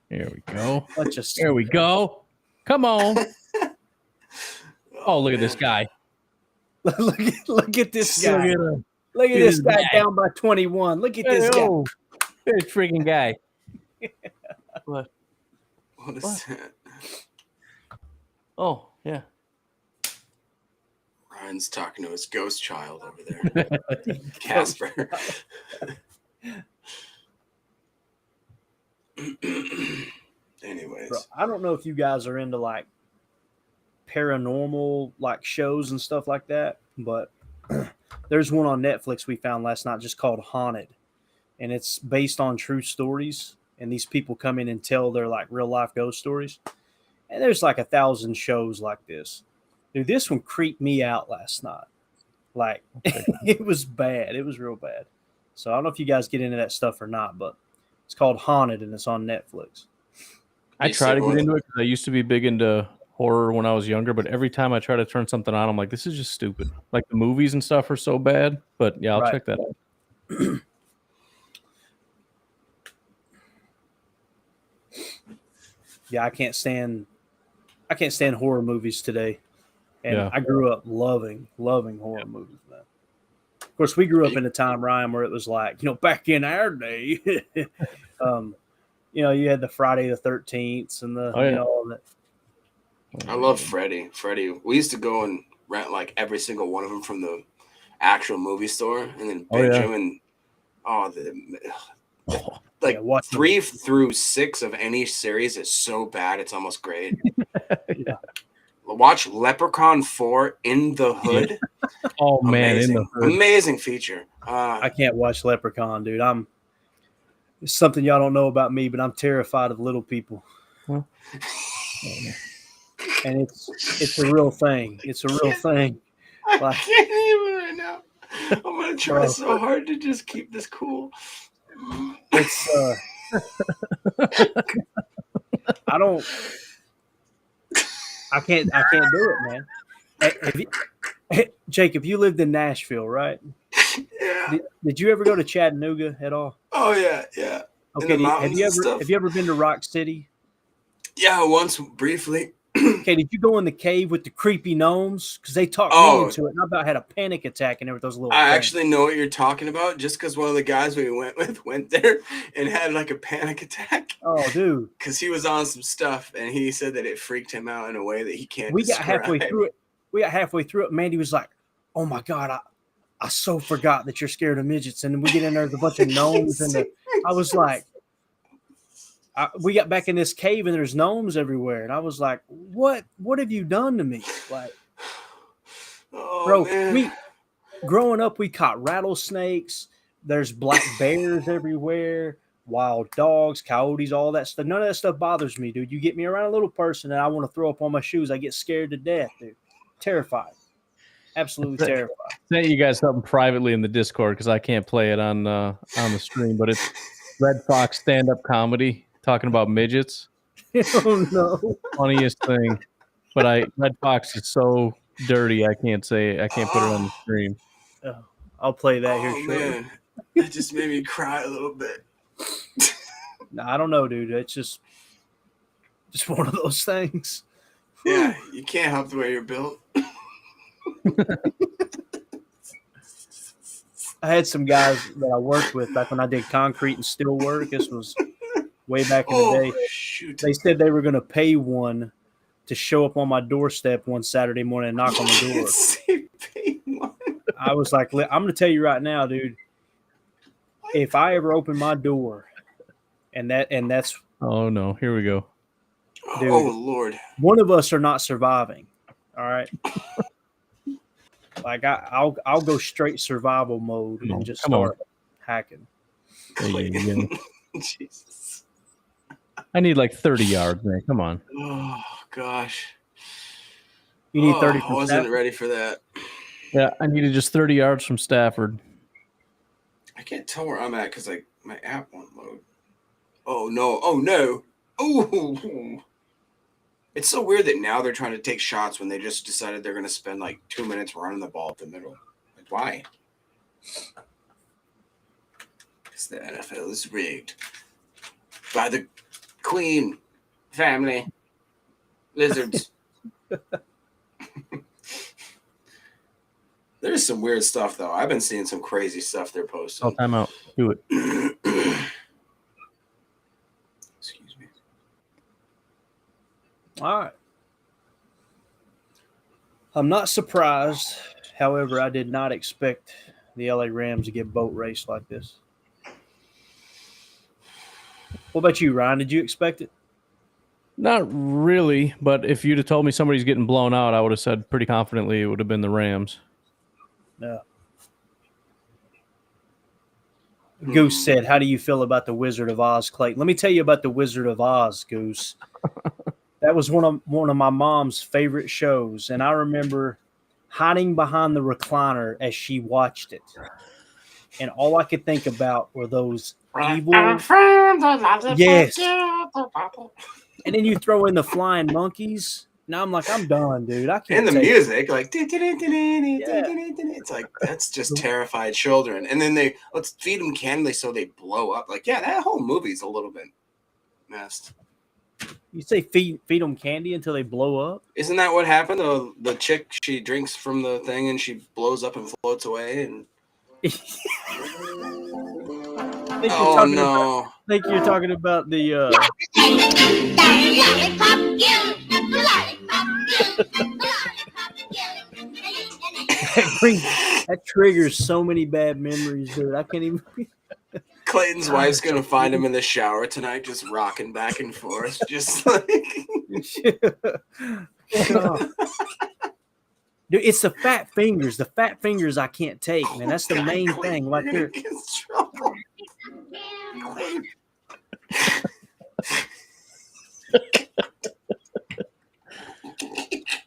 Here we go. Here we go. Come on. Oh, look at this guy. look at this guy. Look at this guy down by 21. Look at this guy. This freaking guy. What is that? Oh, yeah. Ryan's talking to his ghost child over there. Casper. Anyways. Bro, I don't know if you guys are into like paranormal like shows and stuff like that, but there's one on Netflix we found last night just called Haunted, and it's based on true stories, and these people come in and tell their like real life ghost stories, and there's like 1,000 shows like this. Dude, this one creeped me out last night. Like it was bad. It was real bad. So I don't know if you guys get into that stuff or not, but it's called Haunted and it's on Netflix. I try to get into it because I used to be big into horror when I was younger, but every time I try to turn something on, I'm like, this is just stupid. Like the movies and stuff are so bad, but yeah, I'll check that out. Yeah, I can't stand horror movies today. And I grew up loving horror movies, man. Of course, we grew up in a time, Ryan, where it was like, back in our day, you had the Friday the 13th and the all that. I love Freddy. We used to go and rent like every single one of them from the actual movie store, and then binge them. And 3 through 6 of any series is so bad it's almost great. Watch Leprechaun 4 in the Hood. Oh man, in the Hood. Amazing feature. I can't watch Leprechaun, dude. It's something y'all don't know about me, but I'm terrified of little people. Well, and it's a real thing. It's a real thing. I can't even right now. I'm gonna try so hard to just keep this cool. It's I can't do it, man. Jake, if you lived in Nashville, right? Yeah. Did you ever go to Chattanooga at all? Oh yeah. Okay. Have you ever been to Rock City? Yeah, once briefly. Okay, did you go in the cave with the creepy gnomes? Because they talked me into it, and I about had a panic attack and there were those little. I actually know what you're talking about, just because one of the guys we went with went there and had like a panic attack. Oh, dude! Because he was on some stuff and he said that it freaked him out in a way that he can't. We got halfway through it. we got halfway through it. Mandy was like, "Oh my god, I so forgot that you're scared of midgets." And then we get in there with a bunch of gnomes, and I was like, we got back in this cave and there's gnomes everywhere, and I was like, "What have you done to me?" Like, Oh, bro, man. growing up, we caught rattlesnakes. There's black bears everywhere, wild dogs, coyotes, all that stuff. None of that stuff bothers me, dude. You get me around a little person and I want to throw up on my shoes, I get scared to death, dude. Terrified. Absolutely terrified. Sent you guys something privately in the Discord because I can't play it on the stream, but it's Red Fox stand-up comedy talking about midgets. Oh no. Funniest thing. But Red Fox is so dirty I can't put it on the stream. I'll play that here Oh, shortly. man. That just made me cry a little bit. No, I don't know, dude. It's just one of those things. Yeah, you can't help the way you're built. I had some guys that I worked with back when I did concrete and steel work. This was way back in the day. Shoot. They said they were going to pay one to show up on my doorstep one Saturday morning and knock on the door. I was like, I'm going to tell you right now, dude, if I ever open my door and that's, oh no, here we go. dude, Oh, Lord. one of us are not surviving. All right. Like I'll go straight survival mode and just start hacking. Jesus. I need like 30 yards, man. Come on. Oh, gosh. You need 30 I from wasn't Stafford? ready for that. Yeah, I needed just 30 yards from Stafford. I can't tell where I'm at because my app won't load. Oh, no. Oh, no. Oh. It's so weird that now they're trying to take shots when they just decided they're going to spend like 2 minutes running the ball up the middle. Like, why? Because the NFL is rigged by the Queen family lizards. There's some weird stuff, though. I've been seeing some crazy stuff they're posting. Oh, time out. Do it. Excuse me. All right. I'm not surprised. However, I did not expect the LA Rams to get boat raced like this. What about you, Ryan? Did you expect it? Not really, but if you'd have told me somebody's getting blown out, I would have said pretty confidently it would have been the Rams. No. Goose said, "How do you feel about the Wizard of Oz, Clayton?" Let me tell you about the Wizard of Oz, Goose. That was one of my mom's favorite shows, and I remember hiding behind the recliner as she watched it. And all I could think about were those evil. Yes. And then you throw in the flying monkeys. Now I'm like, I'm done, dude. I can't. And the take music, like, it's like, that's just terrified children. And then let's feed them candy so they blow up. Like, yeah, that whole movie's a little bit messed. You say feed them candy until they blow up? Isn't that what happened? The chick, she drinks from the thing and she blows up and floats away. And oh no! I think you're talking about the. That triggers so many bad memories, dude. I can't even. Clayton's wife's gonna find him in the shower tonight, just rocking back and forth, just like. Dude, it's the fat fingers. The fat fingers I can't take, man. That's the main thing. Like here.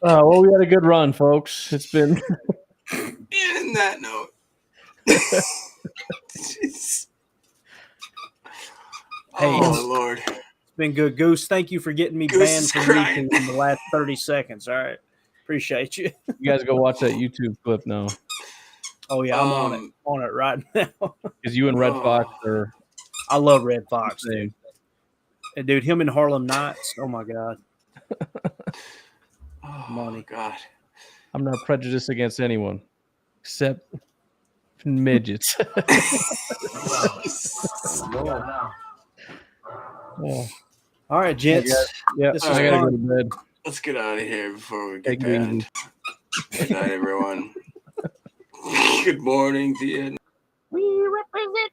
Well, we had a good run, folks. It's been. In that note. Hey, oh Lord. It's been good. Goose, thank you for getting me banned from YouTube in the last 30 seconds. All right. Appreciate you. You guys go watch that YouTube clip now. Oh yeah, I'm on it right now. Because you and Red Fox are. I love Red Fox, dude. And dude, him and Harlem Nights. Oh my God. Money. God. I'm not prejudiced against anyone except midgets. Oh. All right, gents. Yeah, this I is gotta fun. go to bed. Let's get out of here before we get banned. Good night, everyone. Good morning, Vietnam. We represent